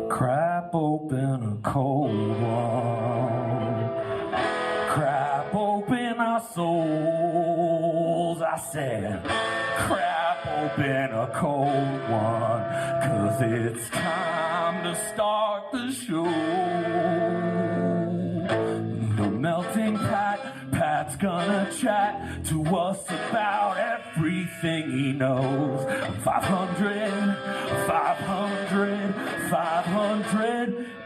Crap open a cold one. Crap open our souls. I said, crap open a cold one. 'Cause it's time to start the show. The melting pot, Pat's gonna chat to us about everything he knows. 500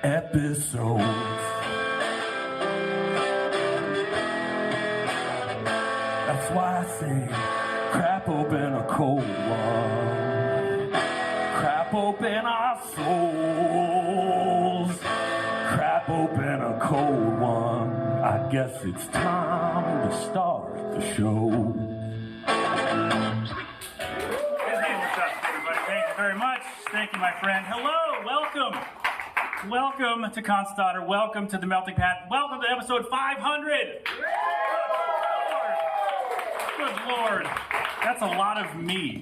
episodes. That's why I say, crap open a cold one. Crap open our souls. Crap open a cold one. I guess it's time to start the show. His Name Was Dusk, everybody. Thank you very much. Thank you, my friend. Hello, welcome. Welcome to Cannstatter. Welcome to the Melting Pot. Welcome to episode 500. Good Lord. That's a lot of me.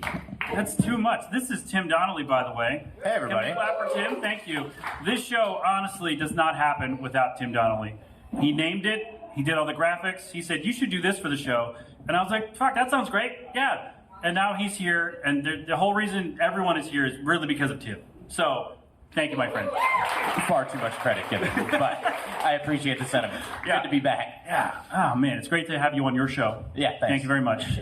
That's too much. This is Tim Donnelly, by the way. Hey, everybody. Can we clap for Tim? Thank you. This show, honestly, does not happen without Tim Donnelly. He named it. He did all the graphics. He said, you should do this for the show. And I was like, fuck, that sounds great. Yeah. And now he's here. And the whole reason everyone is here is really because of Tim. So, thank you, my friend. Far too much credit given, but I appreciate the sentiment. Yeah. Good to be back. Yeah. Oh, man, it's great to have you on your show. Yeah, thanks. Thank you very much.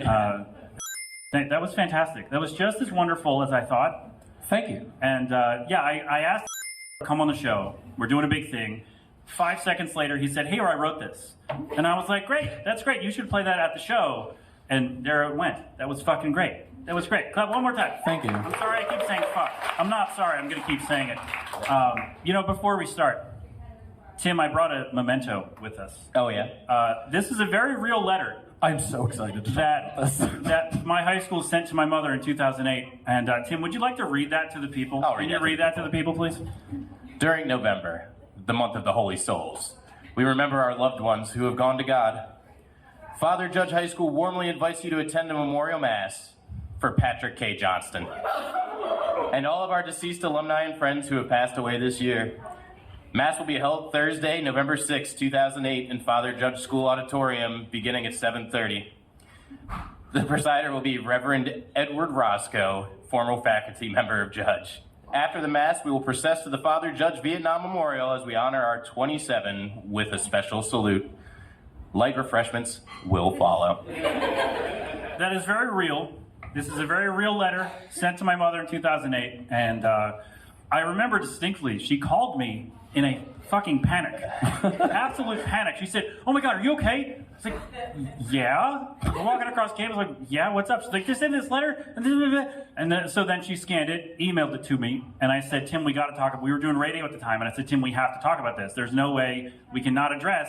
That was fantastic. That was just as wonderful as I thought. Thank you. And I asked to come on the show. We're doing a big thing. 5 seconds later, he said, hey, I wrote this. And I was like, great, that's great. You should play that at the show. And there it went. That was fucking great. That was great. Clap one more time. Thank you. I'm sorry I keep saying fuck. I'm not sorry. I'm going to keep saying it. Before we start, Tim, I brought a memento with us. Oh, yeah? This is a very real letter. I'm so excited to talk about this. that my high school sent to my mother in 2008. And Tim, would you like to read that to the people? Can you read that to the people, please? During November, the month of the Holy Souls, we remember our loved ones who have gone to God. Father Judge High School warmly invites you to attend a memorial mass for Patrick K. Johnston and all of our deceased alumni and friends who have passed away this year. Mass will be held Thursday, November 6, 2008 in Father Judge School Auditorium beginning at 7:30. The presider will be Reverend Edward Roscoe, former faculty member of Judge. After the Mass, we will process to the Father Judge Vietnam Memorial as we honor our 27 with a special salute. Light refreshments will follow. That is very real. This is a very real letter sent to my mother in 2008. And I remember distinctly, she called me in a fucking panic. Absolute panic. She said, oh my God, are you okay? I was like, yeah. We're walking across campus, like, yeah, what's up? She's like, just send this letter. And then she scanned it, emailed it to me, and I said, Tim, we got to talk. We were doing radio at the time, and I said, Tim, we have to talk about this. There's no way we cannot address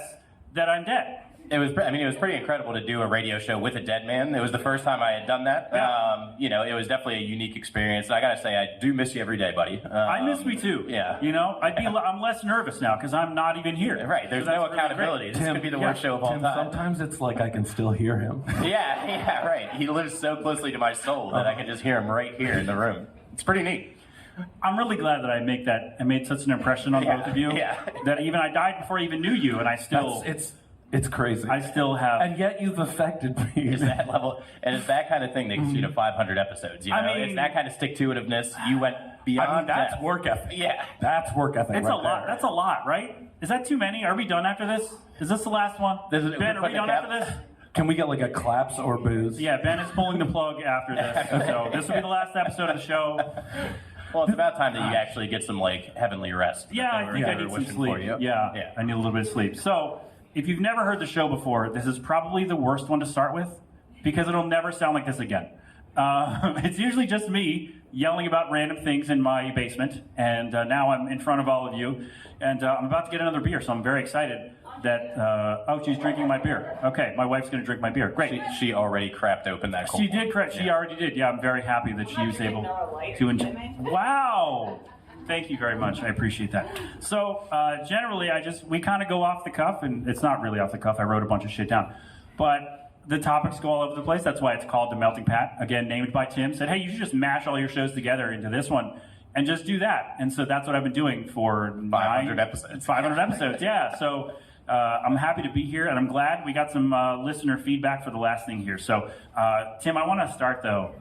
that I'm dead. It was pretty incredible to do a radio show with a dead man. It was the first time I had done that. Yeah. It was definitely a unique experience. I gotta say, I do miss you every day, buddy. I miss me too. Yeah. I'm less nervous now because I'm not even here. Right. There's no accountability. This could be the worst show of all time. Sometimes it's like I can still hear him. Yeah, right. He lives so closely to my soul that I can just hear him right here in the room. It's pretty neat. I'm really glad that I made such an impression on both of you. Yeah. That even I died before I even knew you, and I still. It's crazy. I still have. And yet you've affected me. It's that level. And it's that kind of thing that gets you to 500 episodes. It's that kind of stick-to-itiveness. You went beyond that's work ethic. Yeah. That's work ethic. It's right a lot. there. That's a lot, right? Is that too many? Are we done after this? Is this the last one? Ben, are we done after this? Can we get like a claps or booze? Yeah, Ben is pulling the plug after this. So this will be the last episode of the show. Well, it's about time that you actually get some heavenly rest. Yeah, I think I need some sleep. Yeah, I need a little bit of sleep. So, if you've never heard the show before, this is probably the worst one to start with because it'll never sound like this again. It's usually just me yelling about random things in my basement, and now I'm in front of all of you, and I'm about to get another beer, so I'm very excited that, she's drinking my beer. Okay, my wife's going to drink my beer. Great. She already crapped open that cold. She did crack. She already did. Yeah, I'm very happy that she was able to enjoy. Wow. Thank you very much. I appreciate that. So, generally, we kind of go off the cuff, and it's not really off the cuff. I wrote a bunch of shit down. But the topics go all over the place. That's why it's called The Melting Pot. Again, named by Tim. Said, hey, you should just mash all your shows together into this one. and just do that. And so that's what I've been doing for 500 episodes. 500 episodes, yeah. So I'm happy to be here, and I'm glad we got some listener feedback for the last thing here. So, Tim, I want to start, though.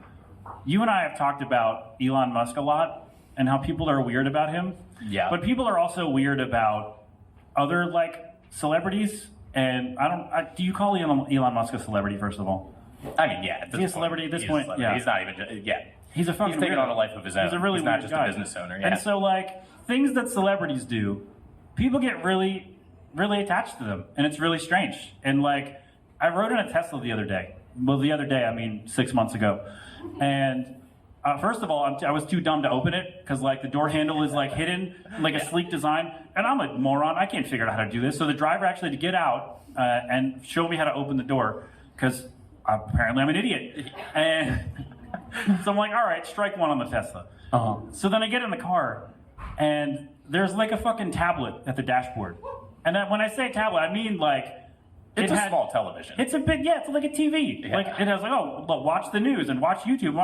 You and I have talked about Elon Musk a lot and how people are weird about him. Yeah. But people are also weird about other, like, celebrities. And do you call Elon Musk a celebrity, first of all? I mean, yeah. Is he a celebrity at this point? Yeah. Yeah. He's not even, He's a fucking He's taking weirdo. on a life of his own. He's a really He's not weird just guy. a business owner. Yeah. And so, like, things that celebrities do, people get really, really attached to them. And it's really strange. And, like, I rode in a Tesla the other day. Well, the other day, I mean 6 months ago. And first of all, I was too dumb to open it because, like, the door handle is, like, hidden, like a sleek design. And I'm a moron. I can't figure out how to do this. So the driver actually had to get out and show me how to open the door because apparently I'm an idiot. And so I'm like, all right, strike one on the Tesla. So then I get in the car, and there's, like, a fucking tablet at the dashboard. And when I say tablet, I mean, like, It's a small television. It's a big, it's like a TV. Yeah. Like, it has, like, look, watch the news and watch YouTube.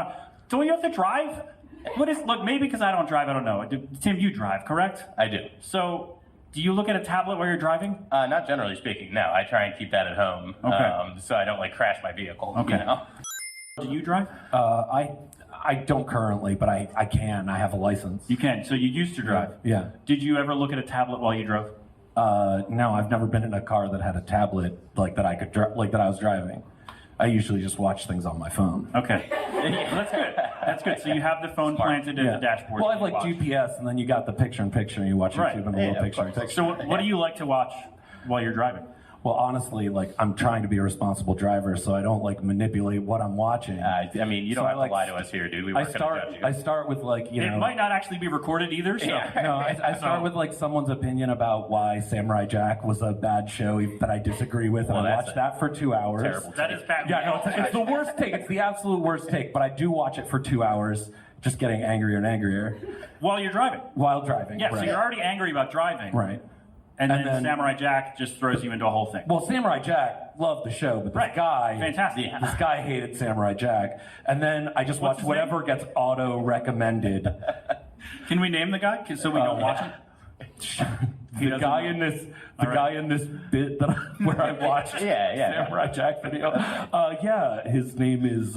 Don't you have to drive? Look, maybe because I don't drive, I don't know. Tim, you drive, correct? I do. So, do you look at a tablet while you're driving? Not generally speaking, no. I try and keep that at home, Okay. so I don't, like, crash my vehicle. Okay. You know? Do you drive? I don't currently, but I can. I have a license. You can. So you used to drive. Yeah. Did you ever look at a tablet while you drove? No, I've never been in a car that had a tablet like that I could that I was driving. I usually just watch things on my phone. Okay. That's good. That's good. So you have the phone planted in the dashboard. Well, I have you like watch. GPS, and then you got the picture-in-picture, and you watch Right. YouTube and the Yeah, little of course. picture-in-picture. So what do you like to watch while you're driving? Well, honestly, like, I'm trying to be a responsible driver, so I don't, like, manipulate what I'm watching. I mean, you don't So have I, like, to lie to us here, dude. We I weren't going to judge you. start with, like, you know... It might not actually be recorded either, so. No, I start with, like, someone's opinion about why Samurai Jack was a bad show that I disagree with, and Well, I that's watch a that for 2 hours. terrible That is bad. Yeah, no, it's the worst take. It's the absolute worst take, but I do watch it for 2 hours, just getting angrier and angrier While you're driving. while driving. Yeah, so right. you're already angry about driving. Right. And then, And then- Samurai Jack just throws you into a whole thing. Well, Samurai Jack loved the show, but this Right. guy... Fantastic. This guy hated Samurai Jack. And then I just What's watch his whatever gets auto-recommended. Can we name the guy so we don't watch him? He The doesn't guy know. in this... All The right. guy in this bit that where I watched Yeah. Samurai Jack video. Yeah, his name is...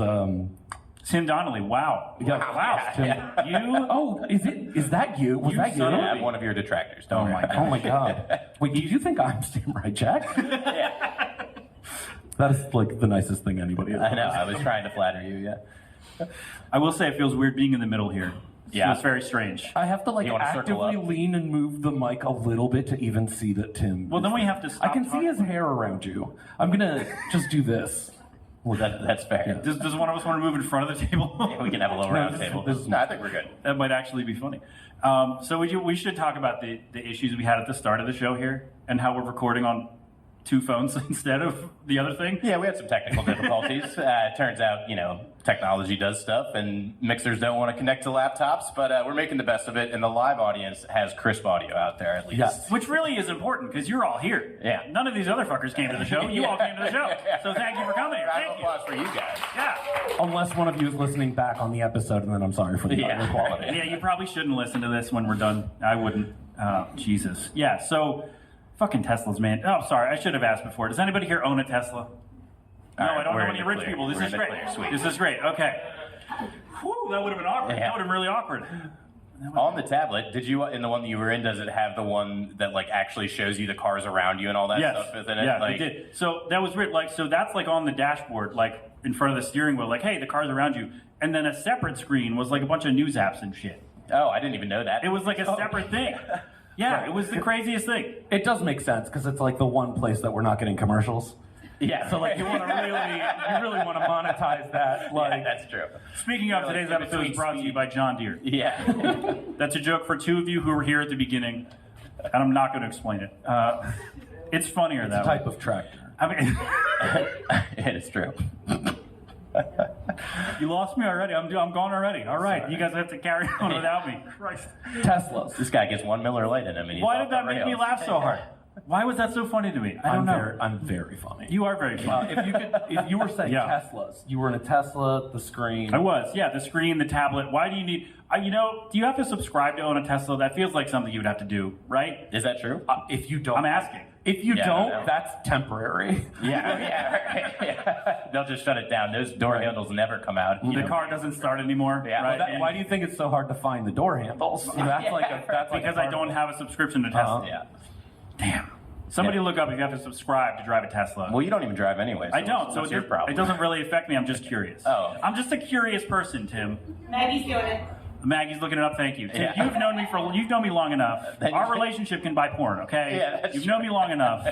Tim Donnelly. Wow. Yeah. Wow. Yeah. You. Oh, is that you? Was You that you? son of a- I'm one of your detractors. Don't Oh worry. my God. Oh my god. Wait, do you think I'm Samurai Jack? Yeah. That is like the nicest thing anybody has I done. know. I was trying to flatter you. Yeah. I will say it feels weird being in the middle here. Yeah. It's very strange. I have to like You wanna circle actively up? lean and move the mic a little bit to even see that Tim. Well, is then we there. have to stop I can see talking. his hair around you. I'm gonna just do this. Well, that's fair. Does one of us want to move in front of the table? We can have a little No, round this- table. this is- No, I think we're good. That might actually be funny. So we should talk about the issues we had at the start of the show here and how we're recording on 2 phones instead of the other thing. Yeah, we had some technical difficulties. It turns out, technology does stuff, and mixers don't want to connect to laptops, but we're making the best of it, and the live audience has crisp audio out there, at least. Yes. Which really is important because you're all here. Yeah. None of these other fuckers came to the show. You all came to the show. So thank you for coming here. Round Thank of you. applause for you guys. Yeah. Unless one of you is listening back on the episode, and then I'm sorry for the Yeah. audio quality. Yeah, you probably shouldn't listen to this when we're done. I wouldn't. Jesus. Yeah, so fucking Teslas, man. Oh, sorry. I should have asked before. Does anybody here own a Tesla? No, right, I don't we're know in any the rich clear. people. This We're is in the great. clear. Sweet. This is great. Okay. Whew, that would have been awkward. Yeah. That would have been really awkward. On the tablet, did you, in the one that you were in, does it have the one that like actually shows you the cars around you and all that Yes. stuff within it? Yeah, Like, it did. So that was weird. Like, so that's like on the dashboard, like in front of the steering wheel, like, hey, the car's around you. And then a separate screen was like a bunch of news apps and shit. Oh, I didn't even know that. It was like a separate thing. Yeah, it was the craziest thing. It does make sense because it's like the one place that we're not getting commercials. Yeah. So like you want to really want to monetize that. Like Yeah, that's true. Speaking of, Like today's in episode is between brought to you speed. by John Deere. Yeah. That's a joke for 2 of you who were here at the beginning, and I'm not going to explain it. It's funnier it's a that way. type of tractor. I mean, It is true. you lost me already. I'm gone already. All right, you guys have to carry on without me. Christ. Teslas. This guy gets 1 Miller Lite in him. And he's Why off did that the make me rails. laugh so hard? Why was that so funny to me? I don't know. I'm very funny. You are very funny. If you were saying Yeah. Teslas, you were in a Tesla, the screen. I was, yeah. The screen, the tablet. Why do you need? Do you have to subscribe to own a Tesla? That feels like something you would have to do, right? Is that true? If you don't, I'm asking. If you Yeah, don't, no. that's temporary. Yeah. They'll just shut it down. Those door handles never come out. The car doesn't start anymore, Yeah. right? Well, Why do you think it's so hard to find the door handles? That's Because I don't have a subscription to Tesla. Yeah. Damn. Somebody look up if you have to subscribe to drive a Tesla. Well, you don't even drive anyway. So I don't, so what's your problem? it doesn't really affect me. I'm just curious. Oh. I'm just a curious person, Tim. Maggie's doing it. Maggie's looking it up. Thank you, Tim. Yeah. You've known me long enough. Our relationship can buy porn, okay? Yeah, that's You've known me long enough.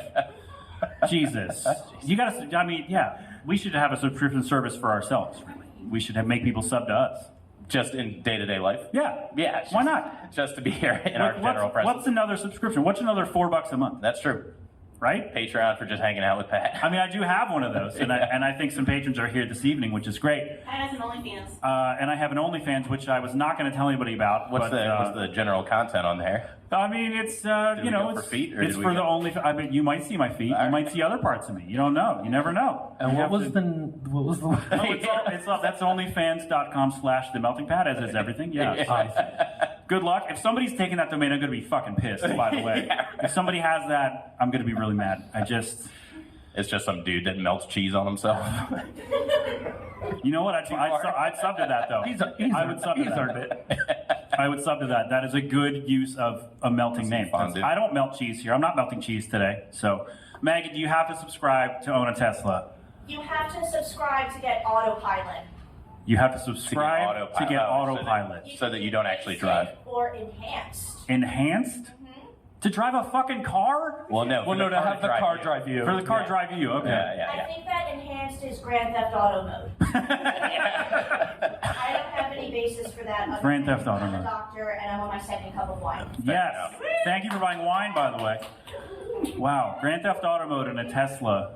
Jesus, you gotta. I mean, yeah, we should have a subscription service for ourselves. Really, we should make people sub to us. Just in day-to-day life? Yeah, Yeah. it's Why just- not? Just to be here in our general presence. What's another subscription? What's another $4 a month? That's true. Right? Patreon for just hanging out with Pat. I mean, I do have one of those, and I think some patrons are here this evening, which is great. And has an OnlyFans. And I have an OnlyFans, which I was not going to tell anybody about. What's but, the general content on there? I mean, it's we go it's for feet, or it's did we for go- the only. I mean, you might see my feet. You All might see other parts of me. You don't know. You never know. And You what have was to- the? Oh, it's up. That's onlyfans.com/themeltingpad, as is everything. Yeah. Good luck. If somebody's taking that domain, I'm going to be fucking pissed, by the way. Yeah, right. If somebody has that, I'm going to be really mad. It's just some dude that melts cheese on himself. You know what? I'd sub to that, though. I would sub to that. earned it. I would sub to that. That is a good use of a melting name. fun, dude. I don't melt cheese here. I'm not melting cheese today. So, Maggie, do you have to subscribe to own a Tesla? You have to subscribe to get autopilot. You have to subscribe to get autopilot. So that you don't actually drive. Or enhanced. Enhanced? To drive a fucking car? Well, no. Well, no, to have the car drive you. For the car drive you, okay. Yeah. I think that enhanced is Grand Theft Auto mode. I don't have any basis for that. Grand Theft Auto I'm mode. a doctor, and I'm on my second cup of wine. Yes. Thank you for buying wine, by the way. Wow. Grand Theft Auto mode in a Tesla.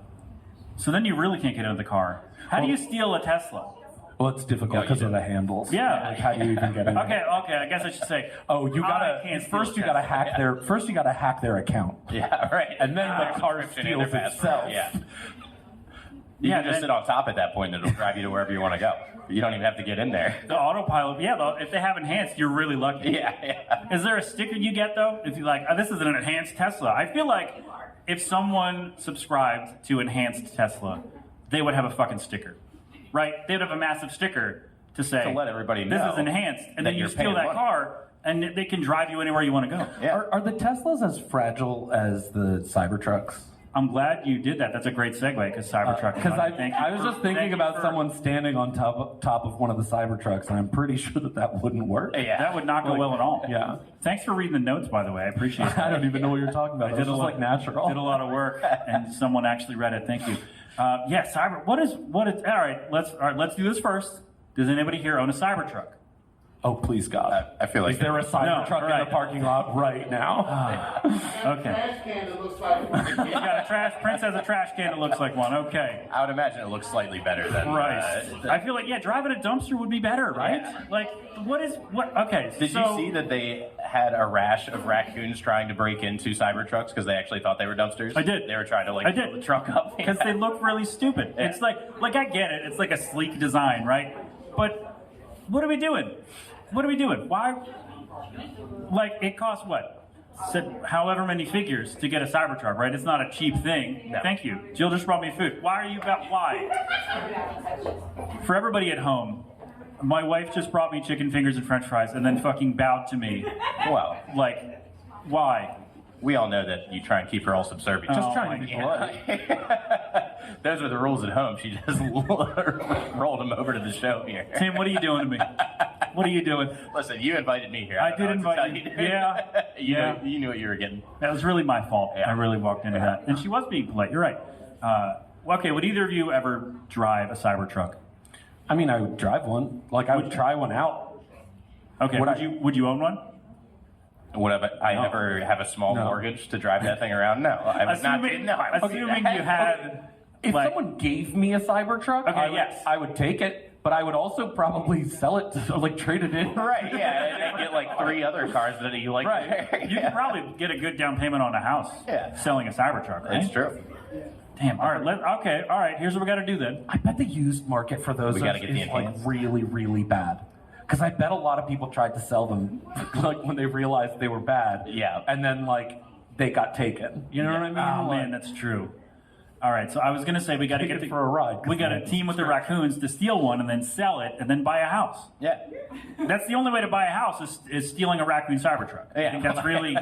So then you really can't get into the car. How do you steal a Tesla? Well, it's difficult because of the handles. Yeah. Like, how do you even get in? Okay. I guess I should say. Oh, you I gotta can't first. steal You gotta a Tesla. hack their. First, you gotta hack their account, Yeah, right. and then the car Subscription and steals their password. itself. Yeah. You Yeah, can just then- sit on top at that point and it'll drive you to wherever you want to go. You don't even have to get in there. The autopilot. Yeah. Though, if they have enhanced, you're really lucky. Yeah. Is there a sticker you get though? If you like, this is an enhanced Tesla. I feel like if someone subscribed to enhanced Tesla, they would have a fucking sticker, right? They'd have a massive sticker to say, To let everybody this know is enhanced, and that then you you're steal paying that money. car, and they can drive you anywhere you want to go. Yeah. Are the Teslas as fragile as the cybertrucks? I'm glad you did that. That's a great segue because Cybertruck. Because Thank you I was for- just thinking thank you about for- someone standing on top of one of the Cybertrucks, and I'm pretty sure that wouldn't work. Yeah. That would not go well at all. Yeah. Thanks for reading the notes, by the way. I appreciate it. I don't even know what you're talking about. It's did just like natural. Did a lot of work, and someone actually read it. Thank you. Yeah, cyber. What is? All right. Let's do this first. Does anybody here own a Cybertruck? Oh, please, God. I feel like Is there a Cybertruck in right. the parking lot right now? Okay. Trash can that looks like You got a trash. Prince has a trash can that looks like one. Okay. I would imagine it looks slightly better than. Right. I feel like driving a dumpster would be better, right? Yeah. Like, what? Okay. Did you see that they had a rash of raccoons trying to break into Cybertrucks because they actually thought they were dumpsters? I did. They were trying to I did. fill the truck up. Because they look really stupid. Yeah. It's like I get it. It's like a sleek design, right? But what are we doing? What are we doing? Why? Like, it costs what? However many figures to get a Cybertruck, right? It's not a cheap thing. No. Thank you. Jill just brought me food. Why are you about? Why? For everybody at home, my wife just brought me chicken fingers and French fries, and then fucking bowed to me. Well, Like, why? we all know that you try and keep her all subservient. Oh, Just trying my to be God. polite. Those are the rules at home. She just rolled them over to the show here. Tim, what are you doing to me? What are you doing? Listen, you invited me here. I don't did know what to invite tell you. Yeah. Yeah. You knew what you were getting. That was really my fault. Yeah. I really walked into that. And she was being polite. You're right. Okay, would either of you ever drive a Cybertruck? I mean, I would drive one. Like, I would try one out. Okay, would you own one? Would I No. ever have a small No. mortgage to drive that thing around? No, I was not. No, I would do assuming that. you had... If like, someone gave me a Cybertruck, Okay, yes. I would take it. but I would also probably sell it to, like, trade it in. Right, yeah, and get like 3 other cars that you like. Right. You could probably get a good down payment on a house selling a Cybertruck, right? It's true. Damn, all right, here's what we got to do then. I bet the used market for those We gotta get the is like enhanced. really, really bad. Because I bet a lot of people tried to sell them like when they realized they were bad. Yeah. And then like they got taken. You know what I mean? Oh, Like, man, that's true. All right, so I was going to say we got to Take get it for a ride, 'cause We got to man, team with the raccoons to steal one and then sell it and then buy a house. Yeah. That's the only way to buy a house is stealing a raccoon Cybertruck. I think that's really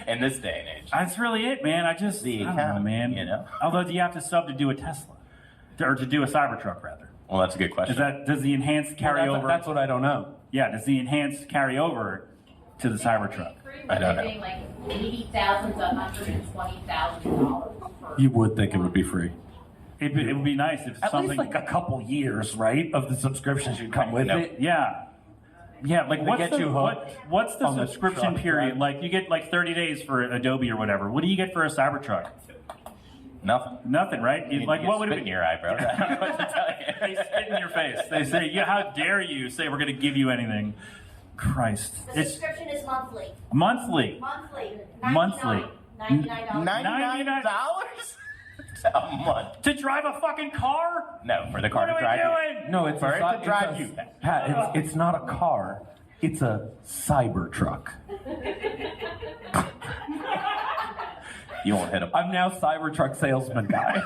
In this day and age. that's really it, man. I don't know, economy, man. you know? Although, do you have to sub to do a Tesla, or to do a Cybertruck rather? Well, that's a good question. Does the enhanced carry over? that's what I don't know. Yeah, does the enhanced carry over to the Cybertruck? I don't know. Like $80,000 to $120,000. You would think it would be free. It would be nice if At something. least like a couple years, right? Of the subscriptions should come with No. it. Yeah. Yeah, like what's get the, you hooked what's the on the subscription truck, period? right? Like you get like 30 days for Adobe or whatever. What do you get for a Cybertruck? Nothing. Nothing, right? You, Like you what would spit it in be? your eye, bro. I don't know what to tell They you. spit in your face. They say, "Yeah, how dare you say we're going to give you anything?" Christ, The it's subscription is monthly. monthly. Monthly. Monthly. $99. $99 a month. To drive a fucking car? No, for the car What to are drive we you. doing? No, it's For it not, to drive it's you. Pat, it's not a car. It's a cybertruck. You won't hit him. I'm now Cybertruck salesman guy.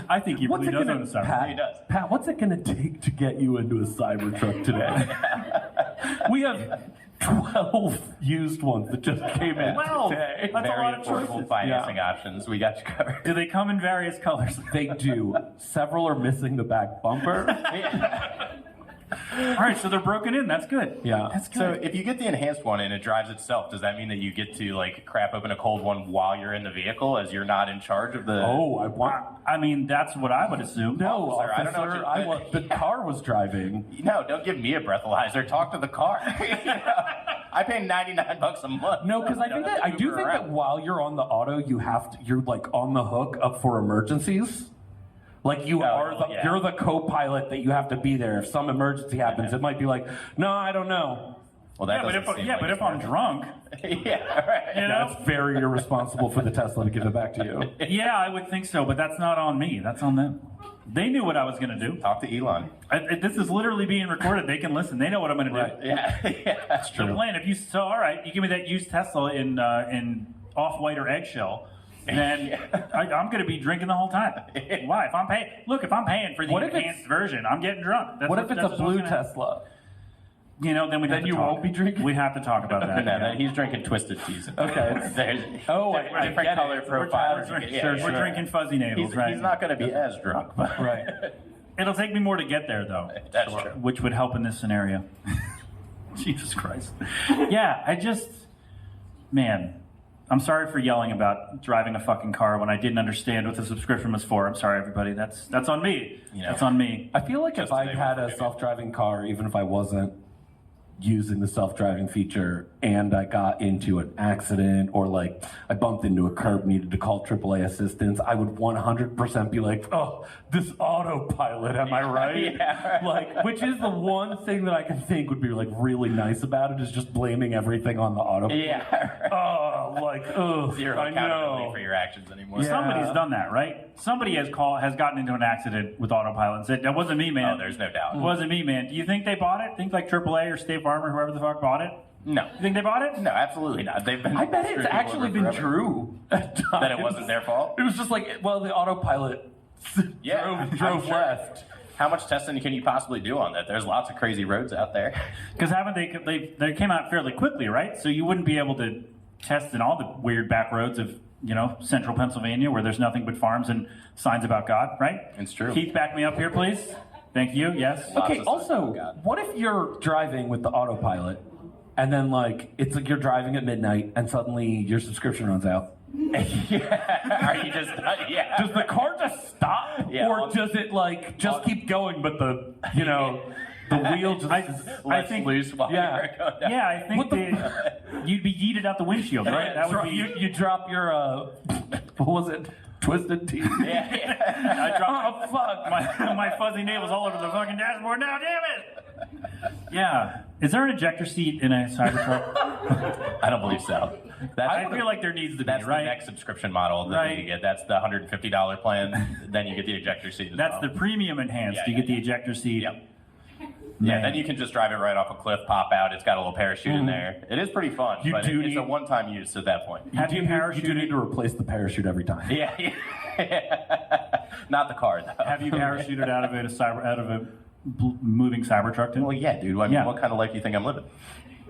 I think he What's really it does gonna, own a Cybertruck. Pat, He does. Pat, what's it gonna take to get you into a Cybertruck today? We have 12 used ones that just came in 12? today. That's a Very lot of affordable choices. financing options. We got you covered. Do they come in various colors? They do. Several are missing the back bumper. All right, so they're broken in. That's good. Yeah. That's good. So if you get the enhanced one and it drives itself, does that mean that you get to like crap open a cold one while you're in the vehicle, as you're not in charge of the? Oh, I want. I mean, that's what I would assume. No, Officer, I don't know officer, what you- I want. The car was driving. No, don't give me a breathalyzer. Talk to the car. You know, I pay $99 a month. No, because I think that I do think that while you're on the auto, you're like on the hook up for emergencies. Like you're the co-pilot that you have to be there. If some emergency happens, it might be like, no, I don't know. Well, that Yeah, but doesn't seem like if it's I'm worth it. drunk, Yeah, right. you know. That's very irresponsible for the Tesla to give it back to you. Yeah, I would think so, but that's not on me. That's on them. They knew what I was going to do. Talk to Elon. This is literally being recorded. They can listen. They know what I'm going to do. Right. Yeah, that's The plan. All right, you give me that used Tesla in off-white or eggshell, then I'm going to be drinking the whole time. Why? If I'm paying for the What if it's- enhanced version, I'm getting drunk. What if it's a blue Tesla? You know, then Then you won't be drinking? We have to talk about that. No, he's drinking Twisted Teas. Okay. There's I different get color it. profiles. We're drinking fuzzy nails, He's, right? he's not going to be as drunk, but Right. It'll take me more to get there, though. That's true. Which would help in this scenario. Jesus Christ. Yeah, man, I'm sorry for yelling about driving a fucking car when I didn't understand what the subscription was for. I'm sorry, everybody. That's on me. You know. That's on me. I feel like if I today had we'll a forgive you. self-driving car, even if I wasn't using the self-driving feature, and I got into an accident or like I bumped into a curb, needed to call AAA assistance, I would 100% be like, oh, this autopilot, am I right? Yeah, right. Like, which is the one thing that I can think would be like really nice about it, is just blaming everything on the autopilot. Yeah, right. Oh, like, ugh, Zero I accountability know. for your actions anymore. Yeah. Somebody's done that, right? Somebody has gotten into an accident with autopilot and said, that wasn't me, man. Oh, there's no doubt. It wasn't me, man. Do you think they bought it? Think like AAA or State Farm or whoever the fuck bought it? No. You think they bought it? No, absolutely not. They've been. I bet screwing it's people actually over been forever. true at times. That it wasn't their fault? It was just like, well, the autopilot Yeah, drove I'm sure. left. How much testing can you possibly do on that? There's lots of crazy roads out there. Because haven't they came out fairly quickly, right? So you wouldn't be able to test in all the weird back roads of, central Pennsylvania where there's nothing but farms and signs about God, right? It's true. Keith, back me up here, please. Thank you. Yes. Okay, of also, stuff. God. what if you're driving with the autopilot and then, like, it's like you're driving at midnight and suddenly your subscription runs out? Are you just? Yeah. Does the car just stop? Yeah, or does it, like, just keep going, but the wheel just... I think loose while yeah. you're going down. Yeah, I think you'd be yeeted out the windshield, right? That would be. You drop your, what was it? twisted teeth. I Oh, dropped fuck. my fuzzy nails all over the fucking dashboard now, damn it! Yeah. Is there an ejector seat in a Cybertruck? I don't believe so. I feel like there needs to be, That's right? the next subscription model that Right. you get. That's the $150 plan. Then you get the ejector seat as That's well. the premium enhanced. Yeah, You get the yeah. ejector seat. Yep. Man. Yeah, then you can just drive it right off a cliff, pop out. It's got a little parachute in there. It is pretty fun, You but do it's need- a one-time use at that point. Have you You do parachuted? need to replace the parachute every time. Yeah, not the car though. Have you parachuted out of a moving Cybertruck? Then? Well, yeah, dude. I mean, Yeah. what kind of life do you think I'm living?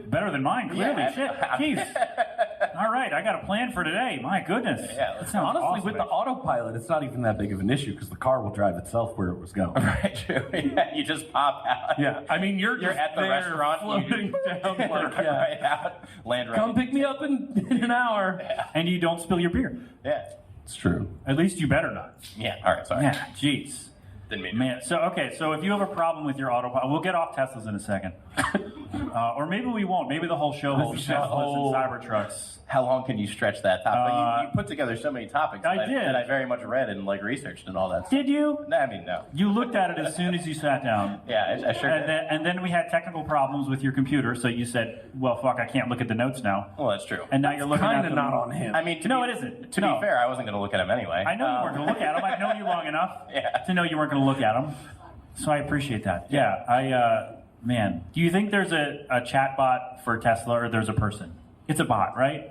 Better than mine, clearly. Yeah. Shit. Jeez. All right, I got a plan for today. My goodness. Yeah, that sounds Honestly, awesome. with the autopilot, it's not even that big of an issue because the car will drive itself where it was going. Right, true. Yeah, you just pop out. Yeah, I mean, you're just at the there restaurant, floating down like, right out, land right. come pick me up in an hour. And you don't spill your beer. Yeah. It's true. At least you better not. Yeah. All right. Sorry. Yeah, jeez. Didn't mean. Man, so if you have a problem with your autopilot, we'll get off Teslas in a second. Or maybe we won't. Maybe the whole show will be This is a Teslas whole- and Cybertrucks. How long can you stretch that topic? You put together so many topics I that did. that I very much read and like researched and all that. Did you? No, I mean, no. You looked at it as soon as you sat down. Yeah, I sure did. And then we had technical problems with your computer, so you said, well, fuck, I can't look at the notes now. Well, that's true. And now you're looking at Kind them. of not on him. I mean, No, it isn't. To No. be fair, I wasn't going to look at them anyway. I know you weren't going to look at them. I've known you long enough Yeah. to know you weren't going to look at them. So I appreciate that. Yeah, man. Do you think there's a chat bot for Tesla or there's a person? It's a bot, right?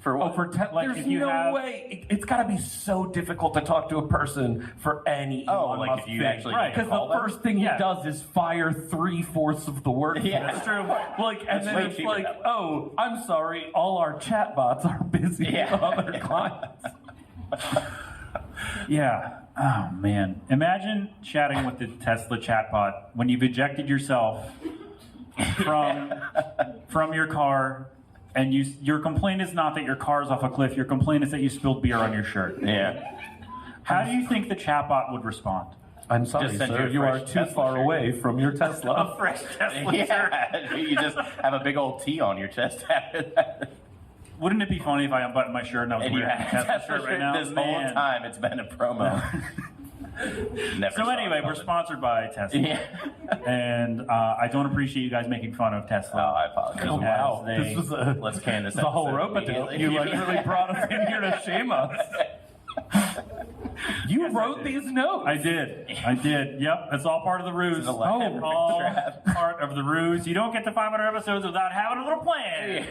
For what? Like, There's if you no have- way. It's got to be so difficult to talk to a person for any. Oh, Elon like Musk if you thing. actually Right. Because call the them? first thing Yeah. he does is fire 3/4 of the work. Yeah. That's true. Like, and That's then way it's cheaper like, that way. oh, I'm sorry, all our chatbots are busy Yeah. with other clients. Yeah. Oh, man. Imagine chatting with the Tesla chatbot when you've ejected yourself from your car, and your complaint is not that your car's off a cliff. Your complaint is that you spilled beer on your shirt. Yeah. How do you think the chatbot would respond? I'm sorry, Just send sir, you a you are fresh too Tesla far shirt. away from your Tesla. Fresh Tesla shirt. Yeah. You just have a big old T on your chest after that. Wouldn't it be funny if I unbuttoned my shirt and I was And you wearing a have Tesla Tesla shirt right shirt now? this whole Man. time. It's been a promo. Never So saw anyway, it we're coming. sponsored by Tesla, Yeah. and I don't appreciate you guys making fun of Oh, Tesla. I apologize. Oh, wow. As they- This was a, Let's can this this was a whole episode rope dope. immediately. You like really brought us in here to shame us. You wrote these notes. I did. Yep, it's all part of the ruse. It's an elaborate all trap. part of the ruse. You don't get to 500 episodes without having a little plan.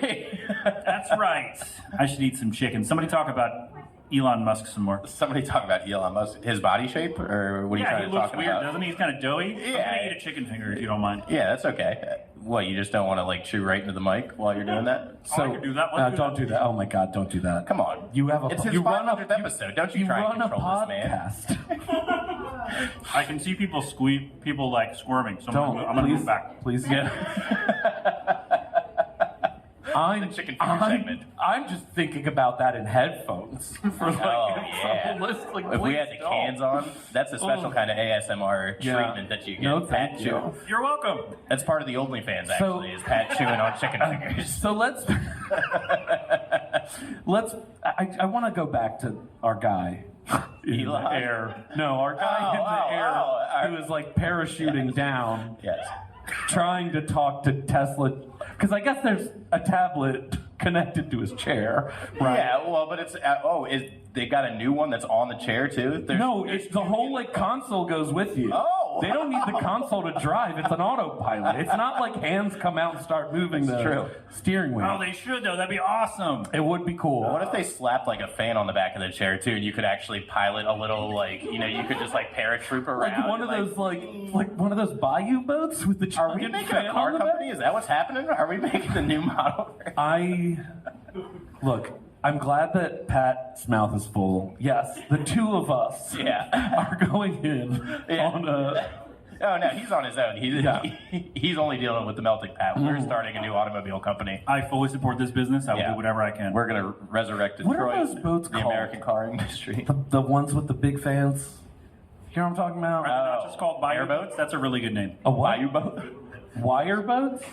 That's right. I should eat some chicken. Somebody talk about Elon Musk some more. Somebody talk about Elon Musk, his body shape, or what are you Yeah, trying he to looks talk weird, about? doesn't he? He's kind of doughy. I'm Yeah. gonna eat a chicken finger if you don't mind. Yeah, that's okay. What, you just don't want to like chew right into the mic while you're doing that? I can do that. Let's do don't that. do that. Oh my God, don't do that. Come on. You have a It's his you run a 500th episode. Don't you try run and a control this man. podcast. I can see people like squirming. So Don't. I'm gonna move back. Please get. I'm, The chicken finger segment. I'm just thinking about that in headphones. For like, Oh, yeah. like, If we please had the don't. cans on, that's a special kind of ASMR Yeah. treatment that you get. No, Pat thank you. chewing. You're welcome. That's part of the OnlyFans, So- actually, is Pat chewing on chicken fingers. So let's I want to go back to our guy in Elon? the air. No, our guy in the air who was like parachuting down, Yes. trying to talk to Tesla, because I guess there's a tablet connected to his chair, right? Yeah, well, but it's they got a new one that's on the chair too. No, it's the whole like console goes with you. Oh. They don't need the console to drive. It's an autopilot. It's not like hands come out and start moving the true. steering wheel. Oh, they should though. That'd be awesome. It would be cool. What if they slapped like a fan on the back of the chair too, and you could actually pilot a little like you could just like paratroop around. Like one of and, those like one of those bayou boats with the Are we giant making fan a on car the back? company? Is that what's happening? Are we making the new model? Look, I'm glad that Pat's mouth is full. Yes, the two of us Yeah. are going in on a. Oh no, he's on his own. Yeah. He's only dealing with the melting pot. We're starting a new automobile company. I fully support this business. I will Yeah. do whatever I can. We're gonna resurrect What are Detroit, those boats the called? American car industry. The ones with the big fans. You know what I'm talking about? Are they not just called Bayou airboat? boats? That's a really good name. A what? Bayou boat? Wire boats?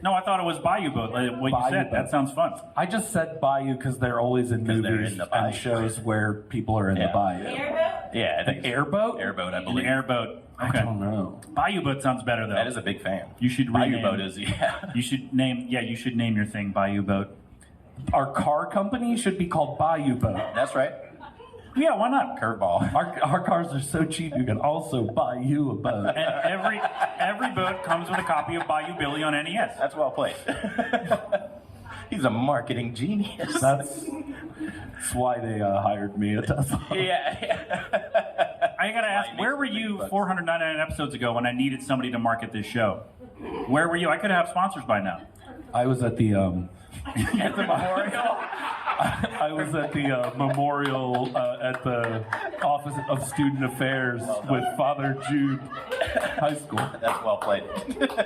No, I thought it was Bayou Boat. Like what you Bayou said. Boat. That sounds fun. I just said bayou because they're always in 'Cause they're movies in the bayou. and shows where people are in the Yeah. bayou. Airboat? Yeah, I think Airboat? Airboat, I An believe. airboat. I Okay. don't know. Bayou Boat sounds better though. That is a big fan. You should Bayou rename. Boat is, yeah. You should name. Yeah, you should name your thing Bayou Boat. Our car company should be called Bayou Boat. That's right. Yeah, why not? Curveball. Our cars are so cheap you can also buy you a boat. And every boat comes with a copy of Bayou Billy on NES. That's well played. He's a marketing genius. That's why they hired me at Tesla. Yeah. I gotta ask, where were you 499 episodes ago when I needed somebody to market this show? Where were you? I could have sponsors by now. I was at the At the memorial. I was at the memorial at the Office of Student Affairs with Father Jude High School. That's well played.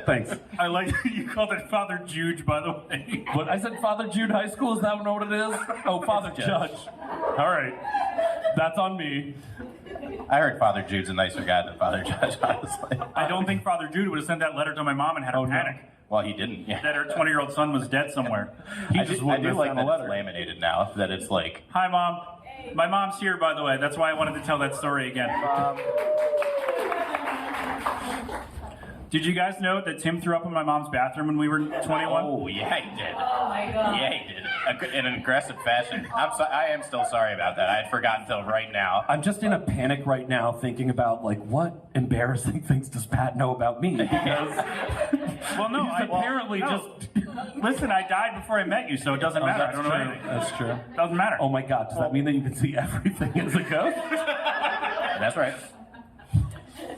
Thanks. I like you called it Father Juge, by the way. What I said, Father Jude High School. Is that what it is? Oh, Father Judge. All right, that's on me. I heard Father Jude's a nicer guy than Father Judge, honestly. I don't think Father Jude would have sent that letter to my mom and had her Oh, no. panic Well, he didn't. Yeah. that her 20-year-old son was dead somewhere. He I just do wouldn't have like sent that a it's letter. laminated now. That it's like, Hi, Mom. My mom's here, by the way. That's why I wanted to tell that story again. Did you guys know that Tim threw up in my mom's bathroom when we were 21? oh yeah, he did. Oh my god. Yeah, he did. In an aggressive fashion. I am still sorry about that. I had forgotten until right now. I'm just in a panic right now, thinking about like what embarrassing things does Pat know about me? Because Well, no, he's apparently no. just. Listen, I died before I met you, so it doesn't matter. I That's don't know true. anything. That's true. Doesn't matter. Oh my God! Does that mean that you can see everything as a ghost? That's right.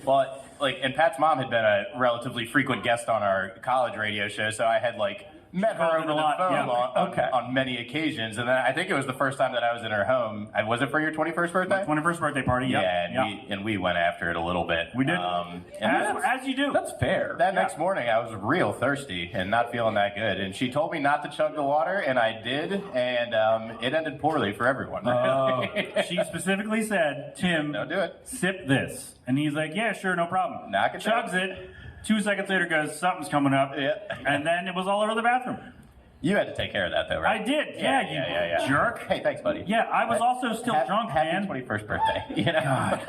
Well, like, and Pat's mom had been a relatively frequent guest on our college radio show, so I had like met her called over in the a lot, phone yeah. on many occasions, and then I think it was the first time that I was in her home. And was it for your 21st birthday? 21st birthday party, yep. Yeah, and we went after it a little bit. We did. And As you do. That's fair. that next morning, I was real thirsty and not feeling that good. And she told me not to chug the water, and I did, and it ended poorly for everyone. Oh. She specifically said, Tim, Don't do it. sip this. And he's like, yeah, sure, no problem. Knock it down. Chugs it. 2 seconds later goes, something's coming up. Yeah. And then it was all over the bathroom. You had to take care of that, though, right? I did. Yeah, you jerk. Hey, thanks, buddy. Yeah, I was also still drunk, happy man. 21st birthday. You know?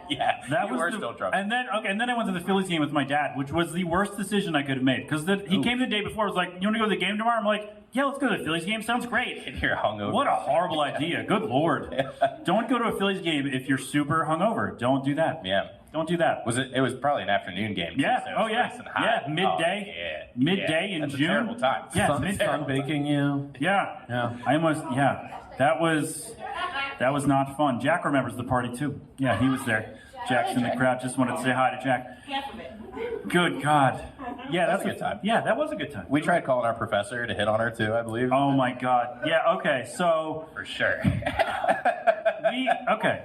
Yeah, That you was were the- still drunk. And then I went to the Phillies game with my dad, which was the worst decision I could have made. Because he came the day before, was like, you want to go to the game tomorrow? I'm like, yeah, let's go to the Phillies game. Sounds great. And you're hungover. What a horrible idea. Good Lord. Don't go to a Phillies game if you're super hungover. Don't do that. Yeah. Don't do that. It was probably an afternoon game. too, Yeah. so it Oh, was yeah. nice and hot. Yeah. Midday. Oh, yeah. Midday in That's June. A terrible time. Yeah. Sun, midday. sunbaking you. Yeah. Yeah. I almost, yeah. That was not fun. Jack remembers the party too. Yeah, he was there. Jack's in the crowd. Just wanted to say hi to Jack. Half of it. Good God. Yeah, That was that's a good time. Yeah, that was a good time. We tried calling our professor to hit on her too, I believe. Oh my God. Yeah. Okay. So For sure. okay.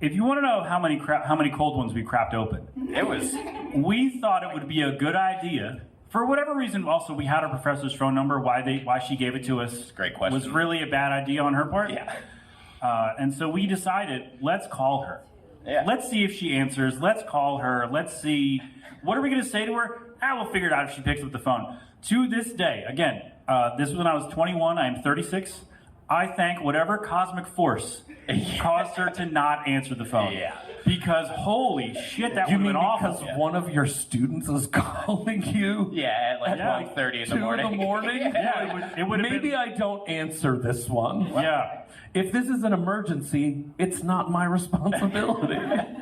If you want to know how many cold ones we crapped open, It was. we thought it would be a good idea. For whatever reason, also we had our professor's phone number. Why she gave it to us? Great question. Was really a bad idea on her part. Yeah. And so we decided, let's call her. Yeah. Let's see if she answers. Let's call her. Let's see. What are we going to say to her? We'll figure it out if she picks up the phone. To this day, again, this was when I was 21. I am 36. I thank whatever cosmic force caused her to not answer the phone. Yeah. Because holy shit, that would You have mean been awful. because one of your students is calling you? Yeah, at like Yeah. 1:30 in the 2 morning. in the morning? Yeah, it would have Maybe been. I don't answer this one. Yeah. If this is an emergency, it's not my responsibility.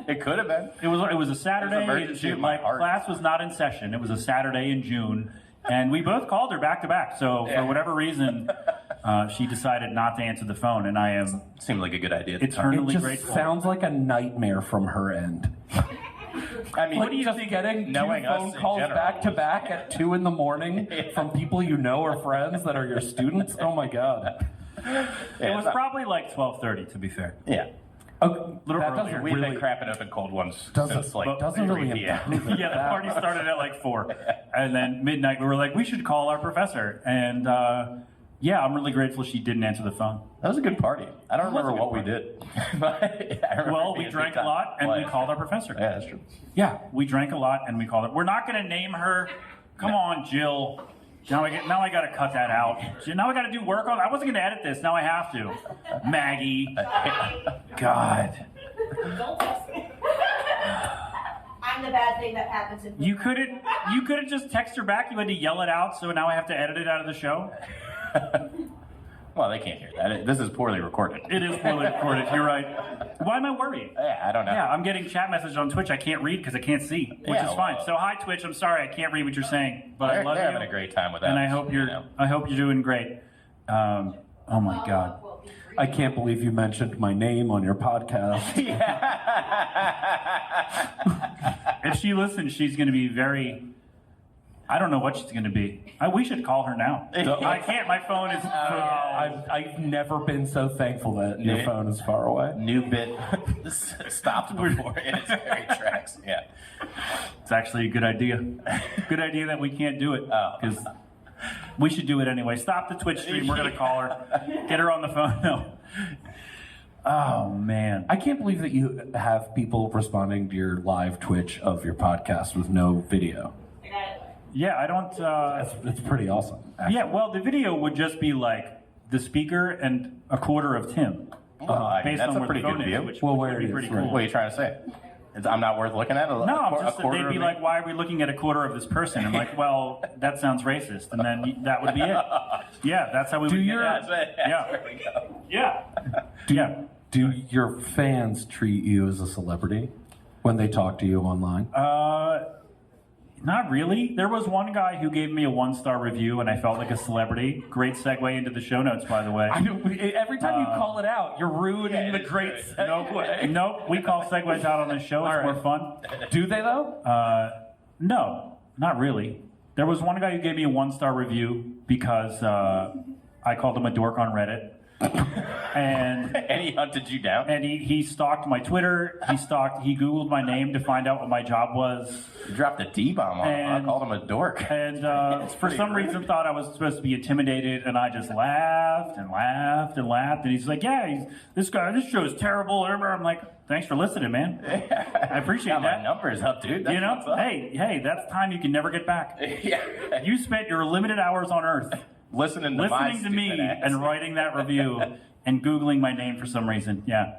It could have been. It was a Saturday. It was emergency in in June. my My heart. class was not in session. It was a Saturday in June, and we both called her back to back. So for whatever reason, she decided not to answer the phone, and I am Seemed like a good idea. At the time. It eternally just grateful. sounds like a nightmare from her end. I mean, Like just getting 2 knowing us phone in calls general back to was- back at 2 in the morning from people you know or friends that are your students. Oh my God. It was probably like 12:30, to be fair. Yeah. Okay, Little that earlier. doesn't We've really been crapping open cold ones doesn't since like doesn't 3 really p.m. improve it Yeah, the that party much. started at like 4, and then midnight we were like, we should call our professor, and yeah, I'm really grateful she didn't answer the phone. That was a good party. I don't was a remember good what we party. did. But I remember Well, it we being drank good a lot, and we time. called our professor. Yeah, that's true. Yeah, we drank a lot, and we called her. We're not going to name her Come on, Jill. Now I got to cut that out. Now I got to do work on. I wasn't going to edit this. Now I have to. Maggie. God. Don't test me. I'm the bad thing that happens in You couldn't just text her back. You had to yell it out. So now I have to edit it out of the show. Well, they can't hear that. This is poorly recorded. It is poorly recorded. You're right. Why am I worried? Yeah, I don't know. Yeah, I'm getting chat messages on Twitch I can't read because I can't see, which Yeah, is fine. well- So hi Twitch, I'm sorry I can't read what you're saying, but I They're, love they're you, having a great time with that. and I hope you're doing great. Oh my God, I can't believe you mentioned my name on your podcast. if she listens, she's going to be very. I don't know what she's going to be. We should call her now. I can't. My phone is. I've never been so thankful that your phone is far away. New bit stopped before its very tracks. Yeah. It's actually a good idea. Good idea that we can't do it because we should do it anyway. Stop the Twitch stream. We're going to call her. Get her on the phone. No. Oh man, I can't believe that you have people responding to your live Twitch of your podcast with no video. yeah, I don't. It's pretty awesome. Actually. Yeah, well, the video would just be like the speaker and a quarter of Tim. Based that's on a where pretty the phone good view. is, which Well, would where be it pretty is, cool. right. What are you trying to say? I'm not worth looking at? No, I'm just quarter they'd be of me? like, why are we looking at a quarter of this person? I'm like, well, that sounds racist, and then that would be it. Yeah, that's how we would get That's that. it. Yeah. There we go. Yeah. Do your fans treat you as a celebrity when they talk to you online? Not really. There was one guy who gave me a 1-star review, and I felt like a celebrity. Great segue into the show notes, by the way. Every time you call it out, you're ruining the great segue. Nope. We call segues out on this show. It's more fun. Do they though? No, not really. There was one guy who gave me a 1-star review because I called him a dork on Reddit. And he hunted you down? and he stalked my Twitter. He Googled my name to find out what my job was. You dropped a D-bomb on him. I And- called him a dork. And for some reason thought I was supposed to be intimidated, and I just laughed and laughed and laughed. And he's like, "Yeah, this show is terrible." I'm like, "Thanks for listening, man. I appreciate Got my that." numbers up, dude. That's You know, what's up. hey, that's time you can never get back. Yeah. You spent your limited hours on Earth Listening to my listening to me stupid ass. and writing that review and Googling my name for some reason. Yeah.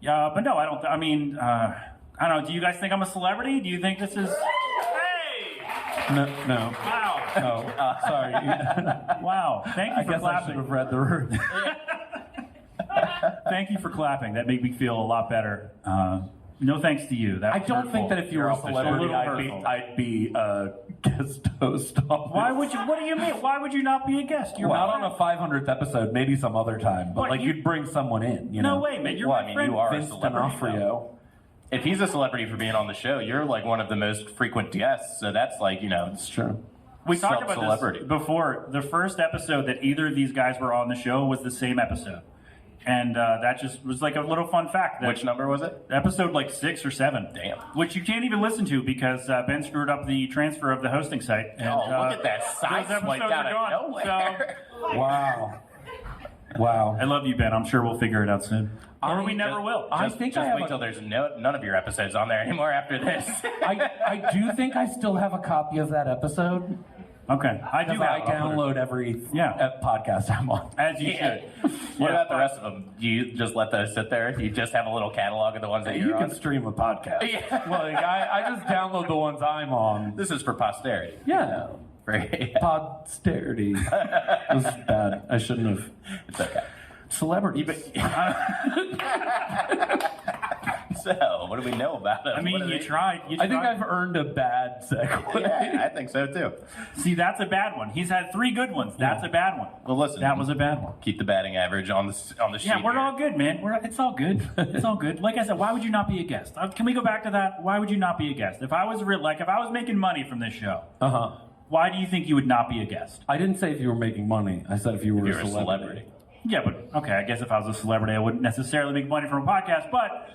But no, I don't. I mean, I don't know. Do you guys think I'm a celebrity? Do you think this is? Hey! No. Wow. Oh, sorry. Wow. Thank you I for guess I should clapping. have read the room. Thank you for clapping. That made me feel a lot better. No thanks to you. That I was don't hurtful. think that if you were a Just celebrity, little I'd be a guest host on Why this. would you? What do you mean? Why would you not be a guest? You're Not my on a 500th episode, maybe some other time, but What, like you- you'd bring someone in, you No know? way, man. You're Well, my I mean, friend. you are a Vince celebrity. D'Onofrio. If he's a celebrity for being on the show, you're like one of the most frequent guests. So that's like, It's true. We talked about Celebrity. this before. The first episode that either of these guys were on the show was the same episode. And that just was like a little fun fact. That Which number was it? Episode like 6 or 7. Damn. Which you can't even listen to because Ben screwed up the transfer of the hosting site. And, Look at that side those swipe episodes out are of gone. nowhere. Wow. I love you, Ben. I'm sure we'll figure it out soon. Or we never will. I Just, think just I have wait till there's none of your episodes on there anymore after this. I do think I still have a copy of that episode. Okay. I do Because I have it. download every podcast I'm on. As you should. What about the rest of them? Do you just let those sit there? You just have a little catalog of the ones that You you're can on? stream a podcast. Yeah. Like, I just download the ones I'm on. This is for posterity. Yeah. Posterity. This is bad. I shouldn't have. It's okay. Celebrities. So, what do we know about them? I mean, you tried. I think I've earned a bad segue. Yeah, I think so too. See, that's a bad one. He's had 3 good ones. That's a bad one. Well, listen. That was a bad one. Keep the batting average on the sheet. Yeah, we're here. all good, man. It's all good. It's all good. Like I said, why would you not be a guest? Can we go back to that? Why would you not be a guest? If I was if I was making money from this show, why do you think you would not be a guest? I didn't say if you were making money. I said if you were You're a celebrity. Yeah, but okay, I guess if I was a celebrity, I wouldn't necessarily make money from a podcast. But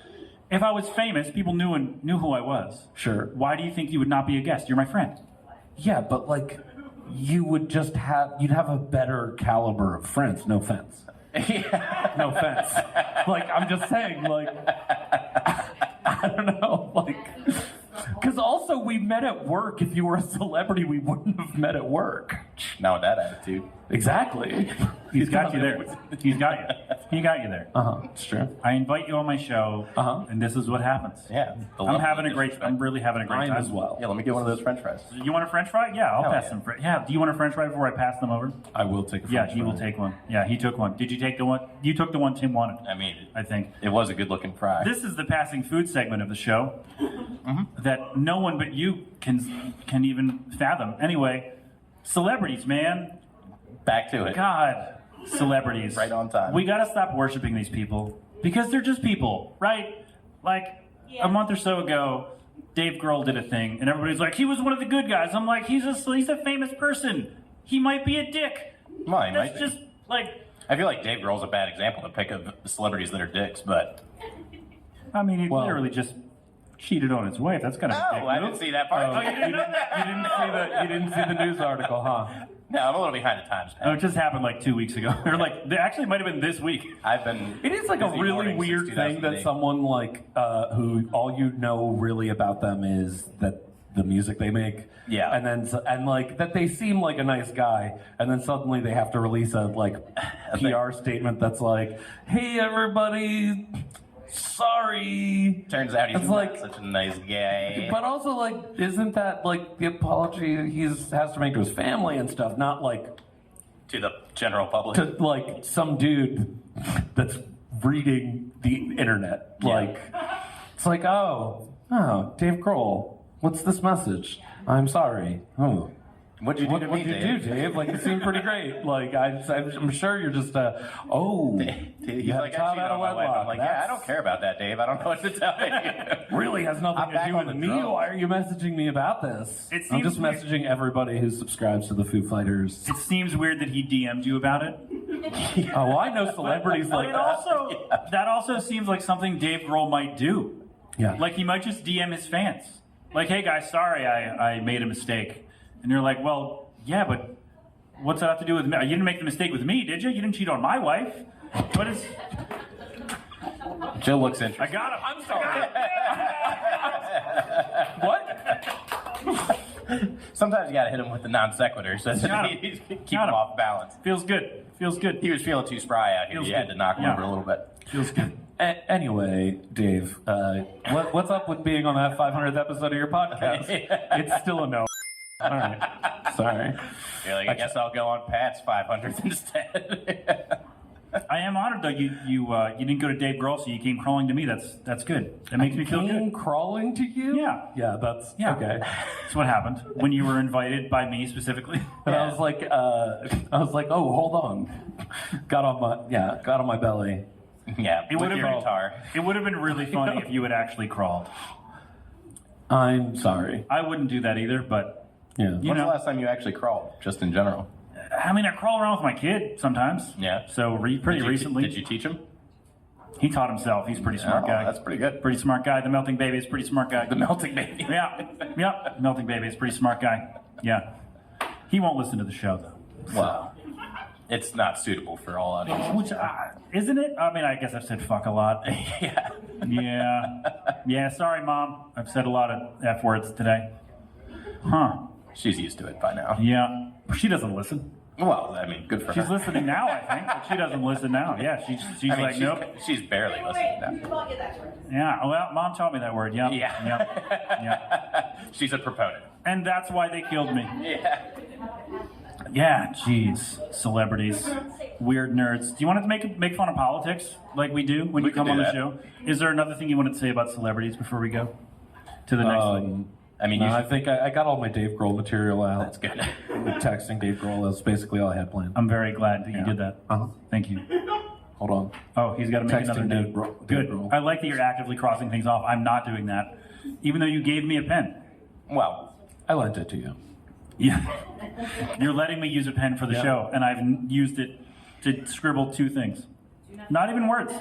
if I was famous, people knew who I was. Sure. Why do you think you would not be a guest? You're my friend. Yeah, but like, you'd have a better caliber of friends. No offense. No offense. Like, I'm just saying, like, I don't know, like, Because also we met at work. If you were a celebrity, we wouldn't have met at work. Not with that attitude. Exactly. He's got you there. He's got you. He got you there. It's true. I invite you on my show, and this is what happens. Yeah. I'm really having a great Mine time as well. Yeah, let me get one of those French fries. You want a French fry? Yeah, I'll Hell pass yeah. some. Yeah. Do you want a French fry before I pass them over? I will take a Yeah, French he will fry. take one. Yeah, he took one. Did you take the one? You took the one Tim wanted. I mean, I think. it was a good-looking fry. This is the passing food segment of the show that no one but you can even fathom. Anyway, celebrities, man. Back to it. God, celebrities. Right on time. We gotta stop worshiping these people because they're just people, right? Like a month or so ago, Dave Grohl did a thing, and everybody's like, he was one of the good guys. I'm like, he's a famous person. He might be a dick. Well, he might That's be. just like. I feel like Dave Grohl's a bad example to pick of celebrities that are dicks, but... I mean, he Well- literally just cheated on his wife. That's kind of a dick Oh, I move. didn't see that part. Oh, you didn't? You didn't see the news article, huh? No, I'm a little behind the times, Oh, Pat. it just happened like 2 weeks ago. Or like, actually, it might have been this week. I've been... It is like a busy really mourning weird since thing that 2008. someone like who all you know really about them is that the music they make. Yeah. And then and like that they seem like a nice guy, and then suddenly they have to release a like PR statement that's like, "Hey everybody, sorry." Turns out he's It's not like- such a nice guy. But also like, isn't that like the apology he has to make to his family and stuff, not like To the general public. to like some dude that's reading the internet. Yeah. Like, it's like, oh, Dave Grohl, what's this message? I'm sorry. Oh. What'd you do to me, What'd you do, Dave? Like, it seemed pretty great. Like, I'm sure you're just, He's you have like, a child I cheated out on of my wife. wedlock. I'm like, yeah, I don't care about that, Dave. I don't know what to tell you. Really has nothing I'm to back do on with the me. drum. Why are you messaging me about this? It I'm seems just weird. messaging everybody who subscribes to the Foo Fighters. It seems weird that he DM'd you about it. Oh, I know celebrities But like it that. that also seems like something Dave Grohl might do. Yeah. Like he might just DM his fans. Like, hey guys, sorry I made a mistake. And you're like, well, yeah, but what's that have to do with me? You didn't make the mistake with me, did you? You didn't cheat on my wife. What is... Jill looks I interesting. got him. I'm sorry. What? Sometimes you gotta hit him with the non sequitur so Got that him. keep Got him him. off balance. Feels good. Feels good. He was feeling too spry out here. Feels You had good. to knock him Yeah. over a little bit. Feels good. Anyway, Dave, what's up with being on that 500th episode of your podcast? It's still a no. All right. Sorry. You're like, I guess I'll go on Pat's 500th instead. I am honored though. You didn't go to Dave Grohl, so you came crawling to me. That's good. That makes me feel Came good. crawling to you? Yeah. Yeah, that's Yeah. okay. That's what happened when you were invited by me specifically. And I was like, oh, hold on. Got on my belly. Yeah, It with would have your been guitar. It would have been really funny if you had actually crawled. I'm sorry. I wouldn't do that either, but Yeah. You When's know. the last time you actually crawled, just in general? I mean, I crawl around with my kid sometimes. Yeah. So pretty recently, Did you teach him? he taught himself. He's a pretty smart Oh, guy. that's pretty good. Pretty smart guy. The melting baby is a pretty smart guy. The melting baby. Yeah. Melting baby is a pretty smart guy. Yeah. He won't listen to the show though. Well, it's not suitable for all audiences. Which isn't it? I mean, I guess I've said fuck a lot. Yeah. Yeah. Sorry, Mom. I've said a lot of F words today. Huh. She's used to it by now. Yeah. She doesn't listen. Well, I mean, good for She's her. listeting now, I think, but she doesn't listen now. Yeah, she's I mean, like, nope. she's barely listening now. You won't get that to her. Yeah, well, Mom taught me that word. Yep. Yeah. Yep. She's a proponent. And that's why they killed me. Yeah. Yeah, jeez. Celebrities. Weird nerds. Do you want to make fun of politics like we do when We you can come do on the that. show? Is there another thing you wanted to say about celebrities before we go to the next thing? I mean, No, you I should, think I got all my Dave Grohl material out. that's good. Texting Dave Grohl. That's basically all I had planned. I'm very glad that you did that. Uh-huh. Thank you. Hold on. Oh, he's got to make Texting another Dave note. Grohl. Good. Dave Grohl. I like that you're actively crossing things off. I'm not doing that, even though you gave me a pen. Well, I lent it to you. Yeah. You're letting me use a pen for the Yeah. show, and I've used it to scribble 2 things. Not even words.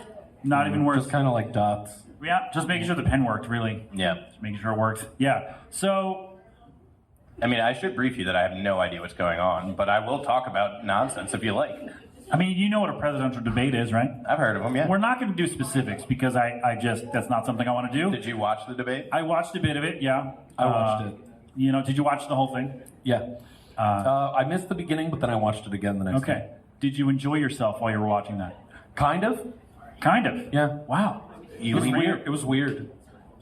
Not even words. Just kind of like dots. Yeah, just making sure the pen worked, really. yeah. Just making sure it worked. Yeah. So, I mean, I should brief you that I have no idea what's going on, but I will talk about nonsense if you like. I mean, you know what a presidential debate is, right? I've heard of them, yeah. We're not going to do specifics because I just, that's not something I want to do. Did you watch the debate? I watched a bit of it, yeah. I watched it. You know, did you watch the whole thing? Yeah. I missed the beginning, but then I watched it again the next day. Okay. Did you enjoy yourself while you were watching that? Kind of. Kind of. Yeah. Wow. It was weird. It was weird.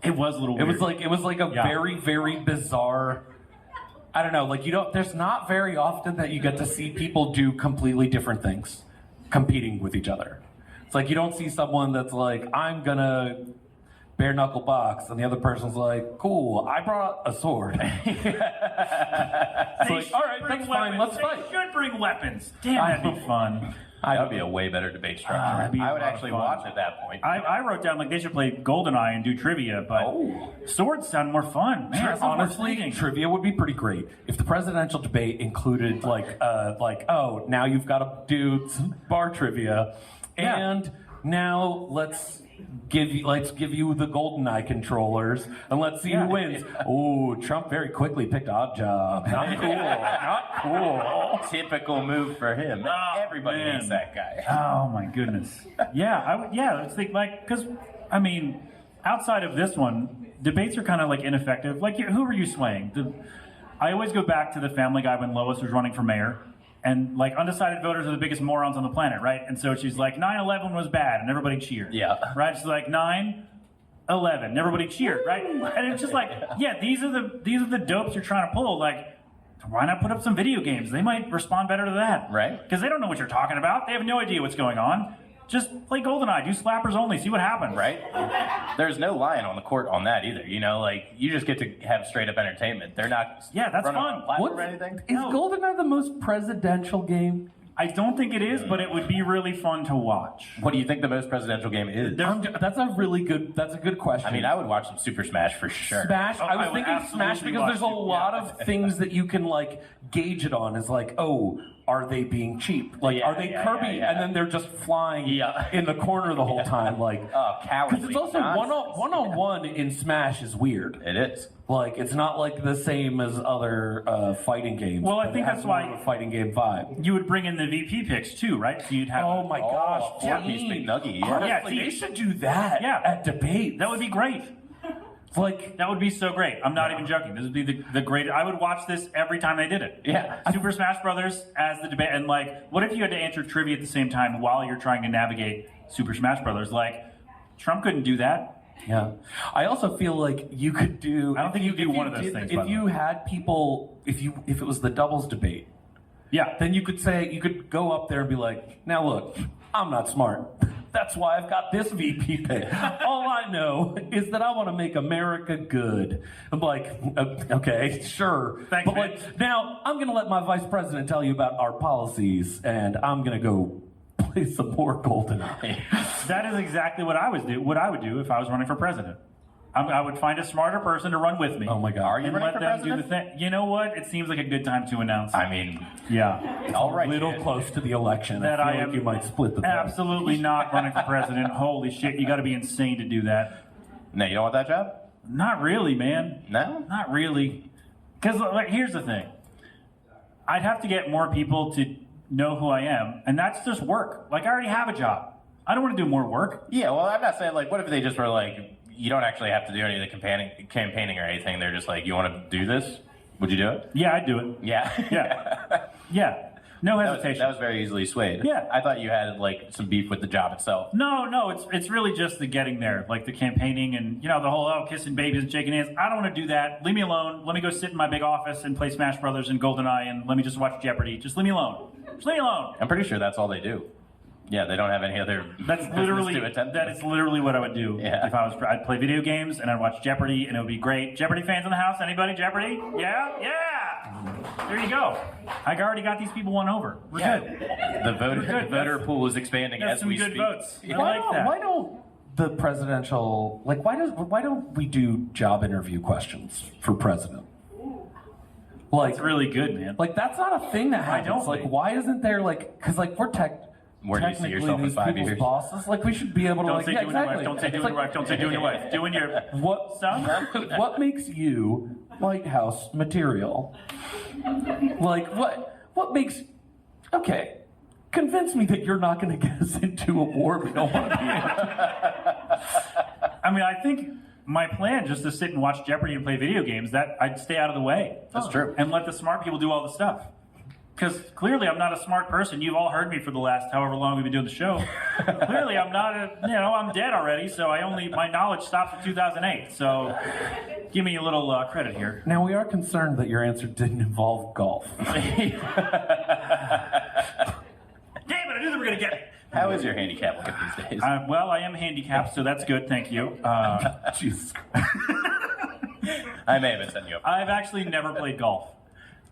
It was a little weird. It was like a very, very bizarre. I don't know. Like there's not very often that you get to see people do completely different things, competing with each other. It's like you don't see someone that's like, I'm gonna bare knuckle box, and the other person's like, cool, I brought a sword. It's like, all right, that's fine. Let's fight. They should bring weapons. Damn, that'd be fun. That would be a way better debate structure. I would actually watch at that point. I wrote down like they should play GoldenEye and do trivia, but swords sound more fun. Man, that sounds more Honestly, exciting. trivia would be pretty great if the presidential debate included oh, now you've got to do some bar trivia, and now let's give you the GoldenEye controllers and let's see who wins. Oh, Trump very quickly picked odd job. Not cool. Not cool. Typical move for him. Everybody man. hates that guy. Oh my goodness. Yeah, let's think because I mean, outside of this one, debates are kind of like ineffective. Like, who are you swaying? I always go back to the Family Guy when Lois was running for mayor. And like undecided voters are the biggest morons on the planet, right? And so she's like, 9/11 was bad, and everybody cheered. Yeah. Right? She's like 9/11, and everybody cheered, right? And it's just like, yeah, these are the dopes you're trying to pull. Like, why not put up some video games? They might respond better to that, Right? Because they don't know what you're talking about. They have no idea what's going on. Just play GoldenEye, do slappers only, see what happens. Right? There's no lying on the court on that either. You know, like you just get to have straight up entertainment. They're not that's running fun. on a platform or anything. Is GoldenEye the most presidential game? I don't think it is, but it would be really fun to watch. What do you think the most presidential game is? That's a good question. I mean, I would watch some Super Smash for sure. Smash. I was would thinking Smash absolutely because there's a watch it, lot of things that you can like gauge it on. Is like, oh, are they being cheap? Like, are they Kirby? And then they're just flying in the corner the whole time. Like, cowardly. because it's also one-on-one in Smash is weird. It is. Like, it's not like the same as other fighting games. Well, I but think it has that's more why of a fighting game vibe. you would bring in the VP picks too, right? So you'd have. Oh my gosh, Porky's team. McNugget, yeah. Honestly, Yeah, they should do that at debate. That would be great. Like, That would be so great. I'm not even joking. This would be the great. I would watch this every time they did it. Yeah. Super Smash Brothers as the debate, and like, what if you had to answer trivia at the same time while you're trying to navigate Super Smash Brothers? Like, Trump couldn't do that. yeah. I also feel like you could do. I don't think you could do one of those things, by If the you way. had people, if it was the doubles debate, Yeah. then you could go up there and be like, now look, I'm not smart. That's why I've got this VP pick. All I know is that I want to make America good. I'm like, okay, sure. Thanks, but man. like, now I'm going to let my vice president tell you about our policies, and I'm going to go play some more GoldenEye. That is exactly what I would do. What I would do if I was running for president. I would find a smarter person to run with me. Oh my God. Are you And running let for them do president? the thing. You know what? It seems like a good time to announce. I mean, Yeah. all right. A little kid. close to the election. That I I feel am like you might split the vote. Absolutely not running for president. Holy shit, you got to be insane to do that. No, you don't want that job? Not really, man. No? Not really. Because like, here's the thing. I'd have to get more people to know who I am, and that's just work. Like, I already have a job. I don't want to do more work. Yeah, well, I'm not saying, like, what if they just were like, you don't actually have to do any of the campaigning or anything. They're just like, you want to do this? Would you do it? Yeah, I'd do it. Yeah. Yeah. Yeah. No hesitation. That was very easily swayed. Yeah. I thought you had, like, some beef with the job itself. No, it's really just the getting there, like the campaigning and, you know, the whole, kissing babies and shaking hands. I don't want to do that. Leave me alone. Let me go sit in my big office and play Smash Brothers and GoldenEye and let me just watch Jeopardy. Just leave me alone. Just leave me alone. I'm pretty sure that's all they do. Yeah, they don't have any other That's business literally to attend to. that is literally what I would do Yeah. if I was. I'd play video games and I'd watch Jeopardy and it would be great. Jeopardy fans in the house? Anybody? Jeopardy? Yeah. There you go. I already got these people won over. We're good. The good. voter pool is expanding Got as some we good speak. votes. I Why like that. don't the presidential why don't we do job interview questions for president? Like, It's really good, man. like that's not a thing that happens. don't Like, think. why isn't there like? Because like Where do you see technically yourself in these 5 people's years? bosses. Like, we should be able to Don't like say yeah, doing your exactly. wife. Don't say It's doing like, your wife. Don't say doing your wife. Doing your What son. what makes you White House material? Like what makes okay? convince me that you're not going to get us into a war we don't want to be in. I mean, I think my plan just to sit and watch Jeopardy and play video games, that I'd stay out of the way. That's true. And let the smart people do all the stuff. Because clearly I'm not a smart person. You've all heard me for the last however long we've been doing the show. Clearly I'm not I'm dead already, so my knowledge stops in 2008. So give me a little credit here. Now, we are concerned that your answer didn't involve golf. Damn it, I knew they were going to get me. How is your handicap looking these days? Well, I am handicapped, so that's good, thank you. Jesus. I may have been setting you up. I've actually never played golf.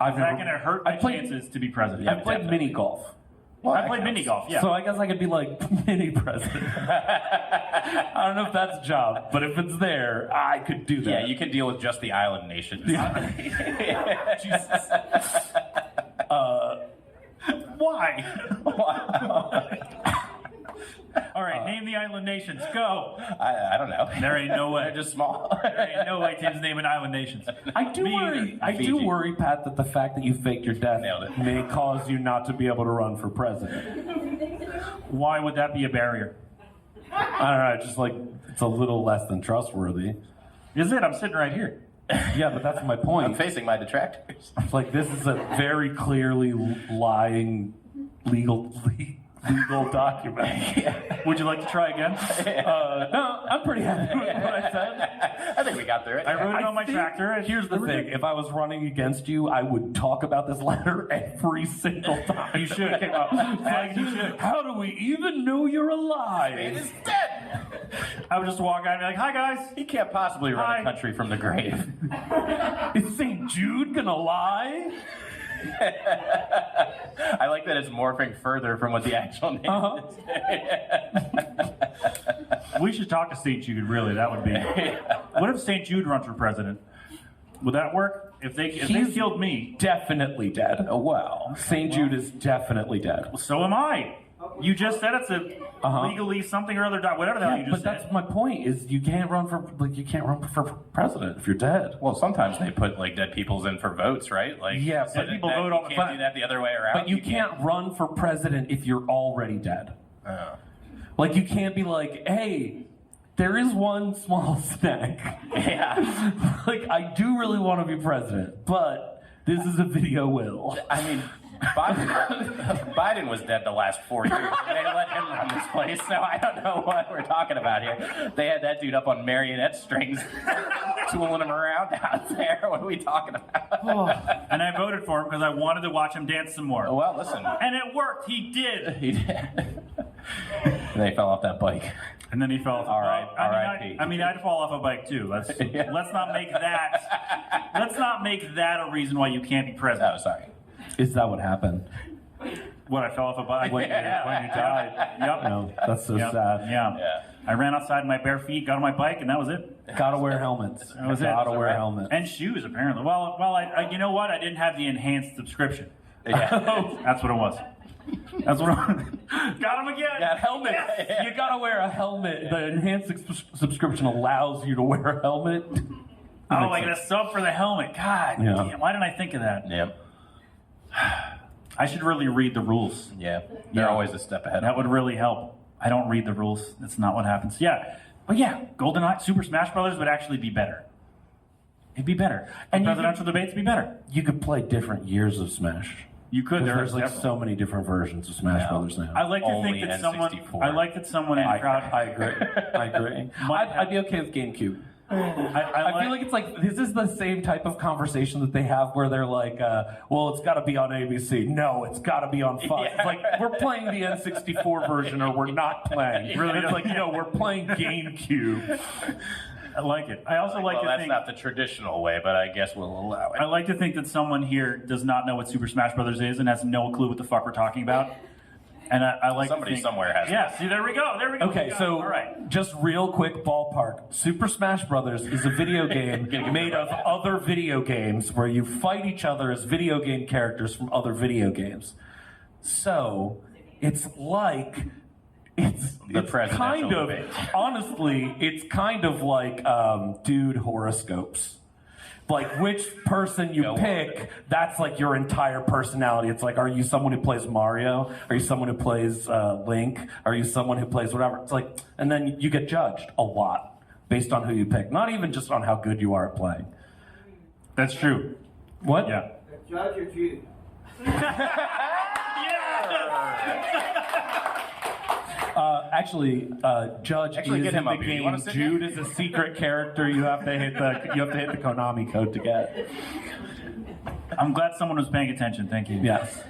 Is that going to hurt my chances to be president? I've played mini golf. Well, I played mini golf, yeah. So I guess I could be like mini president. I don't know if that's a job, but if it's there, I could do that. Yeah, you can deal with just the island nations. Jesus. Why? All right, name the island nations. Go. I don't know. There ain't no way. They're just small. There ain't no way Tim's naming island nations. I do worry, Pat, that the fact that you faked your death Nailed it. may cause you not to be able to run for president. Why would that be a barrier? I don't know, just like it's a little less than trustworthy. Is it? I'm sitting right here. Yeah, but that's my point. I'm facing my detractors. It's like this is a very clearly lying legal document. Would you like to try again? No, I'm pretty happy with what I said. I think we got through it. I wrote it on my think- tractor. And Here's the thing: if I was running against you, I would talk about this letter every single time. You should. You should. How do we even know you're It alive? is dead. I would just walk out and be like, "Hi guys." He can't possibly run Hi. a country from the grave. Is St. Jude gonna lie? I like that it's morphing further from what the actual name is. We should talk to St. Jude. Really, that would be. What if St. Jude runs for president? Would that work? If they killed me, Definitely dead. Oh, wow. St. Jude is definitely dead. so am I. You just said it's a legally something or other, whatever the hell you Yeah, just but said. that's my point. Is you can't run for president if you're dead. Well, sometimes they put like dead people's in for votes, right? Like, Yeah, so but people that- vote all you the can't time. do that the other way around. But you can't run for president if you're already dead. Like you can't be like, hey, there is one small snack. Yeah. Like I do really want to be president, but this is a video will. I mean, Biden was dead the last 4 years. They let him run this place, so I don't know what we're talking about here. They had that dude up on marionette strings, tooling him around out there. What are we talking about? And I voted for him because I wanted to watch him dance some more. Well, listen. And it worked. He did. He did. They fell off that bike. And then he fell off. All right, I mean, I'd fall off a bike too. Let's not make that. Let's not make that a reason why you can't be president. Oh, sorry. Is that what happened? What, I fell off a bike when you died? Yep. No, that's so Yep. sad. Yeah. I ran outside in my bare feet, got on my bike, and that was it. Gotta wear helmets. That was it. Gotta wear helmets. And shoes, apparently. Well, I you know what? I didn't have the enhanced subscription. Yeah. That's what it was. That's what it was. Got him again. That helmet. Yes. You gotta wear a helmet. The enhanced subscription allows you to wear a helmet. Oh, I got a sub for the helmet. God damn, why didn't I think of that? Yep. I should really read the rules. Yeah. They're always a step ahead. That would really help. I don't read the rules. That's not what happens. Yeah. But yeah, GoldenEye, Super Smash Brothers would actually be better. It'd be better. And presidential debates would be better. You could play different years of Smash. You could. There's like so many different versions of Smash Brothers now. I like to Only think that N64. someone in the crowd. I agree. I'd be okay with GameCube. I feel like it's like this is the same type of conversation that they have where they're like, well, it's got to be on ABC. No, it's got to be on Fox. Yeah. It's like we're playing the N64 version or we're not playing. Really, it's like we're playing GameCube. I like it. I also like well, to that's think. not the traditional way, but I guess we'll allow it. I like to think that someone here does not know what Super Smash Brothers is and has no clue what the fuck we're talking about. And I like Somebody to think, somewhere has. Yeah, see, there we go. Okay, so all right. just real quick ballpark. Super Smash Brothers is a video game made of other video games where you fight each other as video game characters from other video games. So it's like it's presidential kind of debate. honestly, it's kind of like dude horoscopes. like which person you pick, that's like your entire personality. It's like, are you someone who plays Mario? Are you someone who plays Link? Are you someone who plays whatever? It's like, and then you get judged a lot based on who you pick, not even just on how good you are at playing. That's true. What? Yeah. Judge or Jude? Actually, Judge Actually, is get in him the up here. You wanna game. sit Jude is a secret character. You have to hit the Konami code to get. I'm glad someone was paying attention. Thank you. Yes.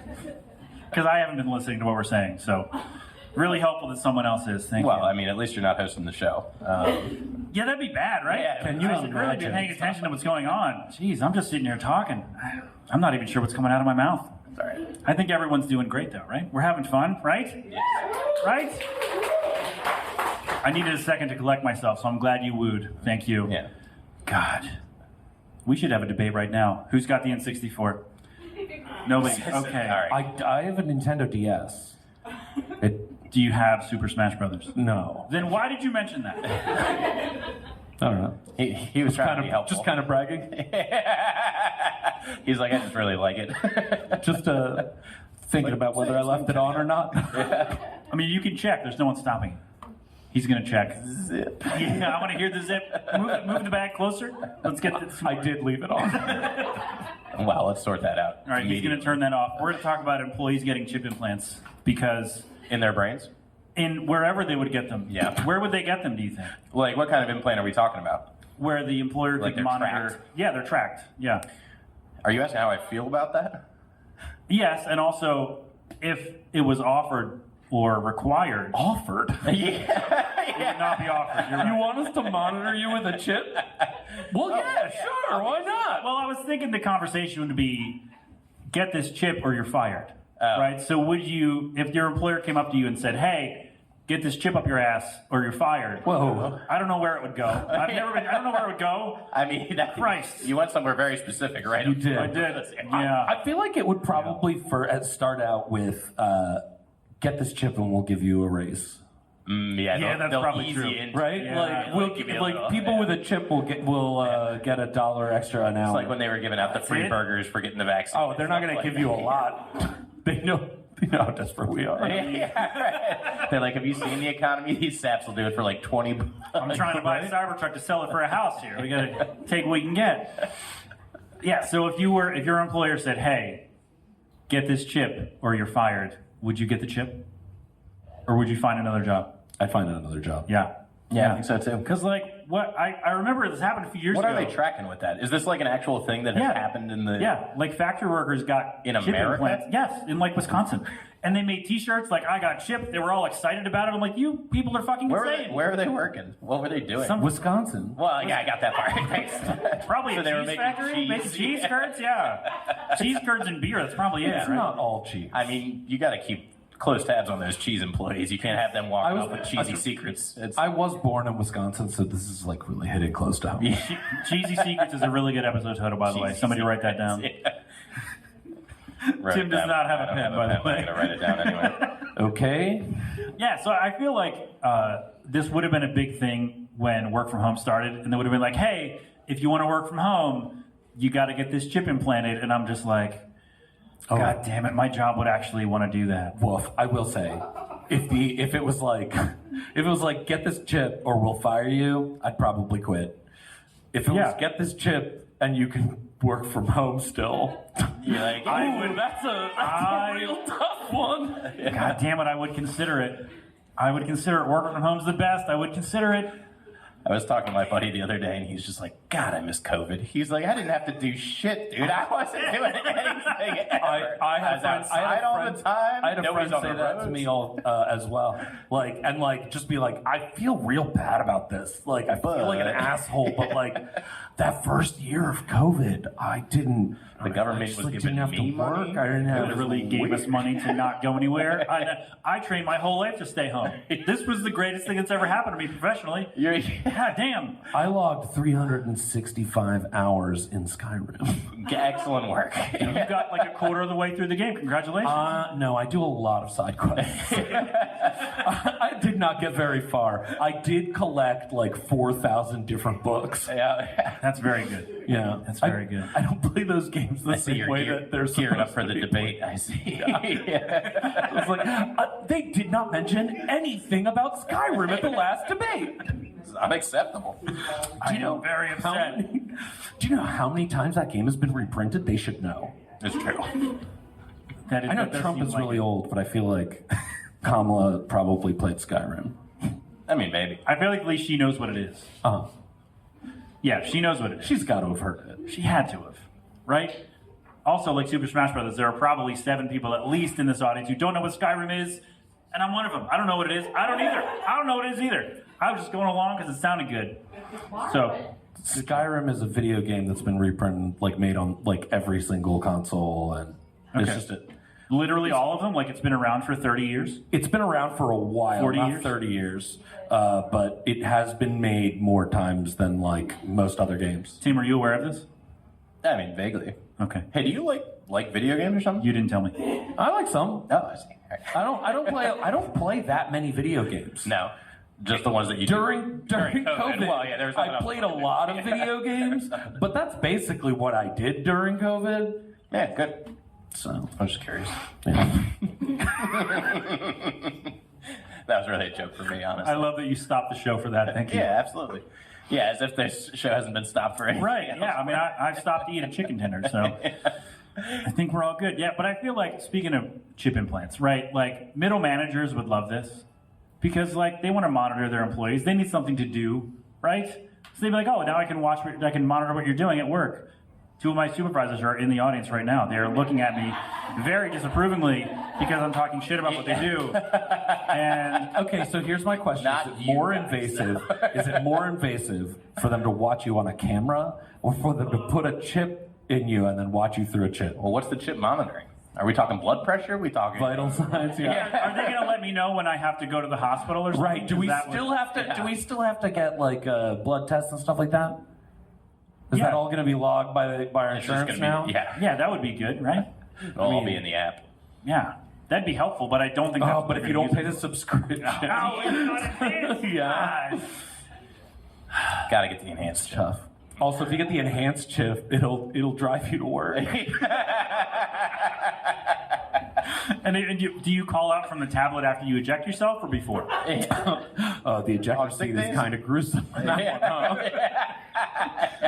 Because I haven't been listening to what we're saying. So really helpful that someone else is. Thank you. Well, I mean, at least you're not hosting the show. Yeah, that'd be bad, right? Yeah, can you I should really be imagine? paying attention to what's going on. Jeez, I'm just sitting here talking. I'm not even sure what's coming out of my mouth. Sorry. I think everyone's doing great, though, right? We're having fun, right? Right? I needed a second to collect myself, so I'm glad you wooed. Thank you. Yeah. God. We should have a debate right now. Who's got the N64? Nobody. Okay. All right. I have a Nintendo DS. Do you have Super Smash Brothers? No. Then why did you mention that? I don't know. He was trying to be helpful. Just kind of bragging. He's like, I just really like it. Just thinking about whether I left it on or not. I mean, you can check. There's no one stopping you. He's going to check. Zip. Yeah, I want to hear the zip. Move the bag closer. Let's get this. I did leave it on. Wow, let's sort that out. All right, he's going to turn that off. We're going to talk about employees getting chip implants because In their brains? in wherever they would get them. Yeah. Where would they get them, do you think? Like, what kind of implant are we talking about? Where the employer Like could they're monitor. tracked? Yeah, they're tracked. Yeah. Are you asking how I feel about that? Yes, and also if it was offered or required, Offered? it would not be offered. You're right. You want us to monitor you with a chip? Well, yeah, sure. Why not? Well, I was thinking the conversation would be, get this chip or you're fired, Oh. right? So would you, if your employer came up to you and said, hey, get this chip up your ass or you're fired. Whoa. I don't know where it would go. I don't know where it would go. I mean, Christ. You went somewhere very specific, right? You did. I did. Yeah. I feel like it would probably start out with get this chip and we'll give you a raise. Yeah, that's they'll probably ease true. you into Right? it. Yeah. Like we'll give you a like little- people yeah. with a chip will get $1 extra an hour. It's like when they were giving out the free it? burgers for getting the vaccine. Oh, they're not going to Like give you a that. lot. They know how desperate we are. Yeah, right. They're like, have you seen the economy? These saps will do it for like 20 bucks. I'm trying to buy a cybertruck to sell it for a house here. We got to take what we can get. Yeah, so if your employer said, hey, get this chip or you're fired, would you get the chip? Or would you find another job? I'd find another job. Yeah. Yeah, I think so too. Because, like, what I remember this happened a few years What ago. are they tracking with that? Is this like an actual thing that has Yeah. happened in the... Yeah, like factory workers got In chip America? implants. Yes, in like Wisconsin. And they made T-shirts like, I got chipped. They were all excited about it. I'm like, you people are fucking insane. Where are they working? What were they doing? Wisconsin. Well, yeah, I got that part. Thanks. Probably So a they were cheese making factory. cheese. Making cheese curds, yeah. Cheese curds and beer, that's probably it, It's right? not all cheap. I mean, you got to keep close tabs on those cheese employees. You can't have them walking off with cheesy secrets. It's, I was born in Wisconsin, so this is like really hitting close to home. Cheesy Secrets is a really good episode title, by the way. Cheesy Somebody write that down. Right, Tim does not have a I don't pen, by the pen, way. I'm going to write it down anyway. Okay. Yeah, so I feel like this would have been a big thing when work from home started, and they would have been like, hey, if you want to work from home, you got to get this chip implanted. And I'm just like, God damn it, my job would actually want to do that. Woof. I will say, if it was like get this chip or we'll fire you, I'd probably quit. If it was get this chip and you can work from home still, You're like, that's a real tough one. God damn it, I would consider it. I would consider it. Working from home's the best. I would consider it. I was talking to my buddy the other day, and he's just like, God, I miss COVID. He's like, I didn't have to do shit, dude. I wasn't doing anything ever. I was outside all the time. I had a Nobody's friend on say the that to roads. me all as well. Just be like, I feel real bad about this. Like, I feel like an asshole, but like that first year of COVID, I didn't. The government I just, was like, giving didn't have me to work. money. I didn't They have. literally gave us money to not go anywhere. I trained my whole life to stay home. This was the greatest thing that's ever happened to me professionally. God damn. I logged 365 hours in Skyrim. Excellent work. You got like a quarter of the way through the game. Congratulations. No, I do a lot of side quests. I did not get very far. I did collect like 4,000 different books. Yeah. That's very good. Yeah, That's very good. I don't play those games the I see same you're way that they're gearing up supposed for to the be debate. played. I see. It's like they did not mention anything about Skyrim at the last debate. It's unacceptable. I am very upset. Do you know how many times that game has been reprinted? They should know. It's true. I know Trump is really old, but I feel like Kamala probably played Skyrim. I mean, maybe. I feel like at least she knows what it is. Uh-huh. Yeah, she knows what it is. She's got to have heard it. She had to have, right? Also, like Super Smash Brothers, there are probably 7 people at least in this audience who don't know what Skyrim is, and I'm one of them. I don't know what it is. I don't either. I don't know what it is either. I was just going along because it sounded good. So, Skyrim is a video game that's been reprinted, like made on like every single console, and it's Okay. just literally all of them, like it's been around for 30 years. it's been around for a while, 40 not years? 30 years, but it has been made more times than like most other games. Tim, are you aware of this? I mean, vaguely. Okay. Hey, do you like video games or something? You didn't tell me. I like some. No, I see. I don't play that many video games. No, just the ones that you During do. COVID, Well, yeah, there's I played a lot of video games, but that's basically what I did during COVID. Yeah, good. So I'm just curious. yeah. That was really a joke for me, honestly. I love that you stopped the show for that. Thank you. Yeah, absolutely. Yeah, as if this show hasn't been stopped for anything Right, else. yeah. I mean, I've stopped to eat a chicken tender, so I think we're all good. Yeah, but I feel like, speaking of chip implants, right, like middle managers would love this because, like, they want to monitor their employees. They need something to do, right? So they'd be like, oh, now I can monitor what you're doing at work. 2 of my supervisors are in the audience right now. They're looking at me very disapprovingly because I'm talking shit about what they do. And Okay, so here's my question: Not Is it you, more guys. invasive? Is it more invasive for them to watch you on a camera, or for them to put a chip in you and then watch you through a chip? Well, what's the chip monitoring? Are we talking blood pressure? Are we talking Vital signs, yeah. are they going to let me know when I have to go to the hospital or something? Right? Do we Is that still what- have to? Do we still have to get like blood tests and stuff like that? Is Yeah. that all going to be logged by our It's just insurance gonna now? be, yeah, Yeah, that would be good, right? it'll all be in the app. Yeah, that'd be helpful, but I don't think that's Oh, what but if they're you don't gonna pay the use subscription, it. Oh, it's not enhanced. Yeah. God. Gotta get the enhanced chip. tough. Also, if you get the enhanced chip, it'll drive you to work. Do you call out from the tablet after you eject yourself or before? The ejector On sick seat is days? kind of gruesome.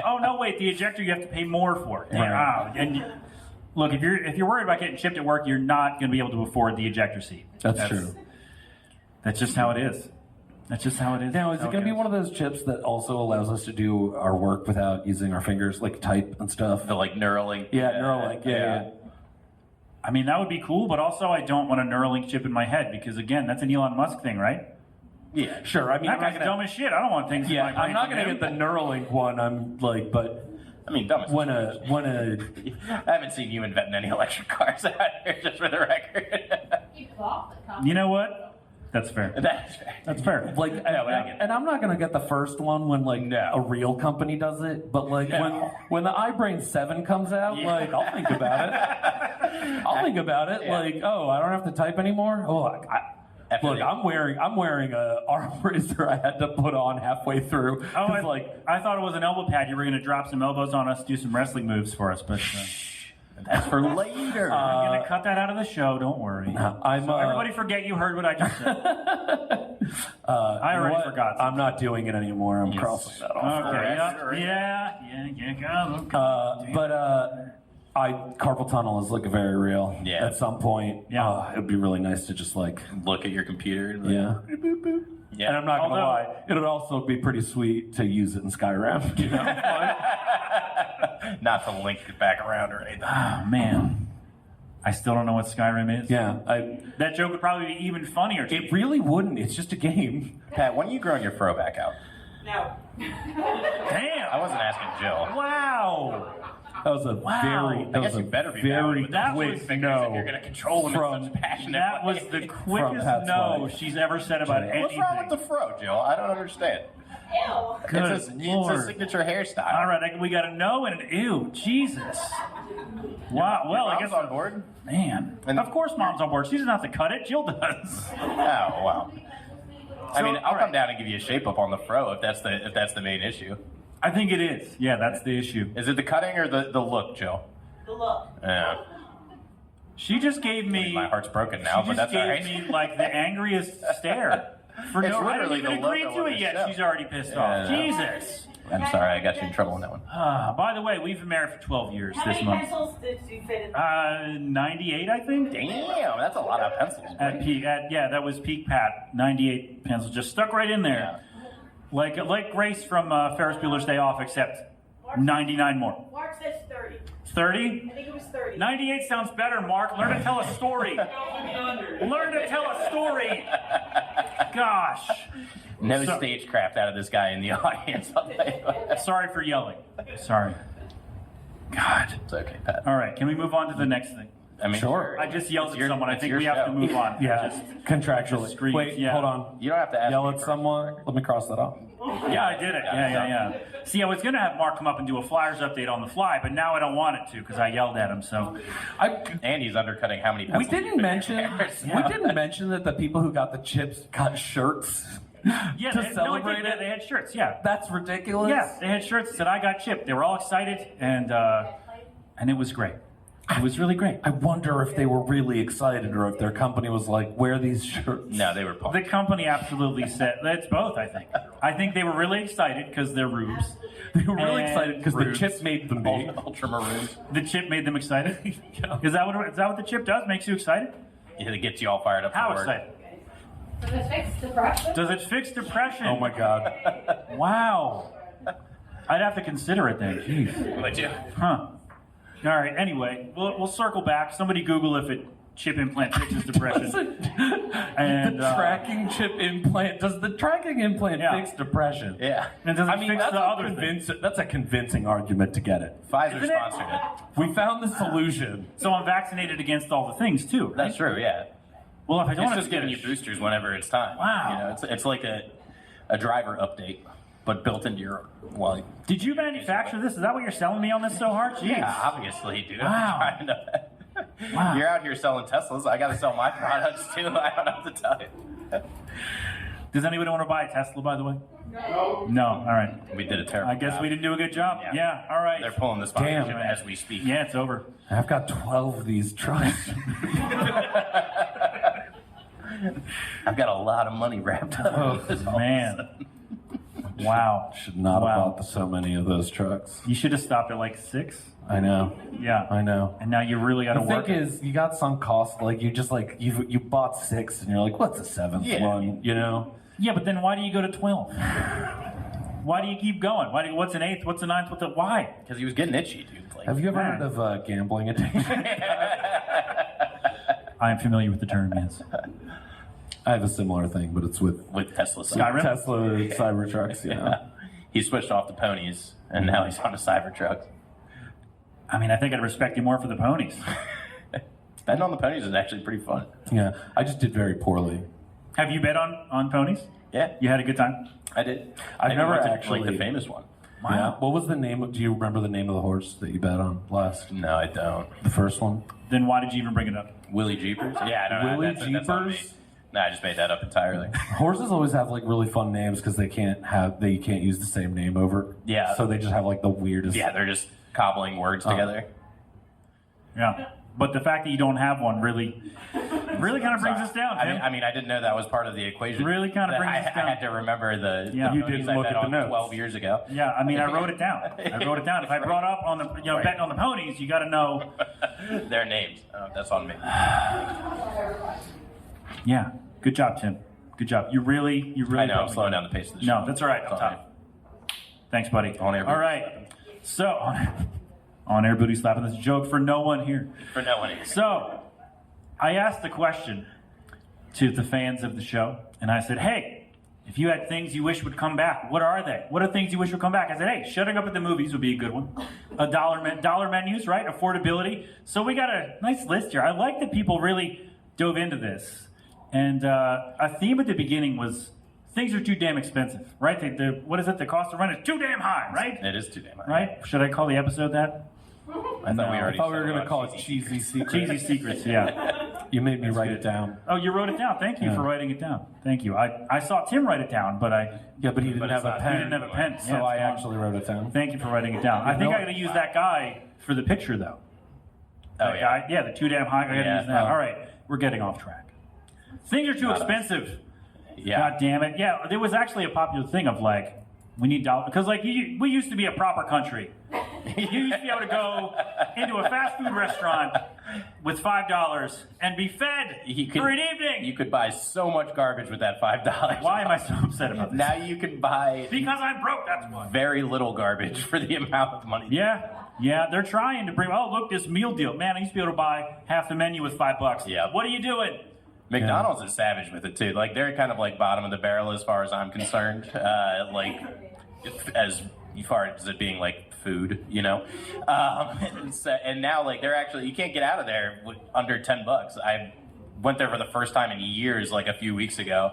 Oh no, wait, the ejector you have to pay more for. Right. Wow. And look, if you're worried about getting chipped at work, you're not going to be able to afford the ejector seat. That's true. That's just how it is. That's just how it is. Now, is it How going to be goes. one of those chips that also allows us to do our work without using our fingers, like type and stuff? The like Neuralink. Yeah, Neuralink. Yeah. I mean, that would be cool, but also I don't want a Neuralink chip in my head because, again, that's an Elon Musk thing, right? Yeah. Sure. I mean, That I'm not guy's gonna, dumb as shit. I don't want things in my brain. I'm not going to from get the him. Neuralink one. I'm like, but I mean, dumb as when a I haven't seen you inventing any electric cars out here, just for the record. You clock the cop. You know what? That's fair. That's fair. That's fair. like, but I get it. and I'm not gonna get the first one when like a real company does it, but like when the iBrain 7 comes out, Yeah. like I'll think about it. I'll think about it. Yeah. Like, oh, I don't have to type anymore. Oh, After look, the- I'm wearing a arm bracer I had to put on halfway through. Oh, 'Cause, like, I thought it was an elbow pad. You were going to drop some elbows on us, do some wrestling moves for us, but That's for later. I'm going to cut that out of the show. Don't worry. I'm So everybody forget you heard what I just said. I you know already what? forgot. I'm not doing it anymore. I'm crossing that off. Okay. Yeah. Carpal tunnel is like very real. Yeah. At some point, Yeah. it'd be really nice to just like, Look at your computer. And like, yeah. boop, boop, boop. Yeah. And I'm not gonna Although- lie, it'd also be pretty sweet to use it in Skyrim. You know? Not to link it back around or anything. Oh, man. I still don't know what Skyrim is. Yeah, That joke would probably be even funnier to it me. really wouldn't. It's just a game. Pat, when are you growing your fro back out? No. Damn. I wasn't asking Jill. Wow. That was a very, I that guess was a you better be very married. That quick was- Figures no. if you're going to control them in From- such a passionate That was way. the quickest Pat's no wife. she's ever said about What's anything. What's wrong with the fro, Jill? I don't understand. Ew. Good it's a Lord. signature hairstyle. All right, we got a no and an ew. Jesus. Wow. Well, I Mom's guess on board. Man, And- of course, Mom's on board. She doesn't have to cut it. Jill does. Oh, wow. I mean, I'll all right. come down and give you a shape up on the fro if that's the main issue. I think it is. Yeah, that's the issue. Is it the cutting or the look, Joe? The look. Yeah. She just gave me. My heart's broken now, She but just that's all right. gave me like the angriest stare. For It's no, I don't literally even the agree logo to of it the yet. show. She's already pissed Yeah, off. I know. Jesus. I'm sorry, I got you in trouble on that one. By the way, we've been married for 12 years How this many month. pencils did you fit in? 98, I think. Damn, that's a lot of pencils. At peak, yeah, that was peak Pat. 98 pencils just stuck right in there, like Grace from Ferris Bueller's Day Off, except 99 more. Mark says 30. 30. I think it was 30. 98 sounds better, Mark. Learn to tell a story. Learn to tell a story. Gosh. No So- stagecraft out of this guy in the audience. I'll tell you. Sorry for yelling. Sorry. God. It's okay, Pat. All right, can we move on to the next thing? I mean, Sure. I just yelled It's at your- someone. I it's think your we have to show. move on. Yeah, Just- contractually. scream, Wait, yeah. hold on. You don't have to ask Yell me at first. someone. Let me cross that off. Yeah, I did it. Yeah. See, I was going to have Mark come up and do a Flyers update on the fly, but now I don't want it to because I yelled at him. So, And he's undercutting how many We pencils didn't you fit in mention. your hair. We didn't mention that the people who got the chips got shirts yeah, to they, celebrate no, it. they had shirts. Yeah, That's ridiculous. yeah, they had shirts that said I got chipped. They were all excited, and it was great. It was really great. I wonder if they were really excited or if their company was like, wear these shirts. No, they were pumped. The company absolutely said it's both. I think they were really excited because they're rubes. They were really And excited because the rubes. chip made them be. Ultramaroons. The chip made them excited. Is that what the chip does? Makes you excited? Yeah, it gets you all fired up How for work. excited? Does it fix depression? Does it fix depression? Oh my god. Wow. I'd have to consider it then. Jeez. Would you? Huh. All right. Anyway, we'll circle back. Somebody Google if it chip implant fixes depression. And The tracking chip implant. Does the tracking implant Yeah. fix depression? Yeah. and does it I mean, fix that's the a, other thing? that's a convincing argument to get it. Pfizer Isn't it? sponsored it. We found the solution. So I'm vaccinated against all the things too. Right? That's true, yeah. Well, if I don't It's have just to get giving it, you boosters whenever it's time. Wow. You know, it's like a driver update, but built into your wallet. Did you manufacture this? Is that what you're selling me on this so hard? Jeez. Yeah, obviously, dude. Wow. I'm trying to... Wow. You're out here selling Teslas. I got to sell my products too. I don't have to tell you. Does anybody want to buy a Tesla, by the way? No. All right. We did a terrible I guess job. we didn't do a good job. Yeah. Yeah. All right. They're pulling the sponsorship Damn. as we speak. Yeah, it's over. I've got 12 of these trucks. I've got a lot of money wrapped up. Oh, in this all of a man. sudden. Wow. Should not Wow. have bought so many of those trucks. You should have stopped at like 6. I know. Yeah. I know. And now you really got to The work. thing is, you got some cost. Like you just like you bought 6, and you're like, what's the 7th Yeah. one? You know. Yeah, but then why do you go to 12? Why do you keep going? What's an 8th? What's a 9th? Why? Because he was getting itchy, dude. Like, Have you ever Man. heard of gambling addiction? I am familiar with the term, yes. I have a similar thing, but it's with with Tesla. Skyrim? Tesla Cybertrucks. You know. He switched off the ponies, and now he's on a cybertruck. I mean, I think I'd respect you more for the ponies. Betting on the ponies is actually pretty fun. Yeah, I just did very poorly. Have you bet on ponies? Yeah, You had a good time? I did. I've I never went to, actually- like the famous one. Yeah. What was the name? Do you remember the name of the horse that you bet on last? No, I don't. The first one. Then why did you even bring it up? Willie Jeepers? Yeah, I don't know. Willie That's on me. Jeepers? No, I just made that up entirely. Horses always have like really fun names because they can't use the same name over. Yeah. So they just have like the weirdest. Yeah, they're just cobbling words together. Yeah. But the fact that you don't have one really kind of brings us down, Tim. I mean, I didn't know that was part of the equation. Really kinda That brings I, us down. I had to remember the Yeah. the You ponies didn't I look bet at the on notes. 12 years ago. Yeah, I mean, I wrote it down. If I brought up on the, betting on the ponies, you got to know. Their names. That's on me. Yeah, good job, Tim. Good job. You really. I know, I'm brought me slowing down. down the pace of the show. No, that's all right. It's Up on top. Thanks, buddy. On air All right. So, on air booty slapping. This is a joke for no one here. me. For no one. So, I asked the question to the fans of the show, and I said, hey, if you had things you wish would come back, what are they? What are things you wish would come back? I said, hey, shutting up at the movies would be a good one. Dollar menus, right? Affordability. So we got a nice list here. I like that people really dove into this. And a theme at the beginning was things are too damn expensive, right? What is it? The cost of rent is too damn high, right? It is too damn high. Right? Should I call the episode that? I thought we I already thought we were said going to about call it cheesy. cheesy secret. Cheesy Secrets, yeah. You made me write it down. Oh, you wrote it down. Thank you for writing it down. Thank you. I saw Tim write it down, but Yeah, but he didn't have a pen. He didn't have a pen, So I actually wrote it down. Thank you for writing it down. I think I got to use that guy for the picture, though. That guy, yeah, the too damn high. I got to use that. All right, we're getting off track. Things are too expensive. Yeah. God damn it. Yeah, there was actually a popular thing of like, we need dollars. Because like, we used to be a proper country. You used to be able to go into a fast food restaurant with $5 and be fed for an evening. You could buy so much garbage with that $5. Why am I so upset about this? Now you can buy Because I'm broke, that's why. very little garbage for the amount of money. Yeah, they're trying to bring, oh, look, this meal deal. Man, I used to be able to buy half the menu with $5. Yeah. What are you doing? McDonald's is savage with it too. Like they're kind of like bottom of the barrel as far as I'm concerned. Like as far as it being like food, you know. And now like they're actually, you can't get out of there with under $10. I went there for the first time in years, like a few weeks ago.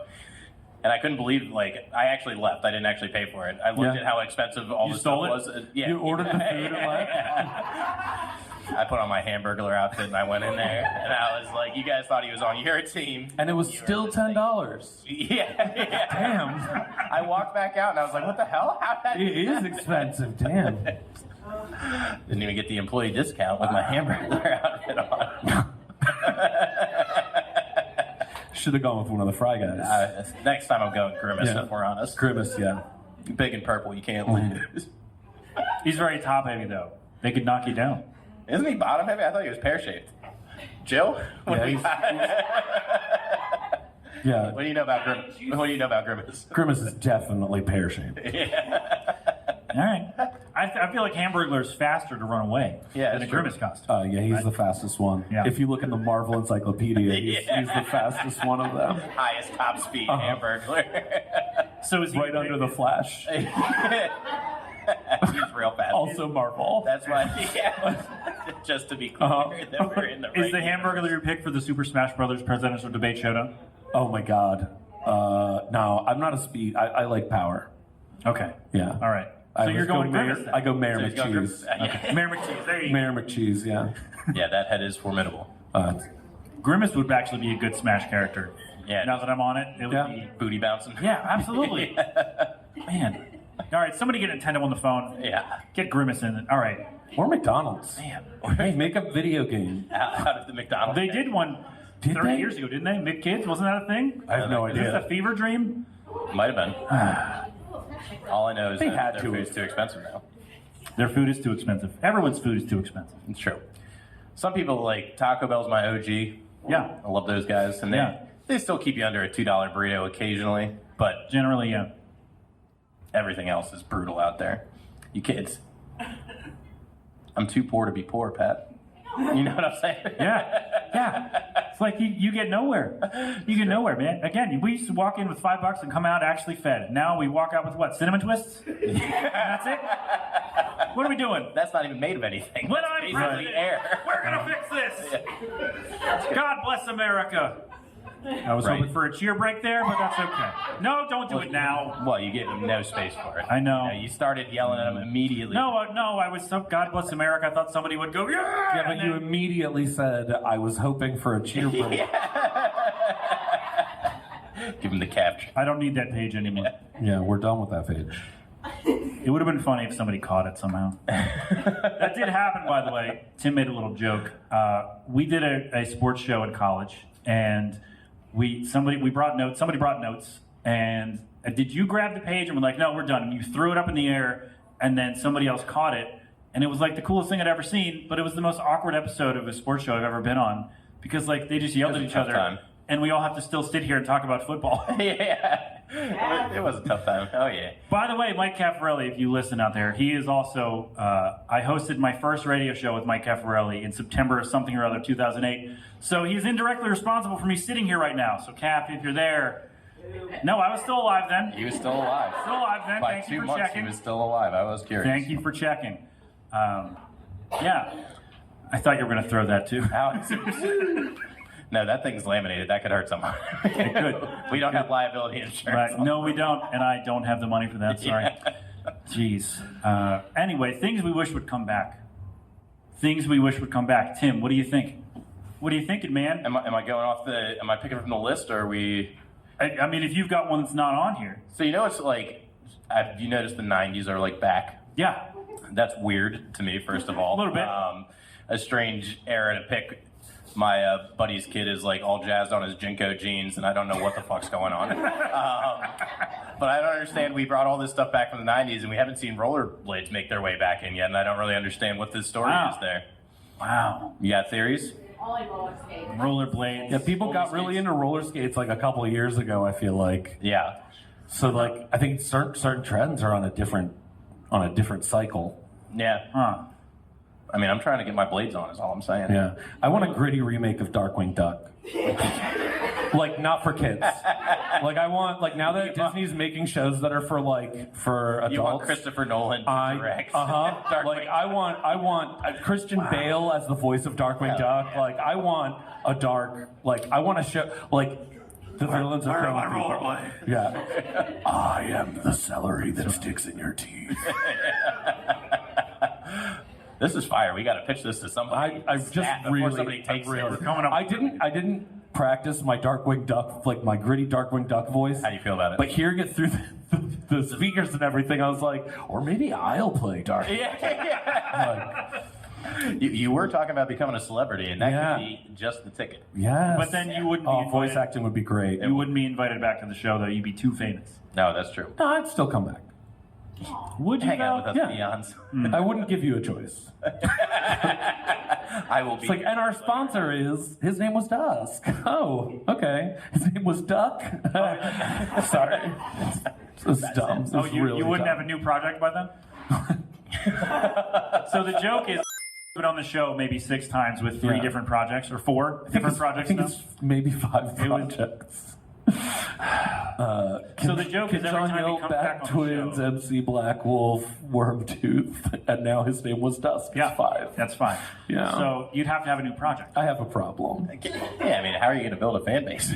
And I couldn't believe, like, I actually left. I didn't actually pay for it. I looked at how expensive all the stuff was. Yeah. You ordered the food and left? I put on my Hamburglar outfit and I went in there. And I was like, you guys thought he was on your team. And it was still $10. Yeah. Damn. I walked back out and I was like, what the hell? It is expensive, damn. Didn't even get the employee discount with my Hamburglar outfit on. Should have gone with one of the Fry Guys. Next time I'm going Grimace, if we're honest. Grimace, yeah. Big and purple, you can't lose. He's very top heavy, though. They could knock you down. Isn't he bottom heavy? I thought he was pear-shaped. Jill? What do you know about Grimace? What do you know about Grimace? Grimace is definitely pear-shaped. All right. I feel like Hamburglar's faster to run away than a Grimace costume. Yeah, he's the fastest one. Yeah. If you look in the Marvel Encyclopedia, he's the fastest one of them. Highest top speed Hamburglar. So is he Right under the Flash. He's real fast. Also Marvel. That's why, just to be clear, that we're in the right Is the Hamburglar your pick for the Super Smash Brothers Presidential Debate Showdown? Oh my God. No, I'm not a speed. I like power. Okay. Yeah. All right. So you're going Mayor. Grimace then? I go Mayor So he's going McCheese. Okay. Mayor McCheese. There you go. Mayor McCheese, yeah. Yeah, that head is formidable. Grimace would actually be a good Smash character. Yeah. Now that I'm on it, it would be. Booty bouncing. Yeah, absolutely. Man. All right, somebody get Nintendo on the phone. Yeah. Get Grimace in it. All right. Or McDonald's. Man. Hey, make a video game. Out of the McDonald's. They did one 30 years ago, didn't they? McKids? Wasn't that a thing? I have no Is this idea. a fever dream? Might have been. All I know is They that had their to. food's too expensive now. Their food is too expensive. Everyone's food is too expensive. It's true. Some people like Taco Bell's my OG. Yeah. I love those guys, and they still keep you under a $2 burrito occasionally, but Generally, yeah. everything else is brutal out there. You kids. I'm too poor to be poor, Pat. You know what I'm saying? Yeah. It's like you get nowhere. You get nowhere, man. Again, we used to walk in with $5 and come out actually fed. Now we walk out with what? Cinnamon twists? And that's it? What are we doing? That's not even made of anything. When That's I'm basically president, air. we're gonna fix this. God bless America. I was hoping for a cheer break there, but that's okay. No, don't do it now. Well, you get no space for it. I know. You started yelling at them immediately. No, I was so God bless America. I thought somebody would go, yeah. Yeah, but and you then- immediately said, I was hoping for a cheer break. Give him the capture. I don't need that page anymore. Yeah, we're done with that page. It would have been funny if somebody caught it somehow. That did happen, by the way. Tim made a little joke. We did a sports show in college, and somebody brought notes, and did you grab the page and were like, no, we're done, and you threw it up in the air, and then somebody else caught it, and it was like the coolest thing I'd ever seen, but it was the most awkward episode of a sports show I've ever been on, because like they just yelled at each other, time. and we all have to still sit here and talk about football. Yeah. It was a tough time. Oh, yeah. By the way, Mike Caffarelli, if you listen out there, he is also, I hosted my first radio show with Mike Caffarelli in September of something or other, 2008. So he's indirectly responsible for me sitting here right now. So Cap, if you're there. No, I was still alive then. He was still alive. Still alive then. By Thank 2 you for months, checking. he was still alive. I was curious. Thank you for checking. Yeah. I thought you were going to throw that too. No, that thing's laminated. That could hurt someone. It could. We don't have liability insurance. Right. No, we don't, and I don't have the money for that. Sorry. Jeez. Anyway, things we wish would come back. Things we wish would come back. Tim, what do you think? What are you thinking, man? Am I going off the? Am I picking from the list, or are we? I mean, if you've got one that's not on here. So it's like, you noticed the '90s are like back. Yeah. That's weird to me. First of all, A little bit. A strange era to pick. My buddy's kid is like all jazzed on his Jinko jeans, and I don't know what the fuck's going on. But I don't understand. We brought all this stuff back from the '90s, and we haven't seen rollerblades make their way back in yet, and I don't really understand what this story is there. Wow. You got theories? Only roller skates. Rollerblades. Yeah, people got really into roller skates like a couple of years ago, I feel like. Yeah. So like I think certain trends are on a different cycle. Yeah. Huh. I mean, I'm trying to get my blades on, is all I'm saying. Yeah. I want a gritty remake of Darkwing Duck. Like not for kids. Like I want now that Disney's making shows that are for adults. You want Christopher Nolan to direct. Like I want Christian Bale as the voice of Darkwing Duck. Like I want I want a show the villains are killing people. Yeah. I am the celery that sticks in your teeth. This is fire. We got to pitch this to somebody. I've just really somebody takes it. We're coming up. I didn't practice my Darkwing Duck, my gritty Darkwing Duck voice. How do you feel about it? But hearing it through the speakers and everything, I was like, or maybe I'll play Darkwing. Yeah. You were talking about becoming a celebrity, and that could be just the ticket. Yes. But then you wouldn't be voice acting would be great. You wouldn't be invited back to the show, though. You'd be too famous. No, that's true. No, I'd still come back. Would you Hang out with us, Yeah. peons. I wouldn't give you a choice. I will be. It's like, and our sponsor is His Name Was Dusk. Oh, okay. His name was Duck. Sorry. It's dumb. Oh, It's you really wouldn't dumb. have a new project by then? So the joke is been on the show maybe 6 times with 3 different projects, or 4 different projects I think now. it's maybe 5 projects. So the joke is every time he comes back on the Twins, show. MC Black Wolf, Wormtooth, and now His Name Was Dusk. Yeah, It's 5. That's fine. Yeah. So you'd have to have a new project. I have a problem. Yeah, I mean, how are you going to build a fan base?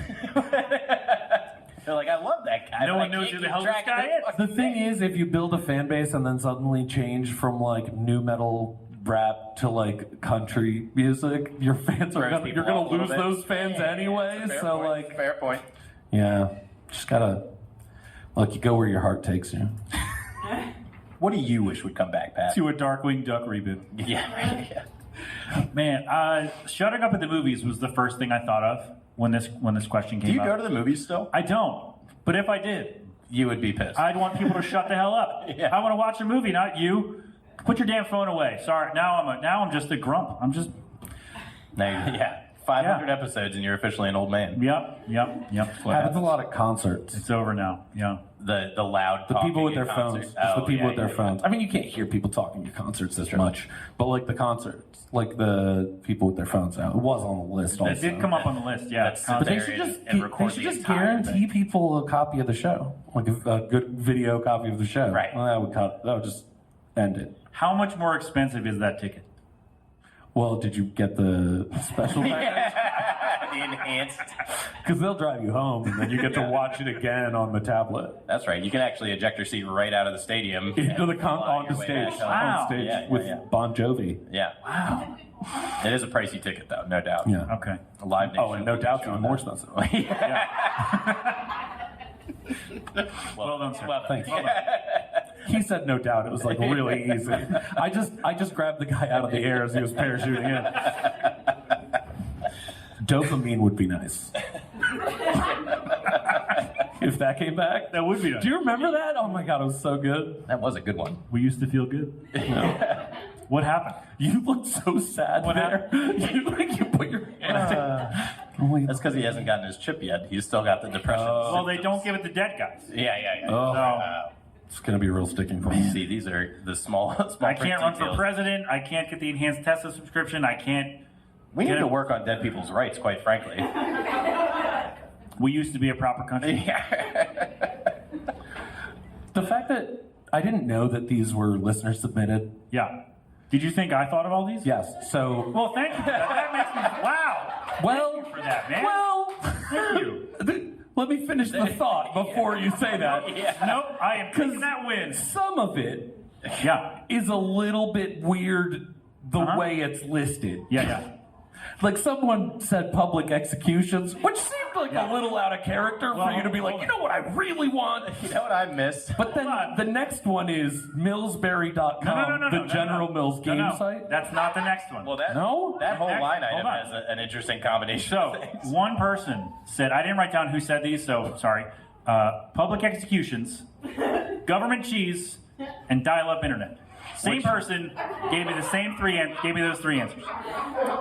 They're like, I love that guy. No but one I knows can't who the keep hell this track of guy their is. fucking The thing is, if you build a fan base and then suddenly change from new metal rap to country music, your fans are Throws you're people off gonna a little lose bit. those fans anyway. Fair So point. Fair point. yeah, just gotta you go where your heart takes you. What do you wish would come back, Pat? To a Darkwing Duck reboot. Yeah. Man, shutting up at the movies was the first thing I thought of when this question came Do you up. go to the movies still? I don't. But if I did, You would be pissed. I'd want people to shut the hell up. Yeah. I want to watch a movie, not you. Put your damn phone away. Sorry, now I'm just a grump. I'm just 500 episodes and you're officially an old man. Yep. Happens a lot at concerts. It's over now. Yeah. The loud The people with their phones. It's It's the people with their phones. I mean, you can't hear people talking at concerts as much, but the concerts, the people with their phones out. It was on the list also. It did come up on the list. Yeah. That's- But they there should and- just and record the entire guarantee thing. people a copy of the show, a good video copy of the show. Right. Well, that would just end it. How much more expensive is that ticket? Well, did you get the special package? The enhanced. Because they'll drive you home, and then you get to watch it again on the tablet. That's right. You can actually eject your seat right out of the stadium. Into the fly onto your way stage, back home. Wow. on stage Yeah, with yeah. Bon Jovi. Yeah. Wow. It is a pricey ticket, though, no doubt. Yeah. Okay. A Live Nation. Oh, and no doubt, even more expensive. Well done, sir. Well done. Thanks. He said no doubt. It was really easy. I just grabbed the guy out of the air as he was parachuting in. Dopamine would be nice. If that came back, That would be nice. Do you remember that? Oh my god, it was so good. That was a good one. We used to feel good. What happened? You looked so sad What there. You put your hand. That's because he hasn't gotten his chip yet. He's still got the depression. Well, they don't give it to dead guys. Yeah. Oh. It's gonna be real sticking for me. See, these are the small I can't run for details. president. I can't get the enhanced Tesla subscription. I can't. We need Get to it. work on dead people's rights, quite frankly. We used to be a proper country. The fact that I didn't know that these were listener submitted. Yeah. Did you think I thought of all these? Yes. So Well, thank you. That makes me. Wow. well Thank you for that, man. Well, Thank you. let me finish the thought before you say that. Nope. I am taking that win. Some of it Yeah. is a little bit weird the Uh-huh. way it's listed. Yeah. Like someone said public executions, which seemed like a little out of character for you to be like, you know what I really want? You know what I missed? But then the next one is Millsberry.com, the General Mills game site. That's not the next one. Well, that whole line item hold on. has an interesting combination. So, of things. one person said, I didn't write down who said these, so sorry. Public executions, government cheese, and dial-up internet. Same person gave me those three answers.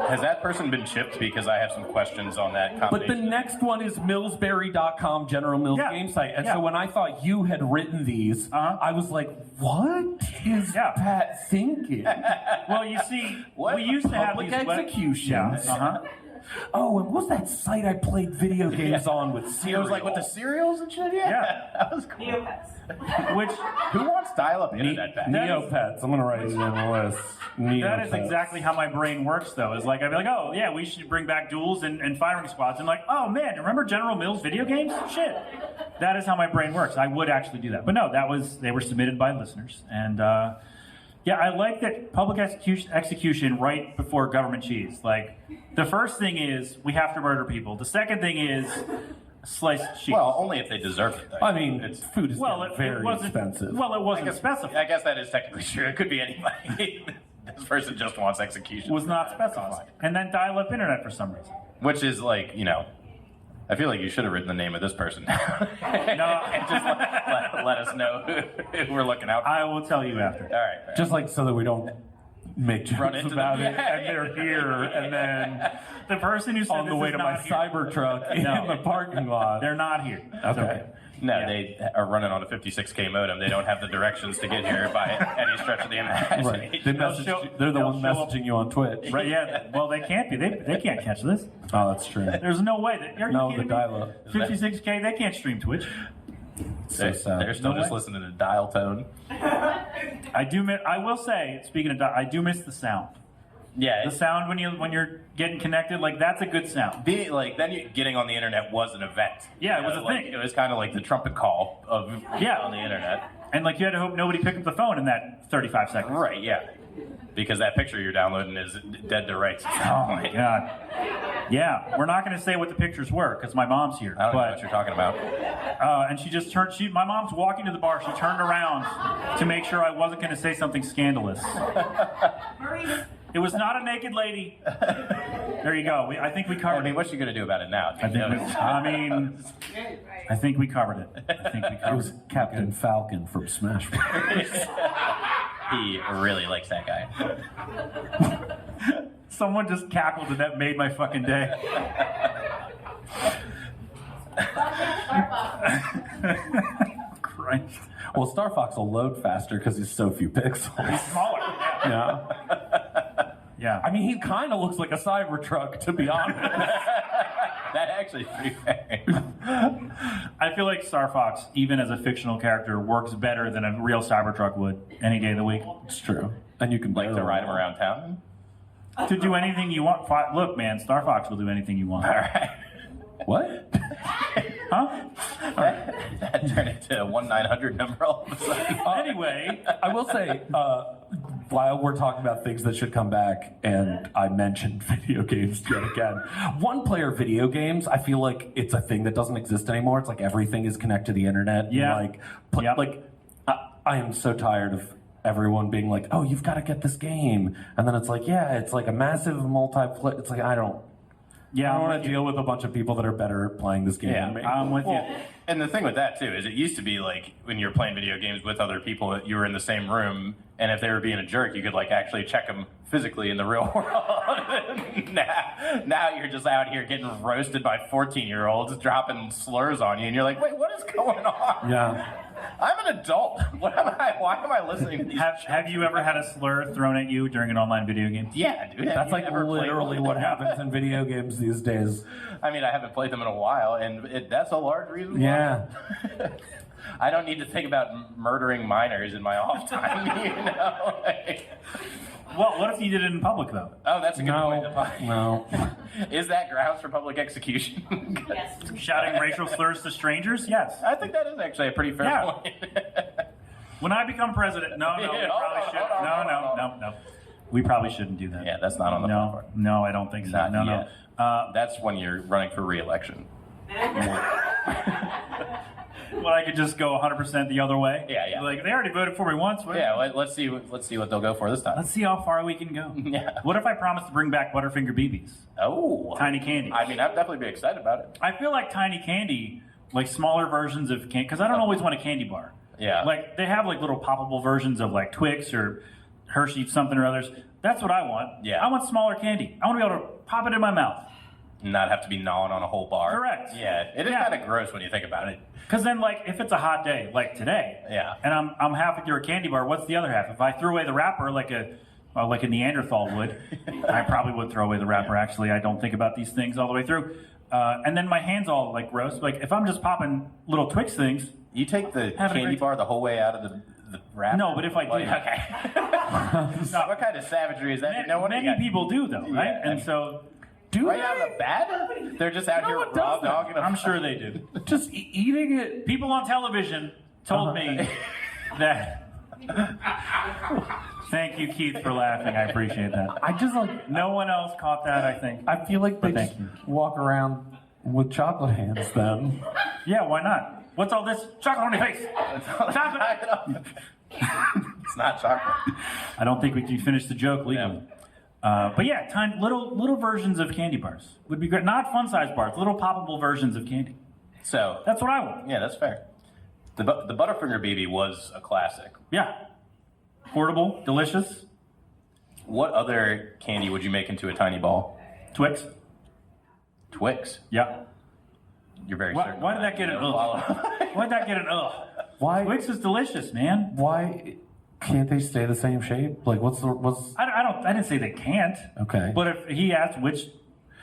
Has that person been chipped? Because I have some questions on that But combination. the next one is Millsberry.com, General Mills game site. And so when I thought you had written these, I was like, what is Pat thinking? Well, you see, we used to have Public these executions. Oh, and what was that site I played video games on with It cereal? was like with the cereals and shit? Yeah. That was cool. Neopets. Which Who wants dial-up internet back? Neopets. I'm going to write it in the list. that is Neopets. exactly how my brain works, though. Is like, I'd be like, oh, yeah, we should bring back duels and firing squads. And like, oh, man, remember General Mills video games? Shit. That is how my brain works. I would actually do that. But no, they were submitted by listeners. And, yeah, I like that public execution right before government cheese. Like, the first thing is we have to murder people. The second thing is sliced cheese. Well, only if they deserve it. Though. I mean, food is very wasn't expensive. Well, it wasn't specified. I guess that is technically true. It could be anybody. This person just wants execution. Was not specified. And then dial-up internet for some reason. Which is like, you know, I feel like you should have written the name of this person down. No, And just let us know who we're looking out for. I will tell you after. All right. Just like so that we don't make Run jokes into about them. it, and they're here, and then The person who said on the this way is to my not here. cybertruck in No. the parking lot. They're not here. It's Okay. No, Yeah. they are running on a 56K modem. They don't have the directions to get here by any stretch of the imagination. Right. They message show- you, they're the they'll ones show up- messaging you on Twitch. Right, yeah. Well, they can't be. They can't catch this. Oh, that's true. There's no way. Are you No, kidding the me? dial-up. 56K, they can't stream Twitch. So sad. They're still No just way. listening to dial tone. I will say, speaking of, I do miss the sound. Yeah, The sound when you're getting connected, like that's a good sound. getting on the internet was an event. Yeah, it You was know, a like, thing. It was kind of like the trumpet call of on the internet. And like you had to hope nobody picked up the phone in that 35 seconds. Right, yeah. Because that picture you're downloading is dead to rights. Oh my god. Yeah, we're not going to say what the pictures were because my mom's here. I don't know but what you're talking about. and she just turned. My mom's walking to the bar. She turned around to make sure I wasn't going to say something scandalous. It was not a naked lady. There you go. I think we I covered mean, it. what's she going to do about it now? I think we covered it. It was Captain Falcon from Smash Bros. He really likes that guy. Someone just cackled and that made my fucking day. Christ. Well, Star Fox will load faster because he's so few pixels. Smaller. Yeah. Yeah. Yeah. I mean, he kind of looks like a Cybertruck, to be honest. That actually is pretty fair. I feel like Star Fox, even as a fictional character, works better than a real Cybertruck would any day of the week. It's true. And you can Like to barrel ride him roll. around town? To do anything you want. Look, man, Star Fox will do anything you want. All right. What? Huh? That turned into a 1-900 number all of a sudden. Anyway, I will say, while we're talking about things that should come back, and I mentioned video games yet again, one-player video games, I feel like it's a thing that doesn't exist anymore. It's like everything is connected to the internet. Yeah. Like, I am so tired of everyone being like, oh, you've got to get this game. And then it's like, yeah, it's like a massive multiplayer. It's like, I don't want to deal with a bunch of people that are better at playing this game Yeah, than me. I'm with you. And the thing with that, too, is it used to be like when you were playing video games with other people, you were in the same room, and if they were being a jerk, you could like actually check them physically in the real world. now you're just out here getting roasted by 14-year-olds dropping slurs on you, and you're like, wait, what is going on? Yeah. I'm an adult. Why am I listening to these? Have you ever had a slur thrown at you during an online video game? Yeah, dude. That's like literally what happened. happens in video games these days. I mean, I haven't played them in a while, and that's a large reason why. Yeah. I don't need to think about murdering minors in my off time, you know? Well, what if you did it in public, though? Oh, that's a good point. No. Is that grounds for public execution? Yes. Shouting racial slurs to strangers? Yes. I think that is actually a pretty fair Yeah. point. When I become president, no, Yeah, we hold probably on, should. hold on, hold on. No. We probably shouldn't do that. Yeah, that's not on the No, platform. no, I don't think so. Not No, yet. no. That's when you're running for re-election. Well, I could just go 100% the other way. Yeah. Like they already voted for me once. Yeah, let's see what they'll go for this time. Let's see how far we can go. Yeah. What if I promise to bring back Butterfinger BBs? Oh, Tiny candy. I mean, I'd definitely be excited about it. I feel like tiny candy, like smaller versions of candy, because I don't always want a candy bar. Yeah. Like they have like little poppable versions of like Twix or Hershey something or others. That's what I want. Yeah. I want smaller candy. I want to be able to pop it in my mouth. Not have to be gnawing on a whole bar. Correct. Yeah, it is Yeah. kind of gross when you think about it. Because then, like, if it's a hot day, like today, Yeah. and I'm halfway through a candy bar, what's the other half? If I threw away the wrapper like a Neanderthal would, I probably would throw away the wrapper. Actually, I don't think about these things all the way through. And then my hands all like gross. Like if I'm just popping little Twix things. You take the Have a candy great- bar the whole way out of the wrap? No, but if I did, Okay. What kind of savagery is that? No wonder you many got- people do though, right? Yeah. And so, right out of the bat? They're just out here one raw does that. dogging. I'm sure they do. Just eating it. People on television told me that. Thank you, Keith, for laughing. I appreciate that. I just like. No one else caught that, I think. I feel like they Thank just you. walk around with chocolate hands. Then Yeah, why not? What's all this chocolate on your face? Chocolate. It's not chocolate. I don't think we can finish the joke legally. But yeah, tiny, little versions of candy bars would be great. Not fun-sized bars, little poppable versions of candy. So, That's what I want. yeah, that's fair. The Butterfinger BB was a classic. Yeah. Portable, delicious. What other candy would you make into a tiny ball? Twix. Twix. Yeah. You're very Why, certain. why did that get an ugh? Why did that get an ugh? why? Twix is delicious, man. Why can't they stay the same shape? Like what's? I didn't say they can't. Okay. But if he asked which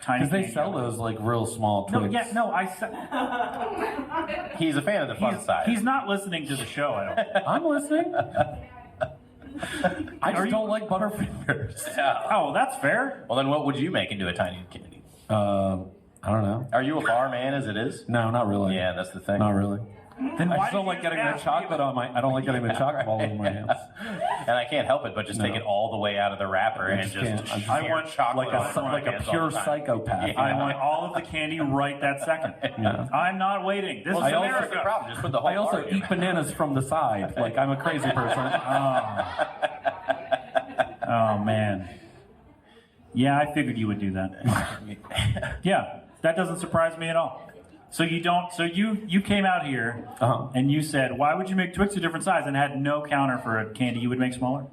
tiny Because they candy- sell those like real small No, Twix. yeah, no, I said He's a fan of the fun size. he's not listening to the show. I don't think. I'm listening. I Are just you- don't like Butterfingers. Yeah. Oh, that's fair. Well, then what would you make into a tiny candy? I don't know. Are you a bar man as it is? No, not really. Yeah, that's the thing. Not really. Then I why just don't did like you getting the ask chocolate me? on my. I don't like getting the chocolate all over my hands. And I can't help it but just take it all the way out of the wrapper and just just. can't. I just- I want chocolate Like on my a hands all pure the time. psychopath. Yeah. I want all of the candy right that second. Yeah. I'm not waiting. This Well, is so America. that's the problem. Just put the whole I also bar in. eat bananas from the side. Like I'm a crazy person. Oh man. Yeah, I figured you would do that. Yeah, that doesn't surprise me at all. So you don't. So you came out here and you said, "Why would you make Twix a different size?" and had no counter for a candy you would make smaller.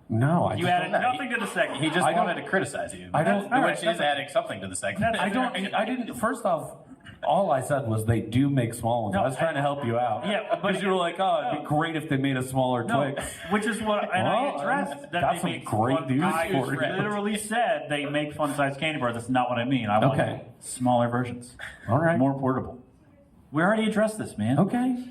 No, I You just added don't know. nothing to the segment. He just I don't- wanted to criticize you. I don't- all right, Which that's is adding something to the segment. That's- I don't. I didn't. First off, all I said was they do make small ones. No, I was trying to help you out. Yeah, but- because you were like, "Oh, it'd be great if they made a smaller No, Twix." which is what and I Well, addressed that got they some make great fun- news I for you. literally said they make fun-sized candy bars. That's not what I mean. I want Okay. smaller versions, All right. more portable. We already addressed this, man. Okay.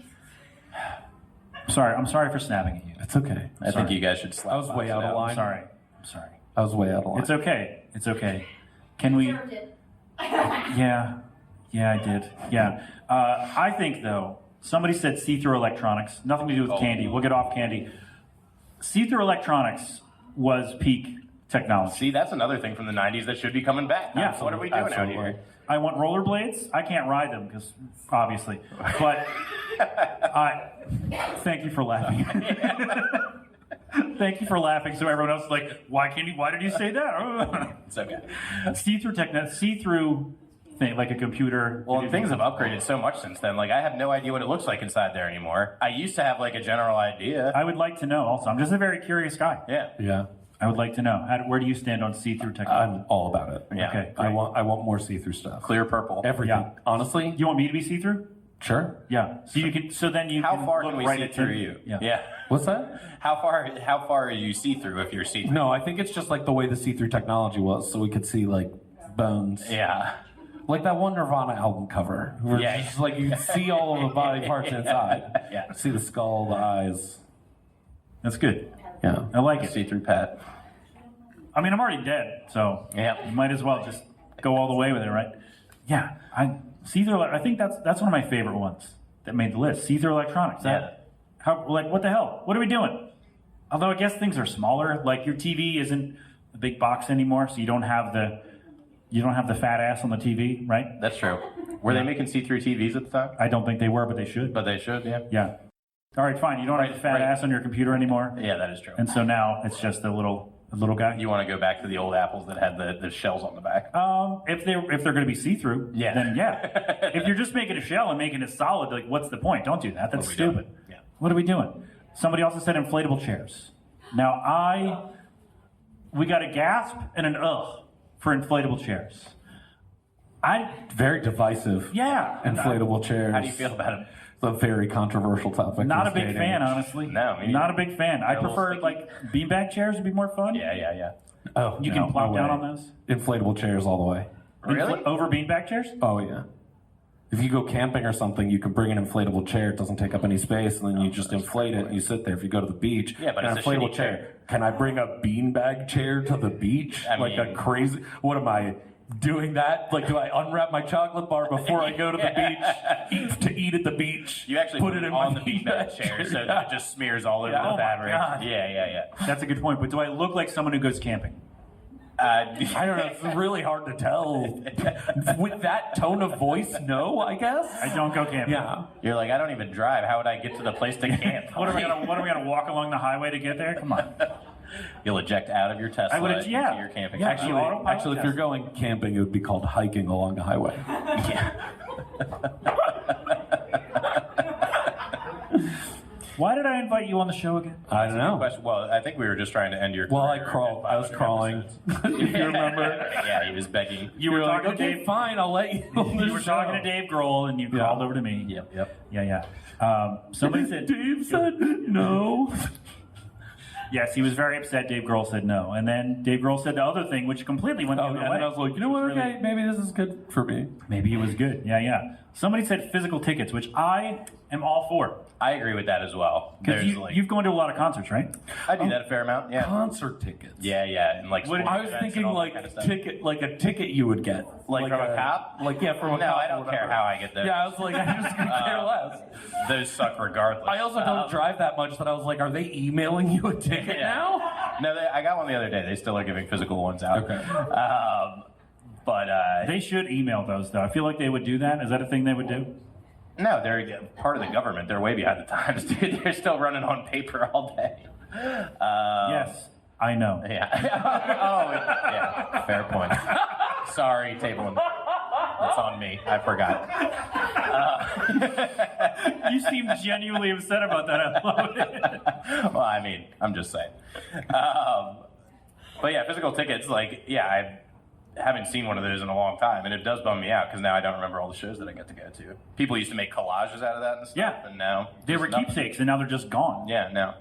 I'm sorry for snapping at you. It's okay. I think you guys should slap I was way box out it of line. I'm sorry. I was way out of line. It's okay. It's okay. Can we? Deserved it. Yeah, I did. Yeah. I think though, somebody said see-through electronics. Nothing to do with candy. We'll get off candy. See-through electronics was peak technology. See, that's another thing from the 90s that should be coming back. Yeah. What are we doing out Absolutely. here? I want rollerblades. I can't ride them because obviously, but thank you for laughing. Thank you for laughing. So everyone else is like, why did you say that? It's okay. See-through thing, like a computer. Well, and things have upgraded so much since then. Like, I have no idea what it looks like inside there anymore. I used to have, like, a general idea. I would like to know also. I'm just a very curious guy. Yeah. Yeah. I would like to know. Where do you stand on see-through technology? I'm all about it. Yeah. Okay. I want more see-through stuff. Clear purple. Everything. Yeah. Honestly, You want me to be see-through? sure. Yeah. So you can. So then you. How can far look can we right see at through the- you? Yeah. What's that? How far are you see through if you're see through? No, I think it's just like the way the see-through technology was, so we could see like bones. Yeah. Like that one Nirvana album cover, where Yeah. it's just like you can see all of the body parts inside. Yeah. See the skull, the eyes. That's good. Yeah. I like it. See through Pat. I mean, I'm already dead, so Yeah. you might as well just go all the way with it, right? Yeah. See-through. I think that's one of my favorite ones that made the list. See-through electronics. Yeah. What the hell? What are we doing? Although I guess things are smaller. Like your TV isn't a big box anymore, so you don't have the fat ass on the TV, right? That's true. Were they making see-through TVs at the time? I don't think they were, but they should. But they should, yeah. Yeah. All right, fine. You don't have the fat ass on your computer anymore. Yeah, that is true. And so now it's just a little guy. You want to go back to the old apples that had the shells on the back? If they're going to be see-through, Yeah. then yeah. If you're just making a shell and making it solid, like what's the point? Don't do that. That's What are we stupid. doing? Yeah. What are we doing? Somebody also said inflatable chairs. Now we got a gasp and an ugh for inflatable chairs. Very divisive. Yeah. Inflatable chairs. How do you feel about it? It's a very controversial topic. Not a these big days. fan, honestly. No, me not neither. a big fan. I They're a little prefer sticky. like beanbag chairs would be more fun. Yeah. Oh, You no, can plop no down way. on those. Inflatable chairs all the way. Really? Over beanbag chairs? Oh yeah. If you go camping or something, you can bring an inflatable chair. It doesn't take up any space, and then you just inflate it and you sit there. If you go to the beach, Yeah, but an it's a inflatable shitty chair. chair. Can I bring a beanbag chair to the beach? I Like a mean- crazy? What am I doing? That? Like, do I unwrap my chocolate bar before I go to the beach? Eat at the beach. You actually put it in on my the beanbag chair so that it just smears all over Yeah. the Oh my fabric. God. Yeah. That's a good point. But do I look like someone who goes camping? I don't know. It's really hard to tell. With that tone of voice, no, I guess. I don't go camping. Yeah. You're like, I don't even drive. How would I get to the place to camp? What are we gonna walk along the highway to get there? Come on. You'll eject out of your Tesla I would, into yeah. your camping. Yeah, Actually, Actually, if you're going camping, it would be called hiking along the highway. Why did I invite you on the show again? I don't know. well, I think we were just trying to end your Well, I career crawled. at I was 500 crawling. episodes. If you remember. Yeah, he was begging. You were You're like, talking to okay, Dave. fine, I'll let you. on the You were talking to show." Dave Grohl, and you Yeah. called over to me. Yep. Yeah. Somebody said Dave said no. yes. He was very upset. Dave Grohl said no, and then Dave Grohl said the other thing, which completely went the Oh, other yeah, way. and I was like, you know what? Which was Okay, maybe this is good for me. Maybe it was good. Yeah. Somebody said physical tickets, which I am all for. I agree with that as well. Because you've gone to a lot of concerts, right? I do that a fair amount. Yeah. Concert tickets. Yeah, and like. What- sporting I was events and thinking all that like kind of stuff. a ticket you would get, Like from a cop? Like from a No, cop. I or don't care whatever. how I get those. Yeah, I was like, I just could care less. Those suck regardless. I also don't drive that much that I was like, are they emailing you a ticket Yeah. now? No, I got one the other day. They still are giving physical ones out. Okay. But They should email those, though. I feel like they would do that. Is that a thing they would do? no, they're part of the government. They're way behind the times, dude. They're still running on paper all day. Yes, I know. Yeah. Yeah. Fair point. Sorry, table. That's on me. I forgot. You seem genuinely upset about that. I love it. Well, I mean, I'm just saying. But yeah, physical tickets, like, yeah, I haven't seen one of those in a long time, and it does bum me out because now I don't remember all the shows that I get to go to. People used to make collages out of that and stuff, Yeah. and now They were just nothing. keepsakes, and now they're just gone. Yeah, no.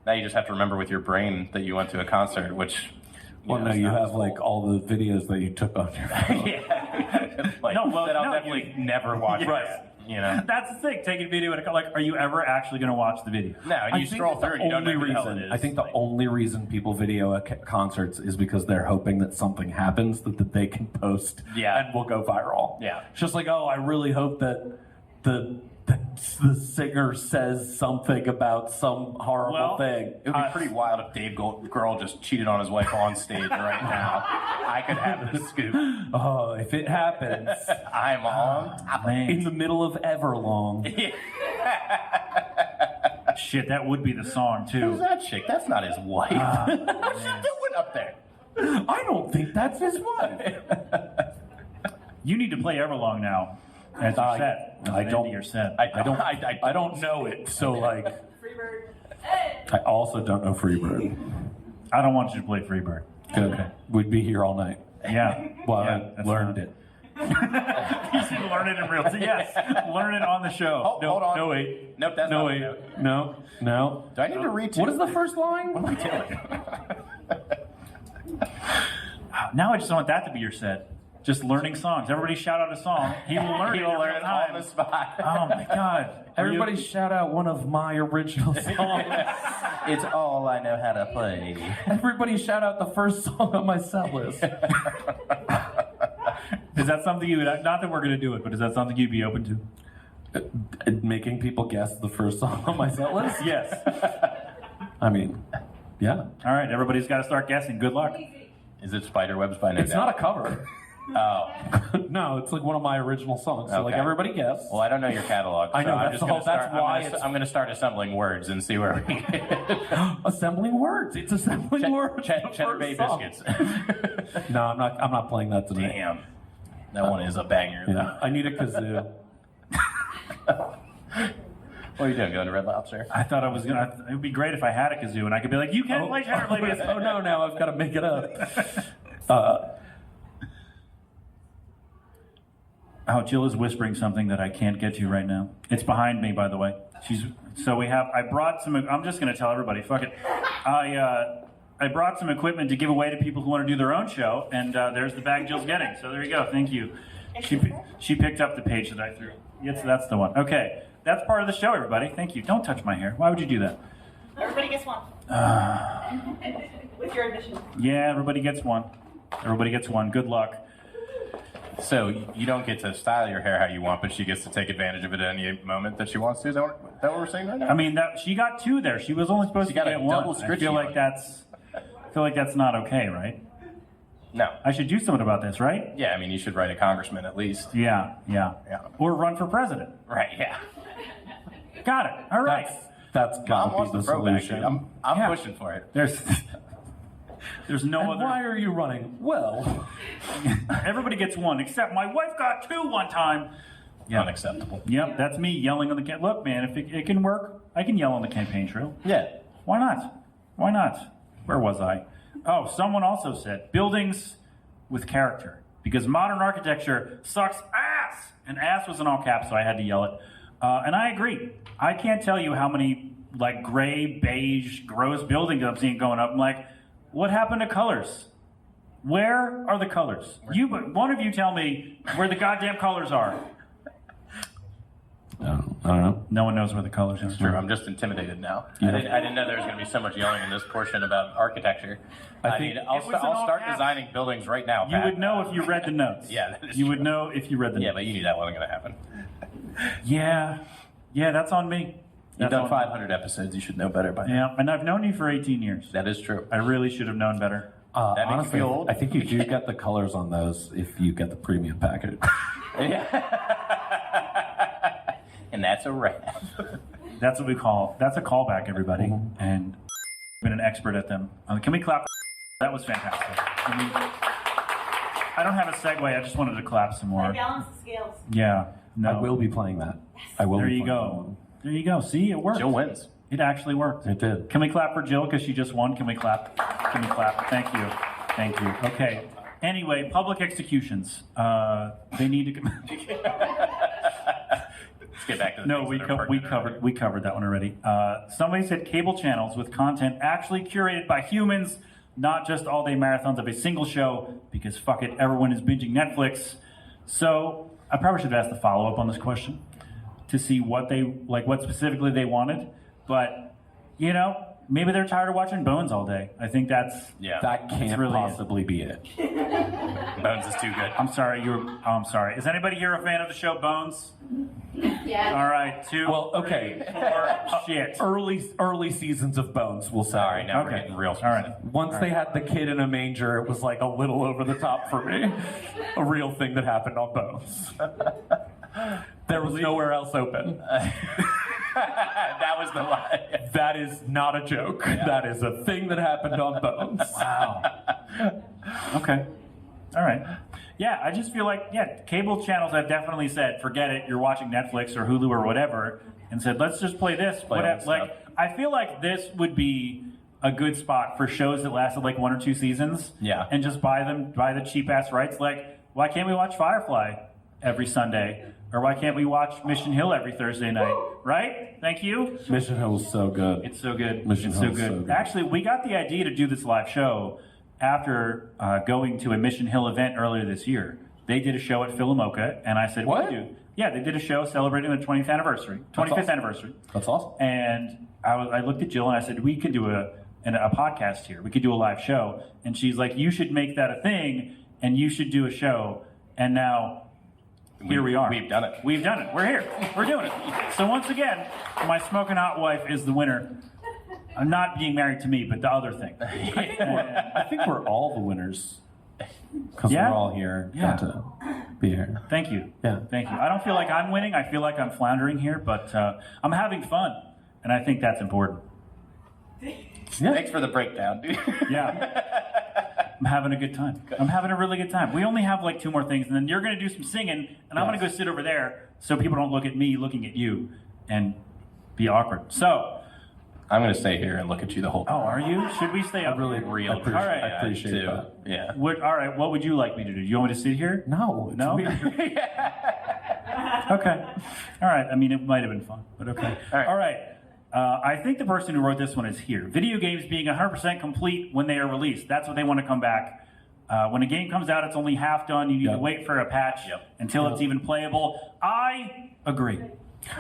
Now you just have to remember with your brain that you went to a concert, which. Well, no, is you not have as like all the videos that you took on your phone. yeah. Like, No, well, that I'll no, definitely never watch. Yes. Again, you know. That's the thing. Taking video and like, are you ever actually going to watch the video? No, and you scroll through and you don't know who the hell it is. I think the only reason people video at concerts is because they're hoping that something happens that they can post Yeah. and will go viral. Yeah. It's just like, oh, I really hope that the singer says something about some horrible Well, thing. It would be pretty wild if Dave Grohl just cheated on his wife on stage right now. I could have the scoop. Oh, if it happens I'm on top of it. in the middle of Everlong. Shit, that would be the song, Who's too. that chick? That's not his wife. What's she doing up there? I don't think that's his wife. You need to play Everlong now as your I- set. As I the don't- end of your set. I don't know it, so like Freebird. I also don't know Freebird. I don't want you to play Freebird. Good. Okay. We'd be here all night. Yeah. Well, Yeah, I that's learned fine. it. You should learn it in real time. Yes, learn it on the show. Oh, No, hold on. no, wait. Nope, that's No, not wait. the note. No. Do I need to read two? What is the first line? What am I doing? Now I just want that to be your set. Just learning songs. Everybody shout out a song. He will learn He it will in learn real it on time. the spot. Oh my god. Everybody shout out one of my original songs. It's all I know how to play. Everybody shout out the first song on my set list. Is that something you would, not that we're going to do it, but is that something you'd be open to? Making people guess the first song on my set list? Yes. I mean, Yeah. All right, everybody's got to start guessing. Good luck. Is it Spiderwebs by No It's Doubt? not a cover. Oh. No, it's like one of my original songs. So like Okay. everybody guess. Well, I don't know your catalog. I know, so I'm that's just the gonna whole- that's start, why I'm gonna, it's- I'm going to start assembling words and see where we get. Assembling words. It's assembling words. The Cheddar Bay first song. Biscuits. No, I'm not playing that tonight. Damn. That one is a banger. Yeah. I need a kazoo. What are you doing? Going to Red Lobster? I thought I was gonna. It would be great if I had a kazoo and I could be like, "You can't play Cheddar Bay Biscuits." Oh no, now I've got to make it up. Oh, Jill is whispering something that I can't get to right now. It's behind me, by the way. I brought some. I'm just going to tell everybody. Fuck it. I brought some equipment to give away to people who want to do their own show, and there's the bag Jill's getting. So there you go. Thank you. She picked up the page that I threw. Yes, that's the one. Okay, that's part of the show, everybody. Thank you. Don't touch my hair. Why would you do that? Everybody gets one. With your admission. Yeah, everybody gets one. Everybody gets one. Good luck. So you don't get to style your hair how you want, but she gets to take advantage of it at any moment that she wants to. Is that what we're saying right now? I mean, she got two there. She was only supposed She to got a get one. double I feel like that's not okay, right? No. I should do something about this, right? Yeah, I mean, you should write a congressman at least. Yeah. Yeah. Or run for president. Right, yeah. Got it. All right. That's Mom gotta wants be the the throwback. solution. I'm Yeah. pushing for it. There's no And other. why are you running? Well, Everybody gets one, except my wife got two one time. Yeah. Unacceptable. Yep, that's me yelling on the Look, man, if it can work, I can yell on the campaign trail. Yeah. Why not? Why not? Where was I? Oh, someone also said buildings with character because modern architecture sucks ass, and ass was in all caps, so I had to yell it. And I agree. I can't tell you how many like gray, beige, gross buildings I'm seeing going up. I'm like, what happened to colors? Where are the colors? One of you tell me where the goddamn colors are. I don't know. No one knows where the colors are. True, I'm just intimidated now. I didn't know there was going to be so much yelling in this portion about architecture. I think I'll it was in all start caps. designing buildings right now, You Pat. would know if you read the notes. Yeah, that is you would true. know if you read the Yeah, notes. but you knew that wasn't going to happen. Yeah, that's on me. You've That's done on 500 episodes. You should know better by now. Yeah, and I've known you for 18 years. That is true. I really should have known better. That make you Honestly, feel old? I think you do get the colors on those if you get the premium package. And that's a wrap. That's what we call. That's a callback, everybody. And I've been an expert at them. Can we clap? That was fantastic. I don't have a segue. I just wanted to clap some I more. balance the scales. Yeah. No. I will be playing that. I will. There be you playing go. There you go. See, it worked. Jill wins. It actually worked. It did. Can we clap for Jill because she just won? Can we clap? Can we clap? Thank you. Thank you. Okay. Anyway, public executions. They need to. Let's get back to the No, things we that are pertinent. we covered that one already. Somebody said cable channels with content actually curated by humans, not just all-day marathons of a single show. Because fuck it, everyone is binging Netflix. So I probably should have asked the follow-up on this question to see what what specifically they wanted. But maybe they're tired of watching Bones all day. I think that's Yeah. That can't really possibly be it. Bones is too good. I'm sorry. I'm sorry. Is anybody here a fan of the show Bones? Yeah. All right, 2. Well, okay. 4. Shit. Early seasons of Bones, we'll say. Sorry, now we're Okay. getting real All specific. right. Once they had the kid in a manger, it was like a little over the top for me. A real thing that happened on Bones. There was nowhere else open. That was the lie. That is not a joke. That is a thing that happened on Bones. Wow. Okay. All right. Yeah, I just feel like, cable channels have definitely said, forget it, you're watching Netflix or Hulu or whatever, and said, let's just play this. Play Whatever. old Like, stuff. I feel like this would be a good spot for shows that lasted like 1 or 2 seasons. Yeah. And just buy the cheap ass rights. Like, why can't we watch Firefly every Sunday? Or why can't we watch Mission Hill every Thursday night? Right? Thank you. Mission Hill is so good. It's so good. Mission It's Hill so is good. so good. Actually, we got the idea to do this live show after going to a Mission Hill event earlier this year. They did a show at Philomoka, and I said, What? we do. Yeah, they did a show celebrating the 20th anniversary, 25th awesome. anniversary. That's awesome. And I looked at Jill and I said, we could do a podcast here. We could do a live show. And she's like, you should make that a thing, and you should do a show. And now, here we are. We've done it. We've done it. We're here. We're doing it. So once again, my smoking hot wife is the winner I'm not being married to me, but the other thing. I think we're all the winners because Yeah? we're all here. Yeah. Got to be here. Thank you. Yeah. Thank you. I don't feel like I'm winning. I feel like I'm floundering here, but I'm having fun, and I think that's important. Thanks for the breakdown, dude. Yeah. I'm having a good time. I'm having a really good time. We only have like 2 more things, and then you're going to do some singing, and I'm going to go sit over there so people don't look at me looking at you and be awkward. So, I'm going to stay here and look at you the whole oh, time. are you? Should we stay up? Really real. All right. I appreciate too. that. Yeah. All right. What would you like me to do? You want me to sit here? No, it's No? weird. Okay. All right. I mean, it might have been fun, but okay. All right. I think the person who wrote this one is here. Video games being 100% complete when they are released. That's what they want to come back. When a game comes out, it's only half done. You need to wait for a patch until it's even playable. I agree.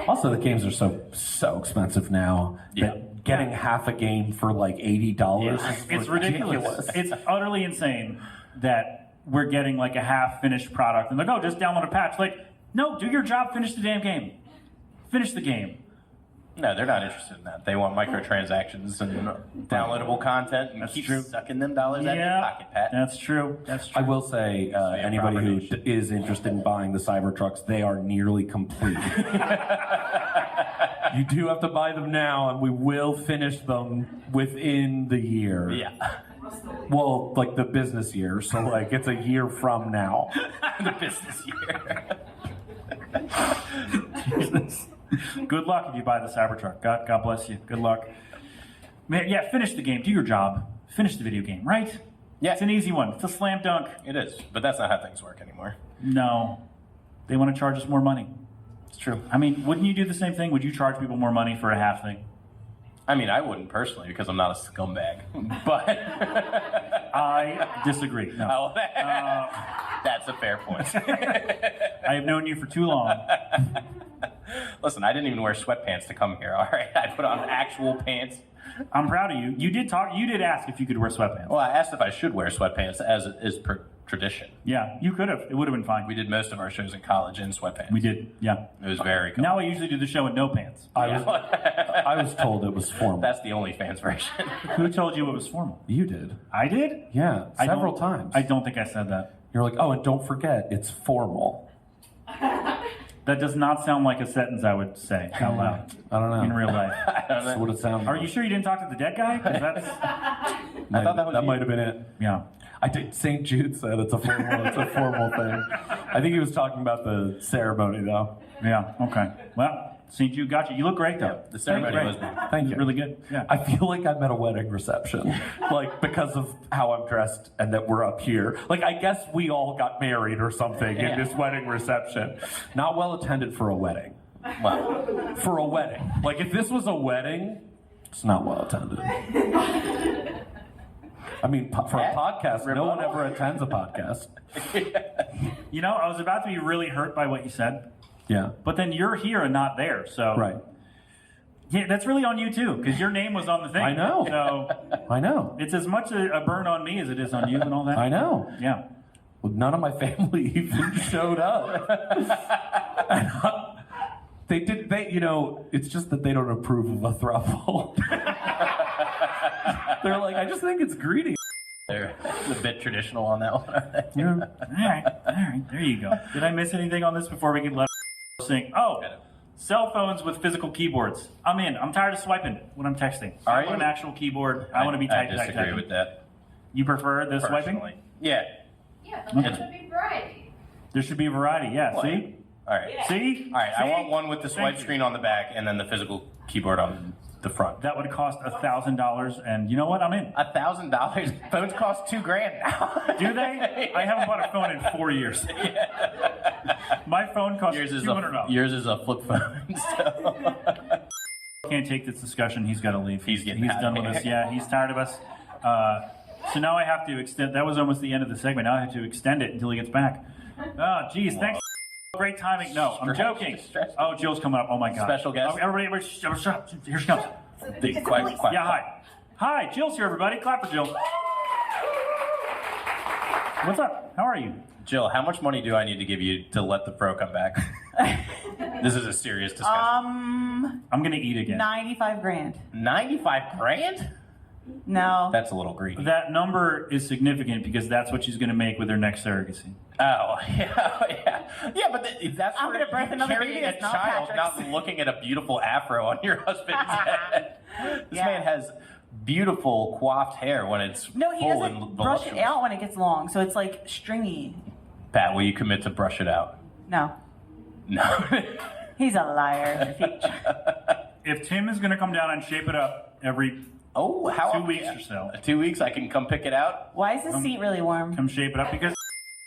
Also, the games are so expensive now that getting half a game for like $80 It's ridiculous. It's utterly insane that we're getting like a half finished product and they're like, oh, just download a patch. Like, no, do your job, finish the damn game. Finish the game. No, they're not interested in that. They want microtransactions and downloadable content and keep sucking them dollars out of your pocket, Pat. That's true. That's true. I will say, anybody who is interested in buying the cybertrucks, they are nearly complete. You do have to buy them now, and we will finish them within the year. Yeah. Well, like the business year, so like it's a year from now. The business year. Jesus. Good luck if you buy the Cybertruck. God bless you. Good luck. Man, yeah, finish the game. Do your job. Finish the video game, right? Yeah. It's an easy one. It's a slam dunk. It is, but that's not how things work anymore. No. They want to charge us more money. It's true. I mean, wouldn't you do the same thing? Would you charge people more money for a half thing? I mean, I wouldn't personally because I'm not a scumbag, but I disagree. No. That's a fair point. I have known you for too long. Listen, I didn't even wear sweatpants to come here. All right, I put on actual pants. I'm proud of you. You did ask if you could wear sweatpants. Well, I asked if I should wear sweatpants as is per tradition. Yeah, you could have. It would have been fine. We did most of our shows in college in sweatpants. We did. Yeah. It was very cool. Now I usually do the show in no pants. I was told it was formal. That's the OnlyFans version. Who told you it was formal? You did. I did? Yeah, I several don't- times. I don't think I said that. You're like, oh, and don't forget, it's formal. That does not sound like a sentence I would say out loud I don't know. in real life. That's what it sounds Are like. you sure you didn't talk to the dead guy? 'Cause that's, I thought that was you. might have been it. yeah. I think St. Jude said it's a formal thing. I think he was talking about the ceremony, though. Yeah, okay. Well, St. Jude got you. You look great, though. The ceremony was Thank you. really good. Yeah. I feel like I'm at a wedding reception, like because of how I'm dressed and that we're up here. Like I guess we all got married or something in this wedding reception. Not well attended for a wedding. Well, For a wedding, like if this was a wedding, it's not well attended. I mean, for a podcast, no one ever attends a podcast. You know, I was about to be really hurt by what you said, Yeah. but then you're here and not there, so. Right. Yeah, that's really on you, too, because your name was on the thing. I know. So I know. it's as much a burn on me as it is on you and all that. I know. Yeah. Well, none of my family even showed up. They did. It's just that they don't approve of a throuple. They're like, I just think it's greedy. they're a bit traditional on that one. All right, there you go. Did I miss anything on this before we can let sing? Oh, cell phones with physical keyboards. I'm in. I'm tired of swiping when I'm texting. I want an actual keyboard. I want to be I typing. disagree with that. You prefer the swiping? Personally. Yeah. Yeah, but there should be variety. There should be a variety. Yeah. What? See? All right. See? All right. I See? want one with the swipe Thank you. screen on the back and then the physical keyboard on the front. That would cost $1,000, and you know what? I'm in. $1,000. Phones cost $2,000 now. Do they? I haven't bought a phone in 4 years. My phone costs $200. Yours is a flip phone. So. Can't take this discussion. He's got to leave. He's getting He's out done of with here. us. Yeah, he's tired of us. So now I have to extend. That was almost the end of the segment. Now I have to extend it until he gets back. Oh, geez. Thanks. Great timing. No, I'm joking. Oh, Jill's coming up. Oh my God. Special guest. Oh, everybody, shut up. Here she comes. Quiet. Yeah, hi. Hi, Jill's here, everybody. Clap for Jill. What's up? How are you? Jill, how much money do I need to give you to let the pro come back? This is a serious discussion. I'm gonna eat again. 95 grand. 95 grand? No. That's a little greedy. That number is significant because that's what she's gonna make with her next surrogacy. Oh, yeah. Yeah, but that's I'm for gonna birth another carrying baby a that's not child, Patrick's. not looking at a beautiful afro on your husband's head. This Yeah. man has beautiful coiffed hair when it's No, he full doesn't and brush it voluptuous. out when it gets long, so it's like stringy. Pat, will you commit to brush it out? No. No. He's a liar. If Tim is gonna come down and shape it up every Oh, how 2 often? weeks or so, 2 weeks, I can come pick it out? Why is the seat really warm? come shape it up because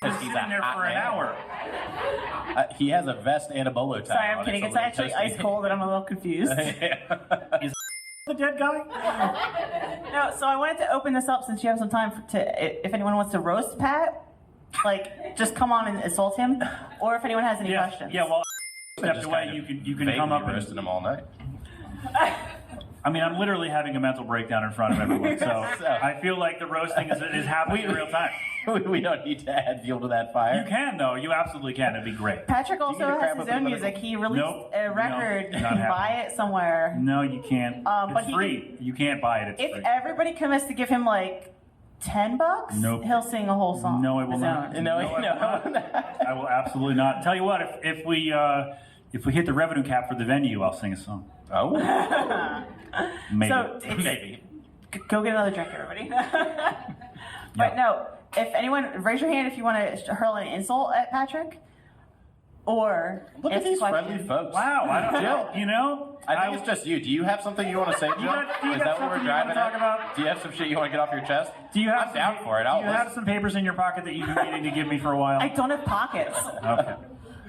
he's he's sitting a there hot for an man. hour. He has a vest and a bolo tie Sorry, on I'm kidding. it, It's so actually ice cold and I'm a little confused. Is the dead guy? No, so I wanted to open this up since you have some time if anyone wants to roast Pat, like just come on and assault him, or if anyone has any questions. Yeah, well, stepped Just away, kind of you can come up and roasting him all night. I mean, I'm literally having a mental breakdown in front of everyone, so I feel like the roasting is happening in real time. We don't need to add fuel to that fire. You can, though. You absolutely can. It'd be great. Patrick also get a crab has his up own in the music. He released Nope. a record. No, You not can happening. buy it somewhere. No, you can't. But It's he free. You can't buy it. It's If free. everybody commits to give him like $10, Nope. he'll sing a whole song. No, I will his not. own. No, I will not. I will absolutely not. Tell you what, if we hit the revenue cap for the venue, I'll sing a song. Oh, Maybe. So it's, maybe. Go get another drink, everybody. But no, if anyone, raise your hand if you want to hurl an insult at Patrick. Or Look at ask a these question. friendly folks. Wow, I don't know. You know, I think it's just you. Do you have something you want to say, Joe? do you got Is that what something we're you driving wanna talk at? about? Do you have some shit you want to get off your chest? Do you have I'm down for it. I'll Do you have listen. some papers in your pocket that you've been needing to give me for a while? I don't have pockets. Okay.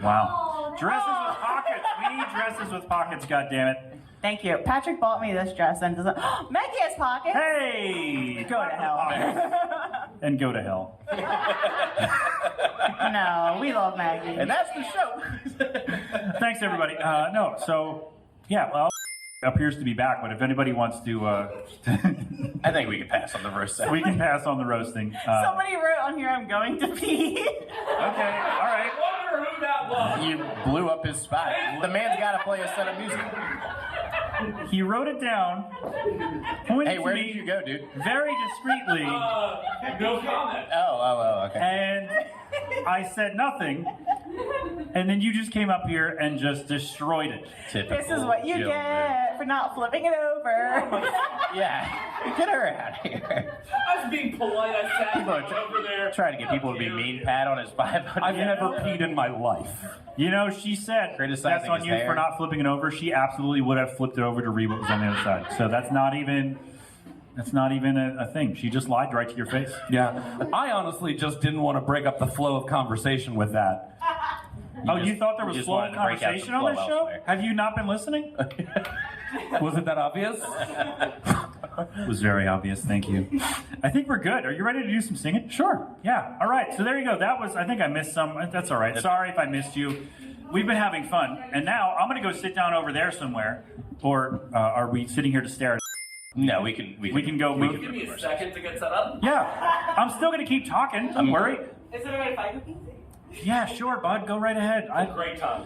Wow. Dresses with pockets. We need dresses with pockets. God damn it. Thank you. Patrick bought me this dress and doesn't. Maggie has pockets. Hey, Go to hell. And go to hell. No, we love Maggie. And that's the show. Thanks, everybody. No, so yeah, well, appears to be back. But if anybody wants to, I think we can pass on the roast segment. we can pass on the roasting. Somebody wrote on here, "I'm going to pee." Okay, all right. Wonder who that was. You blew up his spot. The man's got to play a set of music. He wrote it down. Pointed Hey, to where me did you go, dude? very discreetly, No comment. Oh, okay. and I said nothing. And then you just came up here and just destroyed it. Typical This is what you Jill, get for not flipping it over. dude. Yeah. Get her out of here. I was being polite. I sat People are over there. trying to get people to be mean Pat on his 500. I've never peed in my life. You know, she said Criticizing that's on his you hair. for not flipping it over. She absolutely would have flipped it over to read what was on the other side. So that's not even a thing. She just lied right to your face. Yeah. I honestly just didn't want to break up the flow of conversation with that. You thought there was just flow wanted of to break out conversation some on this flow show? elsewhere. Have you not been listening? Was it that obvious? It was very obvious. Thank you. I think we're good. Are you ready to do some singing? Sure. Yeah. All right. So there you go. I think I missed some. That's all right. Sorry if I missed you. We've been having fun. And now I'm going to go sit down over there somewhere. Or are we sitting here to stare at No, we can go move. Give me a second to get set up. Yeah. I'm still going to keep talking. Don't worry. Is it alright if I go pee? Yeah, sure, bud. Go right ahead. Great time.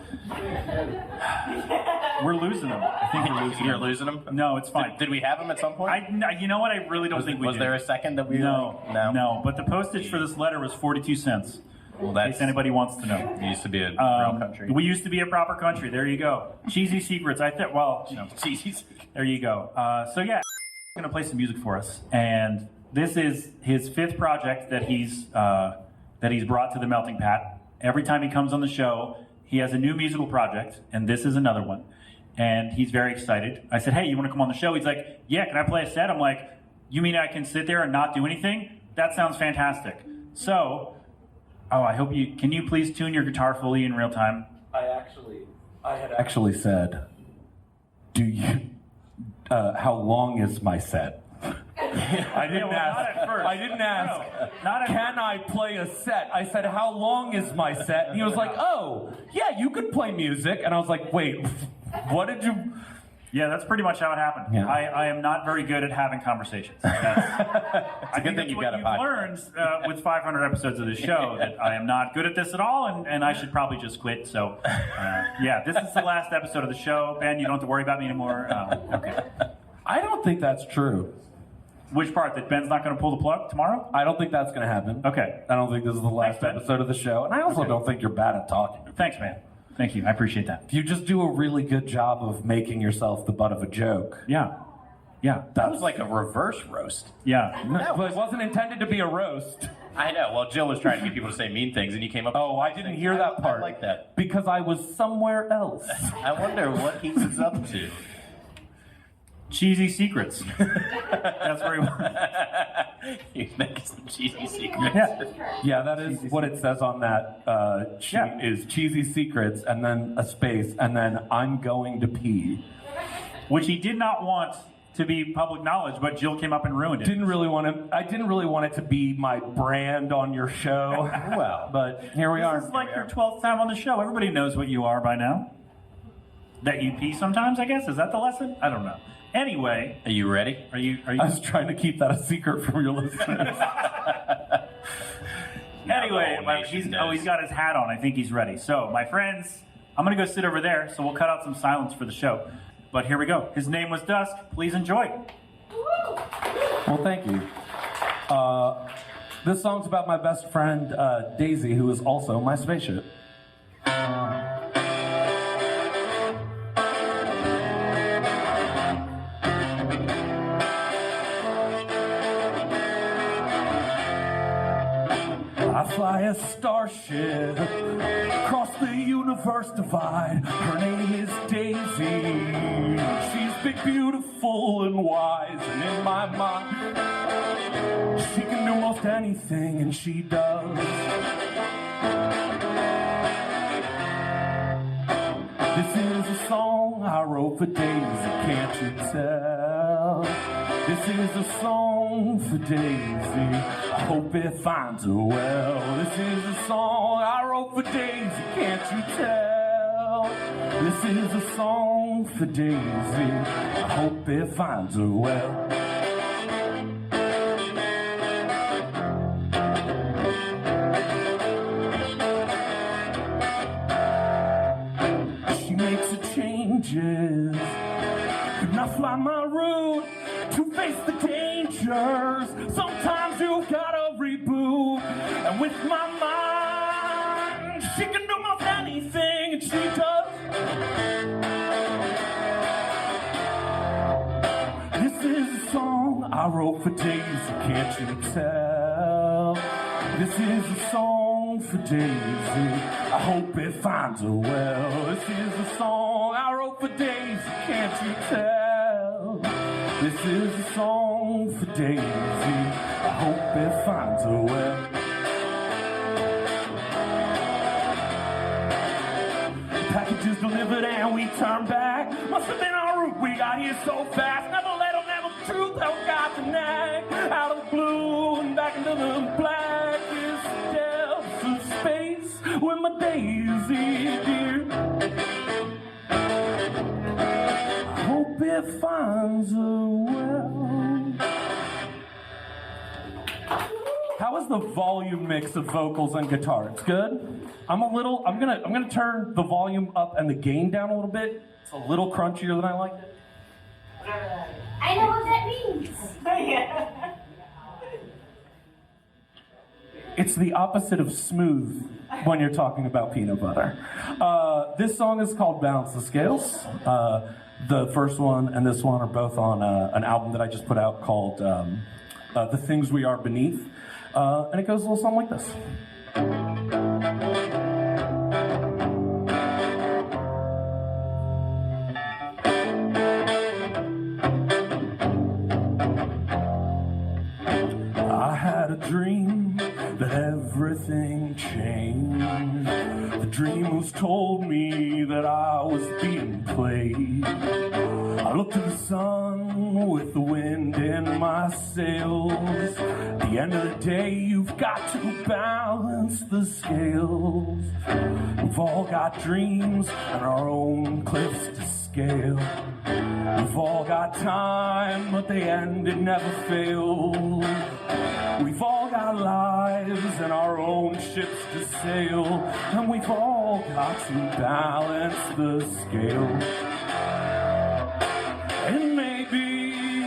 We're losing them. I think we're losing You're them. losing him? No, it's fine. Did we have him at some point? You know what? I really don't think we Was did. there a second that we No, No. no. But the postage for this letter was 42 cents. Well, In that's case anybody wants to know. it used to be a real country. We used to be a proper country. There you go. Cheesy secrets. I think. Well, you know, there you go. So yeah, he's gonna play some music for us, and this is his 5th project that he's brought to the Melting Pat. Every time he comes on the show, he has a new musical project, and this is another one. And he's very excited. I said, "Hey, you want to come on the show?" He's like, "Yeah, can I play a set?" I'm like, "You mean I can sit there and not do anything? That sounds fantastic." So. Can you please tune your guitar fully in real time? I had actually said, how long is my set? I didn't ask. Not at first. I didn't ask. No, not at Can I play a set? I said, how long is my set? And he was like, oh, yeah, you could play music. And I was like, wait, what did you? Yeah, that's pretty much how it happened. Yeah. I am not very good at having conversations. I think that's you've what got a you've podcast. learned with 500 episodes of the show, that I am not good at this at all, and I should probably just quit. So, yeah, this is the last episode of the show. Ben, you don't have to worry about me anymore. Okay. I don't think that's true. Which part? That Ben's not going to pull the plug tomorrow? I don't think that's going to happen. Okay. I don't think this is the last Ben. episode of the show. And I also Okay. don't think you're bad at talking. Thanks, man. Thank you. I appreciate that. You just do a really good job of making yourself the butt of a joke. Yeah. Yeah. That was like a reverse roast. Yeah. But it wasn't intended to be a roast. I know. Well, Jill was trying to get people to say mean things, and you came up. Oh, I didn't hear that part. I like that. Because I was somewhere else. I wonder what he was up to. Cheesy secrets. That's where he was. He's making some cheesy secrets. Yeah. Yeah, that is what it says on that sheet Yeah. is cheesy secrets and then a space and then I'm going to pee. Which he did not want to be public knowledge, but Jill came up and ruined it. I didn't really want it to be my brand on your show. Well, But here we are. This is like your 12th time on the show. Everybody knows what you are by now. That you pee sometimes, I guess? Is that the lesson? I don't know. Anyway, are you ready? are you? I was trying to keep that a secret from your listeners. Anyway, the whole nation he's knows. got his hat on. I think he's ready. So, my friends, I'm going to go sit over there, so we'll cut out some silence for the show. But here we go. His Name Was Dusk. Please enjoy. Well, thank you. This song's about my best friend, Daisy, who is also my spaceship. I fly a starship across the universe divide. Her name is Daisy. She's big, beautiful, and wise. And in my mind, she can do most anything, and she does. This is a song I wrote for Daisy, can't you tell? This is a song for Daisy, I hope it finds her well. This is a song I wrote for Daisy, can't you tell? This is a song for Daisy, I hope it finds her well. She makes the changes, could not fly my route to face the dangers. Sometimes you've gotta reboot, and with my mind, she can do most anything, and she does. This is a song I wrote for Daisy, can't you tell? This is a song for Daisy, I hope it finds her well. This is a song I wrote for Daisy, can't you tell? This is a song for Daisy, I hope it finds her well. The package is delivered and we turn back. Must have been our route, we got here so fast. Never let them never the truth, hell got the knack. Out of the blue and back into the blackest depths of space with my Daisy, dear. I hope it finds her well. How is the volume mix of vocals and guitar? It's good. I'm gonna turn the volume up and the gain down a little bit. It's a little crunchier than I liked it. I know what that means. It's the opposite of smooth when you're talking about peanut butter. This song is called Balance the Scales. The first one and this one are both on an album that I just put out called The Things We Are Beneath. And it goes a little something like this. I had a dream that everything changed. The dreamers told me that I was being played. I looked at the sun with the wind in my sails. At the end of the day, you've got to balance the scales. We've all got dreams and our own cliffs to scale. scale. We've all got time, but the end it never fails. We've all got lives and our own ships to sail, and we've all got to balance the scale. It may be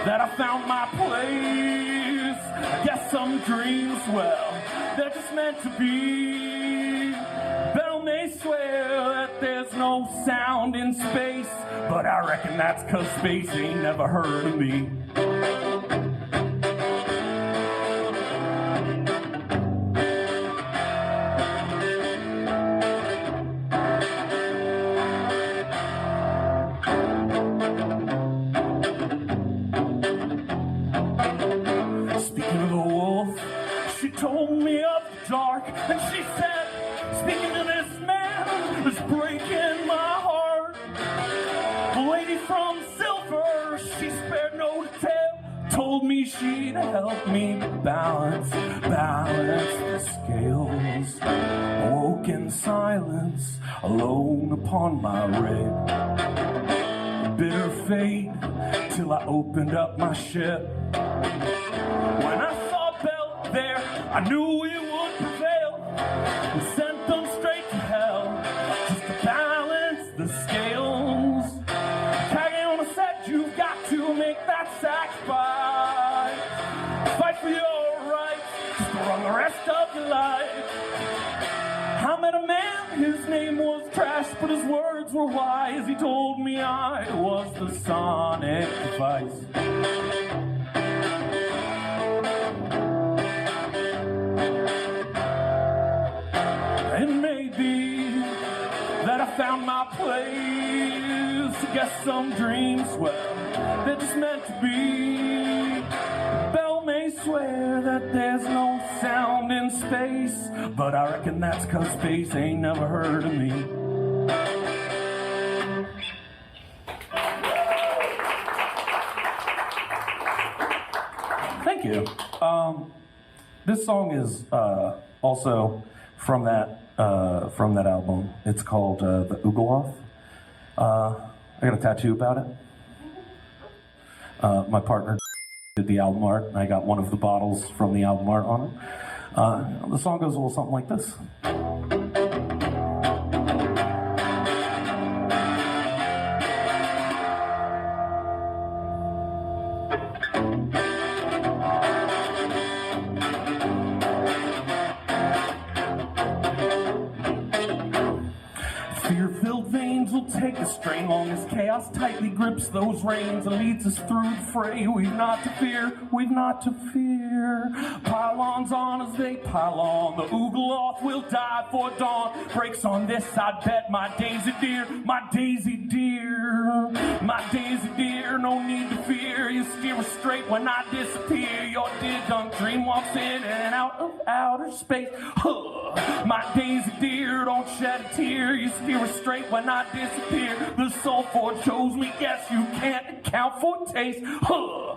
that I found my place. I guess some dreams, well, they're just meant to be. Bell may swear that there's no sound in space, but I reckon that's 'cause space ain't never heard of me. Speaking of the wolf, she told me of the dark, and she said, speaking to this man is breaking my heart. The lady from Silver, she spared no detail, told me she'd help me balance the scales. I woke in silence, alone upon my rig. Bitter fate, till I opened up my ship. When I saw Bell there, I knew we would prevail. We sent them straight to hell, just to balance the scales. Tagging said you've got to make that sacrifice. Fight for your rights, just to run the rest of your life. I met a man, his name was Trash, but his words were wise. He told me I was the sonic device. It may be that I found my place. I guess some dreams, well, they're just meant to be. Bell may swear that there's no sound in space, but I reckon that's 'cause space ain't never heard of me. Thank you. This song is also from that album. It's called The Oogleoff. I got a tattoo about it. My partner did the album art, and I got one of the bottles from the album art on it. The song goes a little something like this. Fear-filled veins will take a strain long as chaos tightly grips those reins and leads us through the fray. We've not to fear, we've not to fear. Pylons on as they pile on. The Oogleoff will die for dawn. Breaks on this, I'd bet, my Daisy dear, my Daisy dear. My Daisy dear, no need to fear. You steer us straight when I disappear. Your dear-dunk dream walks in and out of outer space. Huh. My Daisy dear, don't shed a tear. You steer us straight when I disappear. The soul forge chose me, guess you can't account for taste. Huh.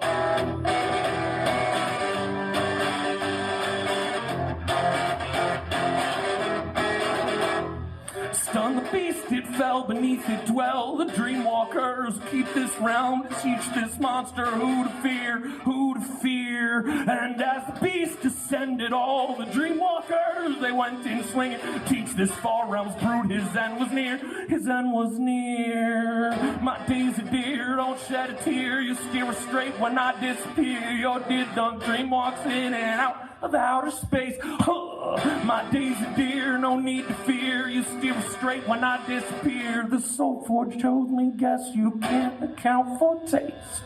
Stun the beast, it fell, beneath it dwell the dreamwalkers. Keep this realm, teach this monster who to fear, who to fear. And as the beast descended, all the dreamwalkers, they went in swinging. Teach this far realm's brood, his end was near, his end was near. My Daisy dear, don't shed a tear. You steer us straight when I disappear. Your dear-dunk dream walks in and out of outer space. Huh. My Daisy dear, no need to fear. You steer us straight when I disappear. The soul forge chose me, guess you can't account for taste.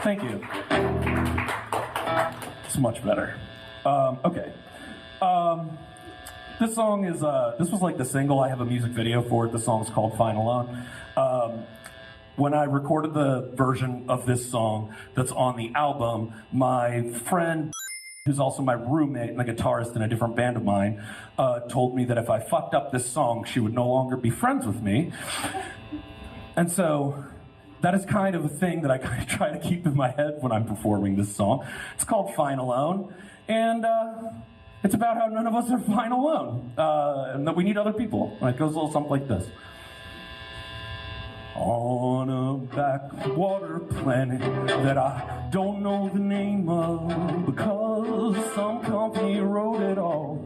Thank you. It's much better. Okay. This song is, this was like the single. I have a music video for it. The song's called Fine Alone. When I recorded the version of this song that's on the album, my friend, who's also my roommate and a guitarist in a different band of mine, told me that if I fucked up this song, she would no longer be friends with me. And so that is kind of a thing that I kind of try to keep in my head when I'm performing this song. It's called Fine Alone. And It's about how none of us are fine alone, and that we need other people. And it goes a little something like this. On a backwater planet that I don't know the name of, because some company wrote it all.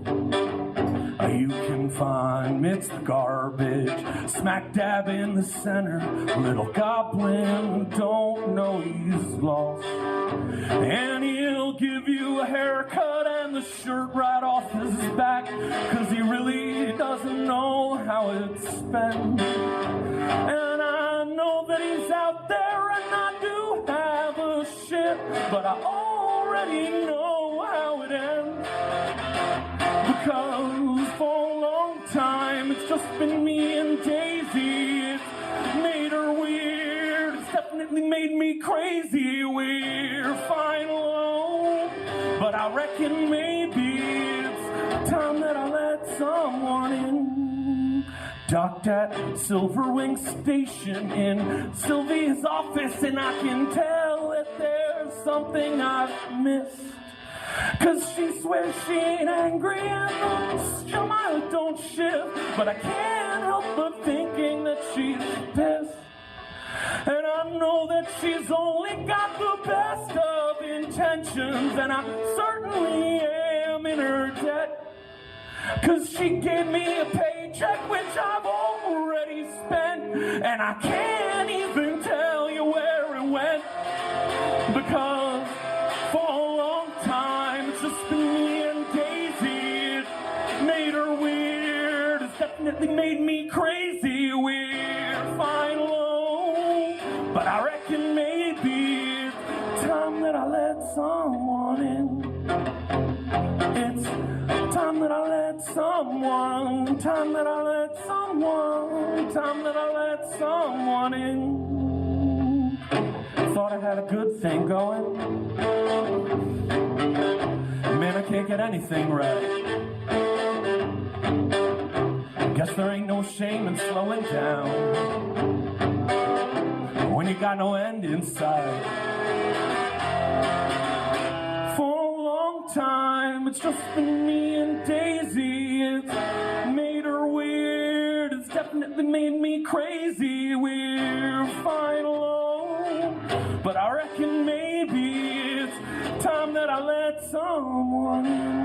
You can find midst the garbage, smack dab in the center, little goblin don't know he's lost. And he'll give you a haircut and the shirt right off his back, 'cause he really doesn't know how it's spent. And I know that he's out there and I do have a shit, but I already know how it ends. Because for a long time it's just been me and Daisy. It's made her weird, it's definitely made me crazy. We're fine alone, but I reckon maybe it's time that I let someone in. Docked at Silverwing Station in Sylvia's office, and I can tell that there's something I've missed. 'Cause she swears she ain't angry and the smile don't shift, but I can't help but thinking that she's pissed. And I know that she's only got the best of intentions, and I certainly am in her debt. 'Cause she gave me a paycheck which I've already spent, and I can't even tell you where it went. Because for a long time it's just been me and Daisy. It made her weird, it's definitely made me crazy. We're fine alone, but I reckon maybe it's time that I let someone in. It's time that I let someone, time that I let someone, time that I let someone in. Thought I had a good thing going. Man, I can't get anything right. Guess there ain't no shame in slowing down when you got no end in sight. For a long time it's just been me and Daisy. It's made her weird, it's definitely made me crazy. We're fine alone, but I reckon maybe it's time that I let someone in.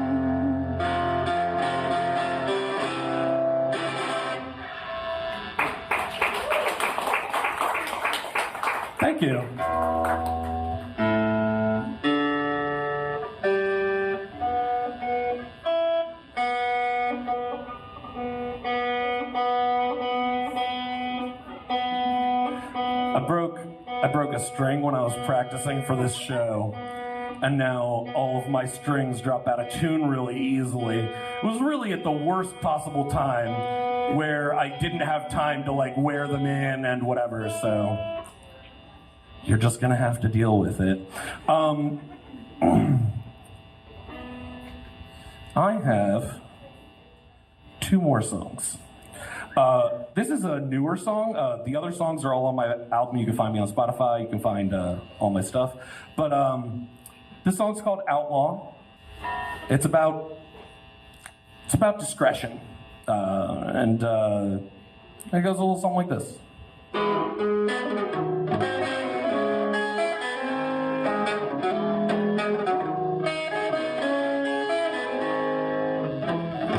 Thank you. I broke a string when I was practicing for this show, and now all of my strings drop out of tune really easily. It was really at the worst possible time where I didn't have time to like wear them in and whatever, so you're just gonna have to deal with it. I have 2 more songs. This is a newer song. The other songs are all on my album. You can find me on Spotify. You can find all my stuff. But this song's called Outlaw. It's about discretion. And it goes a little something like this.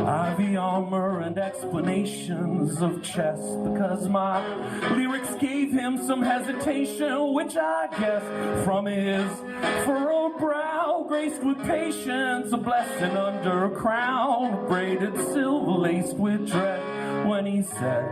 Ivy armor and explanations of chess, because my lyrics gave him some hesitation, which I guess from his furrowed brow, graced with patience, a blessing under a crown, braided silver laced with dread, when he said,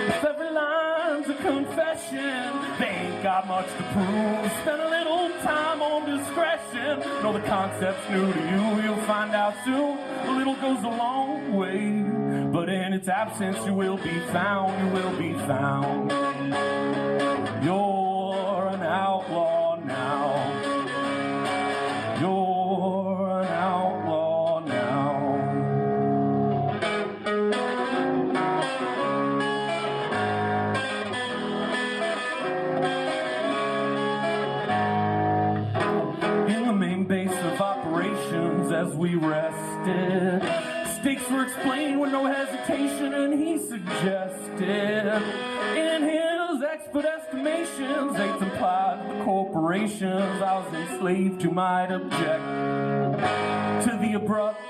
if every line's a confession, they ain't got much to prove. Spend a little time on discretion. Know the concept's new to you, you'll find out soon. A little goes a long way, but in its absence you will be found, you will be found. You're an outlaw now. You're an outlaw now. In the main base of operations as we rest, meditation, and he suggested in his expert estimations, eights implied to the corporations I was enslaved who might object to the abrupt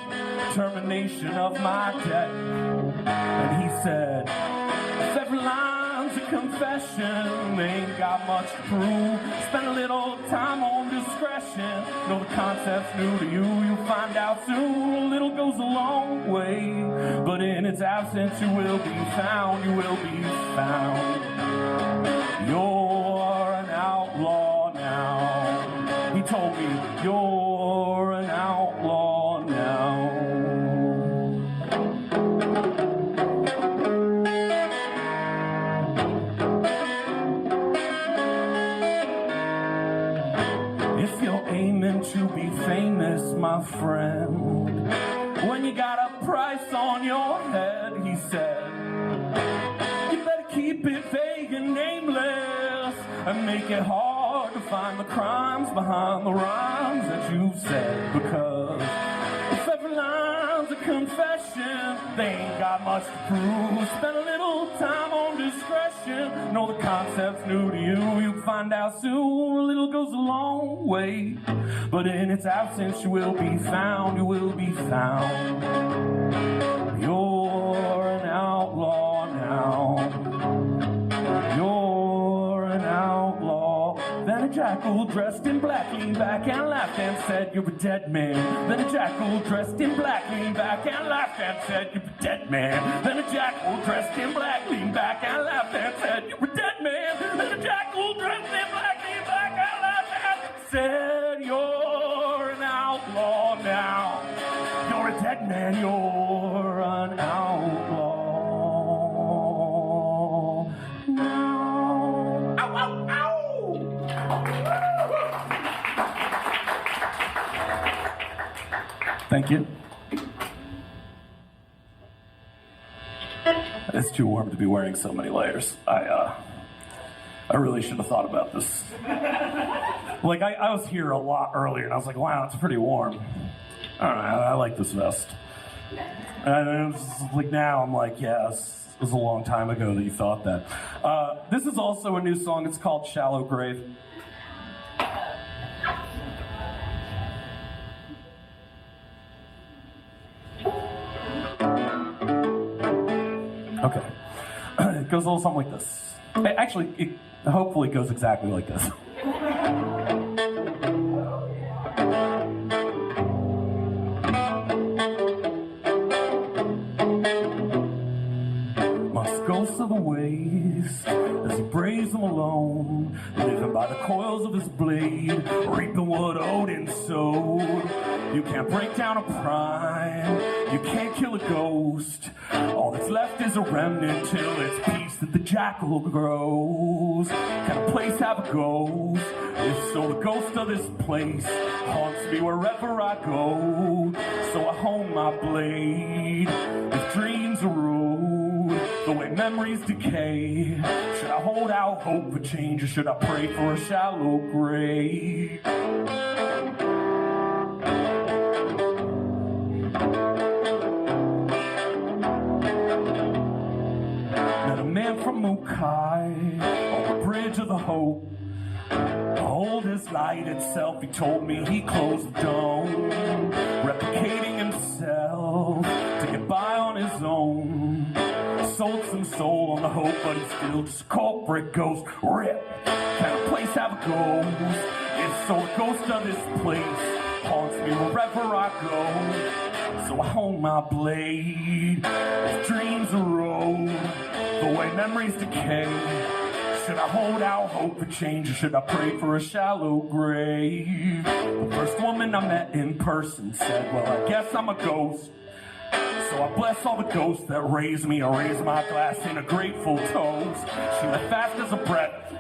termination of my debt. And he said, if every line's a confession, they ain't got much to prove. Spend a little time on discretion. Know the concept's new to you, you'll find out soon. A little goes a long way, but in its absence you will be found, you will be found. You're an outlaw now. He told me, you're an outlaw now. If you're aiming to be famous, my friend, when you got a price on your head, he said, you better keep it vague and nameless and make it hard to find the crimes behind the rhymes that you've said. Because if every line's a confession, they ain't got much to prove. Spend a little time on discretion. Know the concept's new to you, you'll find out soon. A little goes a long way, but in its absence you will be found, you will be found. You're an outlaw now. You're an outlaw. Then a jackal dressed in black leaned back and laughed and said, you're a dead man. Then a jackal dressed in black leaned back and laughed and said, you're a dead man. Then a jackal dressed in black leaned back and laughed and said, you're a dead man. Then a jackal dressed in black leaned back and laughed and said, you're an outlaw now. You're a dead man, you're an outlaw now. Ow, ow, ow! Thank you. It's too warm to be wearing so many layers. I really should have thought about this. Like, I was here a lot earlier, and I was like, wow, it's pretty warm. All right, I like this vest. And it was like now I'm like, yes, it was a long time ago that you thought that. This is also a new song. It's called Shallow Grave. Okay. It goes a little something like this. Actually, it hopefully goes exactly like this. Ghost of the waste as he braves them alone, living by the coils of his blade, reaping what Odin sowed. You can't break down a prime, you can't kill a ghost. All that's left is a remnant till it's peace that the jackal grows. Can a place have a ghost? If so, the ghost of this place haunts me wherever I go. So I hone my blade, if dreams erode, the way memories decay. Should I hold out hope for change, or should I pray for a shallow grave? Met a man from Mukai on the bridge of the hope. Behold his light itself, he told me he closed the dome, replicating himself to get by on his own. Sold some soul on the hope, but he's still just a corporate ghost. Rip, can a place have a ghost? If so, the ghost of this place haunts me wherever I go. So I hone my blade, if dreams erode, the way memories decay. Should I hold out hope for change, or should I pray for a shallow grave? The first woman I met in person said, well, I guess I'm a ghost. So I bless all the ghosts that raise me. I raise my glass in a grateful toast. She left fast as a breath.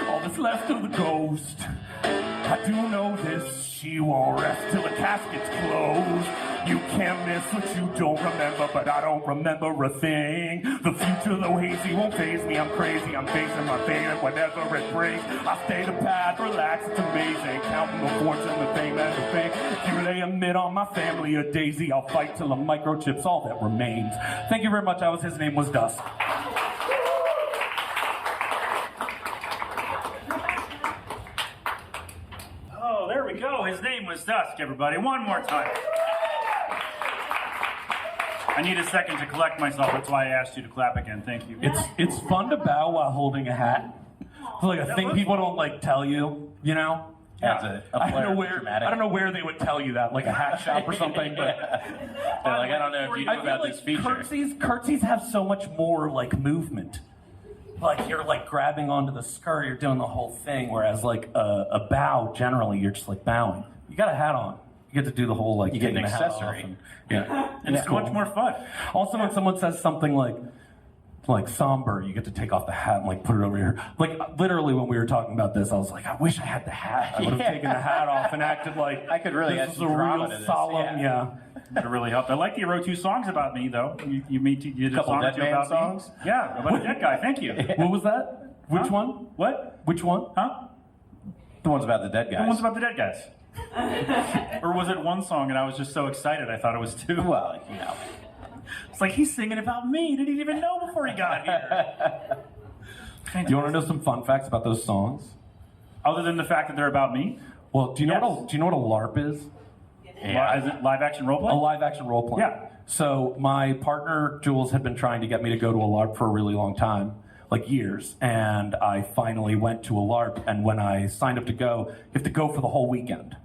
All that's left of the ghost. I do know this, she won't rest till the casket's closed. You can't miss what you don't remember, but I don't remember a thing. The future, though hazy, won't faze me. I'm crazy, I'm facing my fate and whatever it brings. I stay the path, relax, it's amazing. Counting the fortune, the fame, and the fame. If you lay a mid on my family, a daisy, I'll fight till the microchip's all that remains. Thank you very much. His Name Was Dusk. Oh, there we go. His Name Was Dusk, everybody. One more time. I need a second to collect myself. That's why I asked you to clap again. Thank you. It's fun to bow while holding a hat. It's like a thing people don't like tell you, you know? Yeah, I don't know where they would tell you that, like a hat shop or something. But they're like, I don't know if you know about like this feature. Curtsies have so much more like movement. Like you're like grabbing onto the skirt, you're doing the whole thing. Whereas like a bow, generally, you're just like bowing. You got a hat on. You get to do the whole like you get an taking the hat accessory. off and It's cool. much more fun. Also, when someone says something like somber, you get to take off the hat and like put it over here. Like literally when we were talking about this, I was like, I wish I had the hat. I would have taken the hat off and acted like I could really this add is some a drama real to this, solemn, yeah. That really helped. I like that you wrote 2 songs about me, though. You did a Couple song or Dead 2 Man about songs? me. Yeah, about a dead guy. Thank you. What was that? Which Huh? one? What? Which one? Huh? The ones about the dead guys. The one's about the dead guys. Or was it one song and I was just so excited I thought it was 2? Well, you know. It's like he's singing about me. Didn't even know before he got here. Do you want to know some fun facts about those songs? Other than the fact that they're about me? Well, do you know Yes. what a LARP is? Is it live action role play? A live action role play. Yeah. So my partner Jules had been trying to get me to go to a LARP for a really long time, like years, and I finally went to a LARP. And when I signed up to go, you have to go for the whole weekend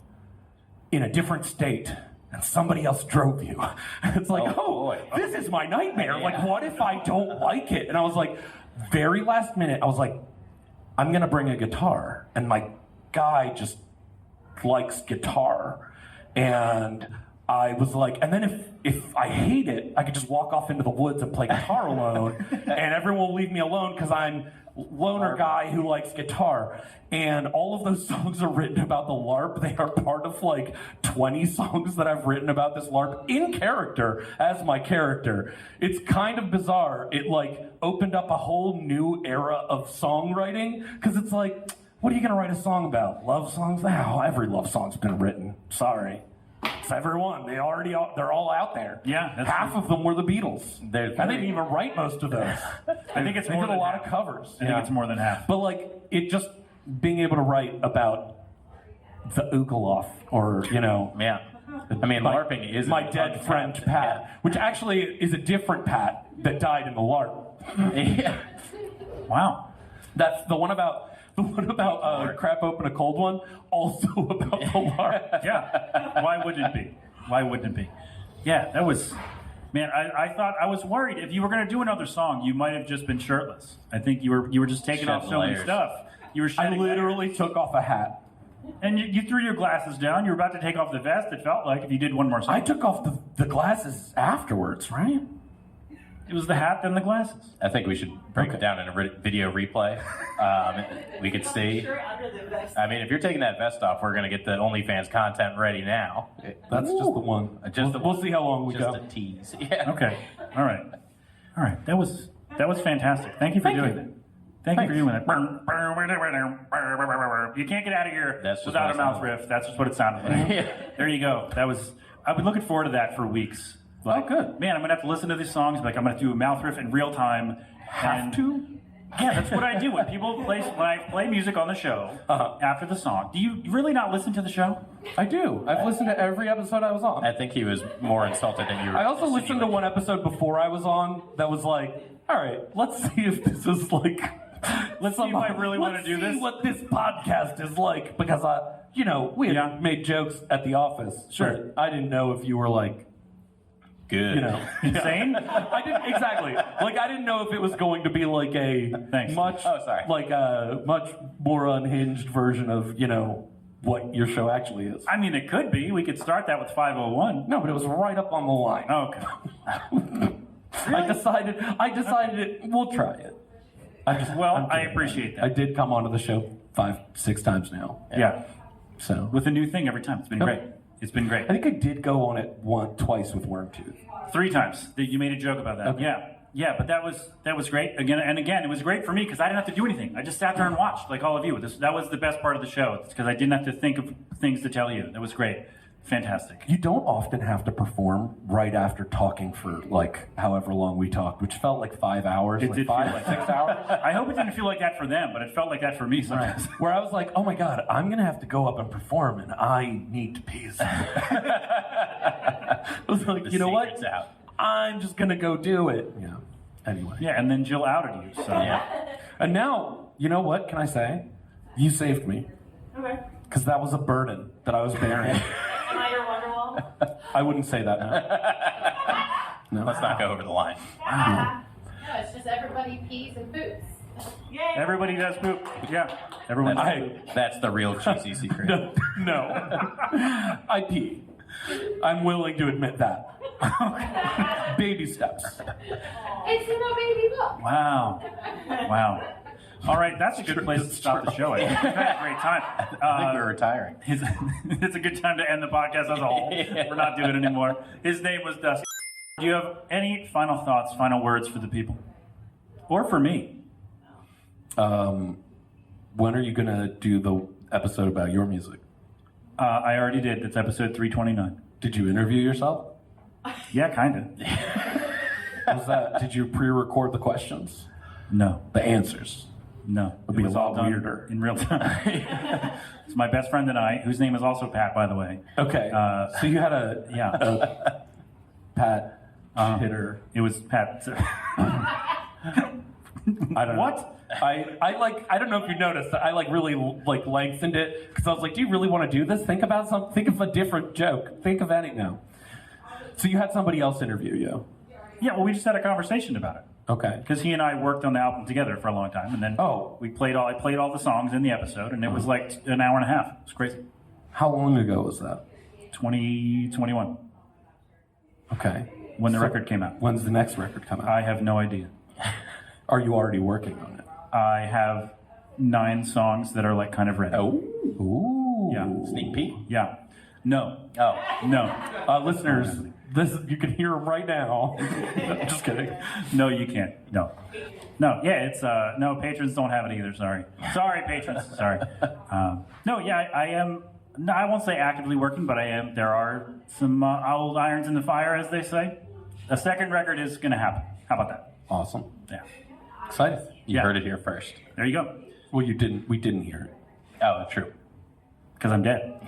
in a different state, and somebody else drove you. It's like, boy. This is my nightmare. Yeah. Like, what if I don't like it? And I was like, very last minute, I was like, I'm gonna bring a guitar, and my guy just likes guitar. And I was like, and then if I hate it, I could just walk off into the woods and play guitar alone, and everyone will leave me alone because I'm loner guy who likes guitar. And all of those songs are written about the LARP. They are part of like 20 songs that I've written about this LARP in character as my character. It's kind of bizarre. It like opened up a whole new era of songwriting because it's like, what are you going to write a song about? Love songs? Oh, every love song's been written. Sorry. It's everyone. They're all out there. Yeah, that's half true. of them were the Beatles. They're I didn't even write most of those. I think it's They more did than a lot half. of covers. I think it's more than half. But like it just being able to write about the Ugoloff or Yeah. I mean, LARPing is my dead friend Pat, which actually is a different Pat that died in the LARP. Yeah. Wow. That's the one about crap open a cold one. Also about the LARP. Yeah. Why wouldn't it be? Why wouldn't it be? Yeah, that was... Man, I thought I was worried if you were going to do another song, you might have just been shirtless. I think you were just taking Shedding off so many layers. stuff. You were I shedding literally layers. took off a hat. And you threw your glasses down. You were about to take off the vest. It felt like if you did one more song. I took off the glasses afterwards, right? It was the hat, then the glasses. I think we should break Okay. it down in a video replay. We could see. I mean, if you're taking that vest off, we're going to get the OnlyFans content ready now. That's just the one. We'll see how long we Just go. a tease. Yeah. Okay. All right. That was fantastic. Thank you for doing that. Thank you for doing that. You can't get out of here That's just without what a it mouth sounded riff. That's just what it sounded like. Yeah. There you go. I've been looking forward to that for weeks. Like, good. Man, I'm gonna have to listen to these songs. Like, I'm gonna do a mouth riff in real time. Have to? Yeah, that's what I do when I play music on the show after the song. Do you really not listen to the show? I do. I've listened to every episode I was on. I think he was more insulted than you were. I also listened to one episode before I was on that was like, all right, let's see if this is like, Let's see if I really want to do Let's see this. what this podcast is like because we had Yeah. made jokes at the office. Sure. but I didn't know if you were like, Good. Insane? I didn't exactly. Like I didn't know if it was going to be like a Thanks. much like a much more unhinged version of, what your show actually is. I mean, it could be. We could start that with 501. No, but it was right up on the line. Okay. I decided we'll try it. I'm I kidding. appreciate that. I did come onto the show 5-6 times now. Yeah. So With a new thing every time. It's been great. It's been great. I think I did go on it twice with Wormtooth. 3 times. You made a joke about that. Okay. Yeah, but that was great. Again, it was great for me because I didn't have to do anything. I just sat there and watched, like all of you. That was the best part of the show because I didn't have to think of things to tell you. That was great. Fantastic. You don't often have to perform right after talking for like however long we talked, which felt like 5 hours. It like did 5, feel like like 6 hours. I hope it didn't feel like that for them, but it felt like that for me sometimes. Where I was like, oh my God, I'm gonna have to go up and perform and I need to pee. I was like, The you know what? secret's out. I'm just gonna go do it. Yeah. Anyway. Yeah, and then Jill outed you. So Yeah. And now, you know what can I say? You saved me. Okay. Because that was a burden that I was bearing. Am I your Wonderwall? I wouldn't say that now. No. Let's not go over the line. No, it's just everybody pees and poops. Yay. everybody does poop. Yeah, everyone does poop. That's the real cheesy secret. No. I pee. I'm willing to admit that. Baby steps. It's in a baby book. Wow. All right, that's a good place to stop the show. I think we've had a great time. I think we're retiring. It's a good time to end the podcast as a whole. We're not doing it anymore. His Name Was Dusk. Do you have any final thoughts, final words for the people? Or for me? When are you going to do the episode about your music? I already did. It's episode 329. Did you interview yourself? Yeah, kind of. Was that? Did you pre-record the questions? No. The answers? No. Would be It was a all lot done weirder. in real time. It's my best friend and I, whose name is also Pat, by the way. Okay. So you had a Pat hitter. It was Pat. I don't know. What? I don't know if you noticed. I really lengthened it because I was like, do you really want to do this? Think about something. Think of a different joke. Think of any now. So you had somebody else interview you. Yeah, well, we just had a conversation about it. Okay. Because he and I worked on the album together for a long time, and then I played all the songs in the episode, and it was like an hour and a half. It was crazy. How long ago was that? 2021, Okay. when the So record came out. When's the next record come out? I have no idea. Are you already working on it? I have 9 songs that are like kind of ready. Ooh. Yeah. Sneak peek. Yeah. No. Oh. No. Listeners, this you can hear him right now. Just kidding. No, you can't. No. No. Yeah, it's no. Patrons don't have it either. Sorry. Sorry, patrons. Sorry. No. Yeah, I am. No, I won't say actively working, but I am. There are some old irons in the fire, as they say. A second record is going to happen. How about that? Awesome. Yeah. Excited. You heard it here first. There you go. Well, you didn't. We didn't hear it. Oh, true. Because I'm dead.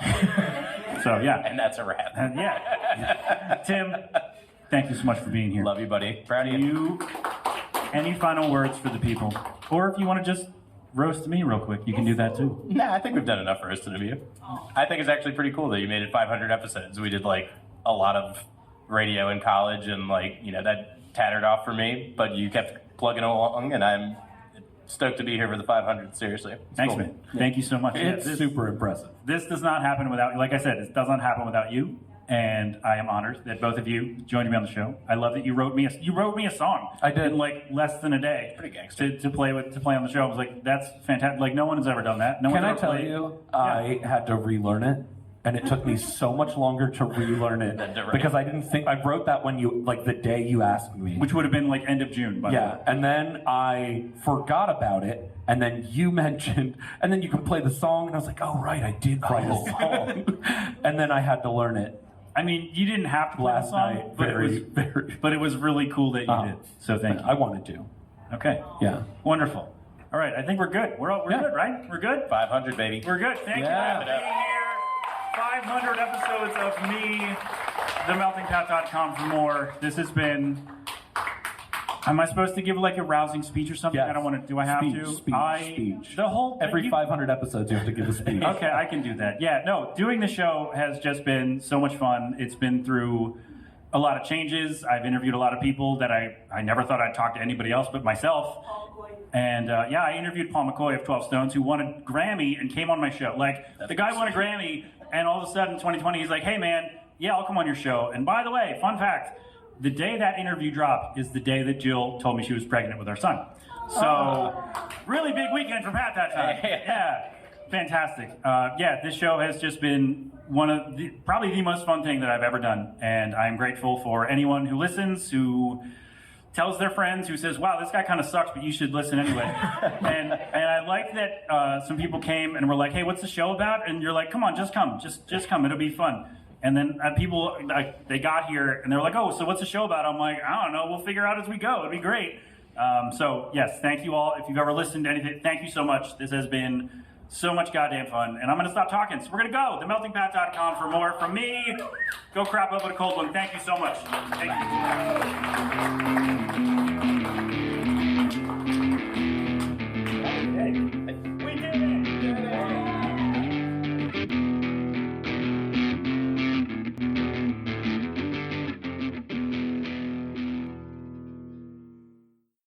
So yeah. And that's a wrap. Yeah. Tim, thank you so much for being here. Love you, buddy. Proud of you. Any final words for the people? Or if you want to just roast me real quick, you can do that too. Nah, I think we've done enough roasting of you. I think it's actually pretty cool that you made it 500 episodes. We did like a lot of radio in college, and that tattered off for me, but you kept plugging along, and I'm stoked to be here for the 500. Seriously. It's Thanks, cool. man. Thank you so much. It's Yeah, super impressive. This does not happen without, like I said, it does not happen without you. And I am honored that both of you joined me on the show. I love that you wrote me a song. I did. In like less than a day. Pretty gangster. To play on the show. I was like, that's fantastic. Like no one has ever done that. No Can I one's ever tell played. you, I had to relearn it, and it took me so much longer to relearn it Than to write. because I didn't think I wrote that when you the day you asked me. Which would have been like end of June, by the way. Yeah, and then I forgot about it, and then you mentioned, and then you can play the song, and I was like, oh right, I did write a song, and then I had to learn it I mean, you didn't have to play the last song, night. but it was really cool that you did. So thank you. I wanted to. Okay. Yeah. Wonderful. All right, I think we're good. We're Yeah. good, right? We're good? 500, baby. We're good. Thank Yeah. you for being here. 500 episodes of me, themeltingpot.com for more. This has been... Am I supposed to give like a rousing speech or something? Yes. I don't want to. Do I have to? Speech. The whole Every 500 episodes, you have to give a speech. Okay, I can do that. Yeah, no, doing the show has just been so much fun. It's been through a lot of changes. I've interviewed a lot of people that I never thought I'd talk to anybody else but myself. And I interviewed Paul McCoy of 12 Stones, who won a Grammy and came on my show. Like, the guy won a Grammy, and all of a sudden, 2020, he's like, hey man, yeah, I'll come on your show. And by the way, fun fact, the day that interview dropped is the day that Jill told me she was pregnant with our son. So, really big weekend for Pat that time. Yeah. fantastic. This show has just been probably the most fun thing that I've ever done, and I'm grateful for anyone who listens, who tells their friends, who says, "Wow, this guy kind of sucks, but you should listen anyway." and I like that some people came and were like, "Hey, what's the show about?" And you're like, "Come on, just come, just come. It'll be fun." And then people, they got here and they're like, "Oh, so what's the show about?" I'm like, "I don't know. We'll figure out as we go. It'll be great." So yes, thank you all. If you've ever listened to anything, thank you so much. This has been so much goddamn fun. And I'm going to stop talking. So we're going to go. TheMeltingPot.com for more from me. Go crap up with a cold one. Thank you so much. Thank you.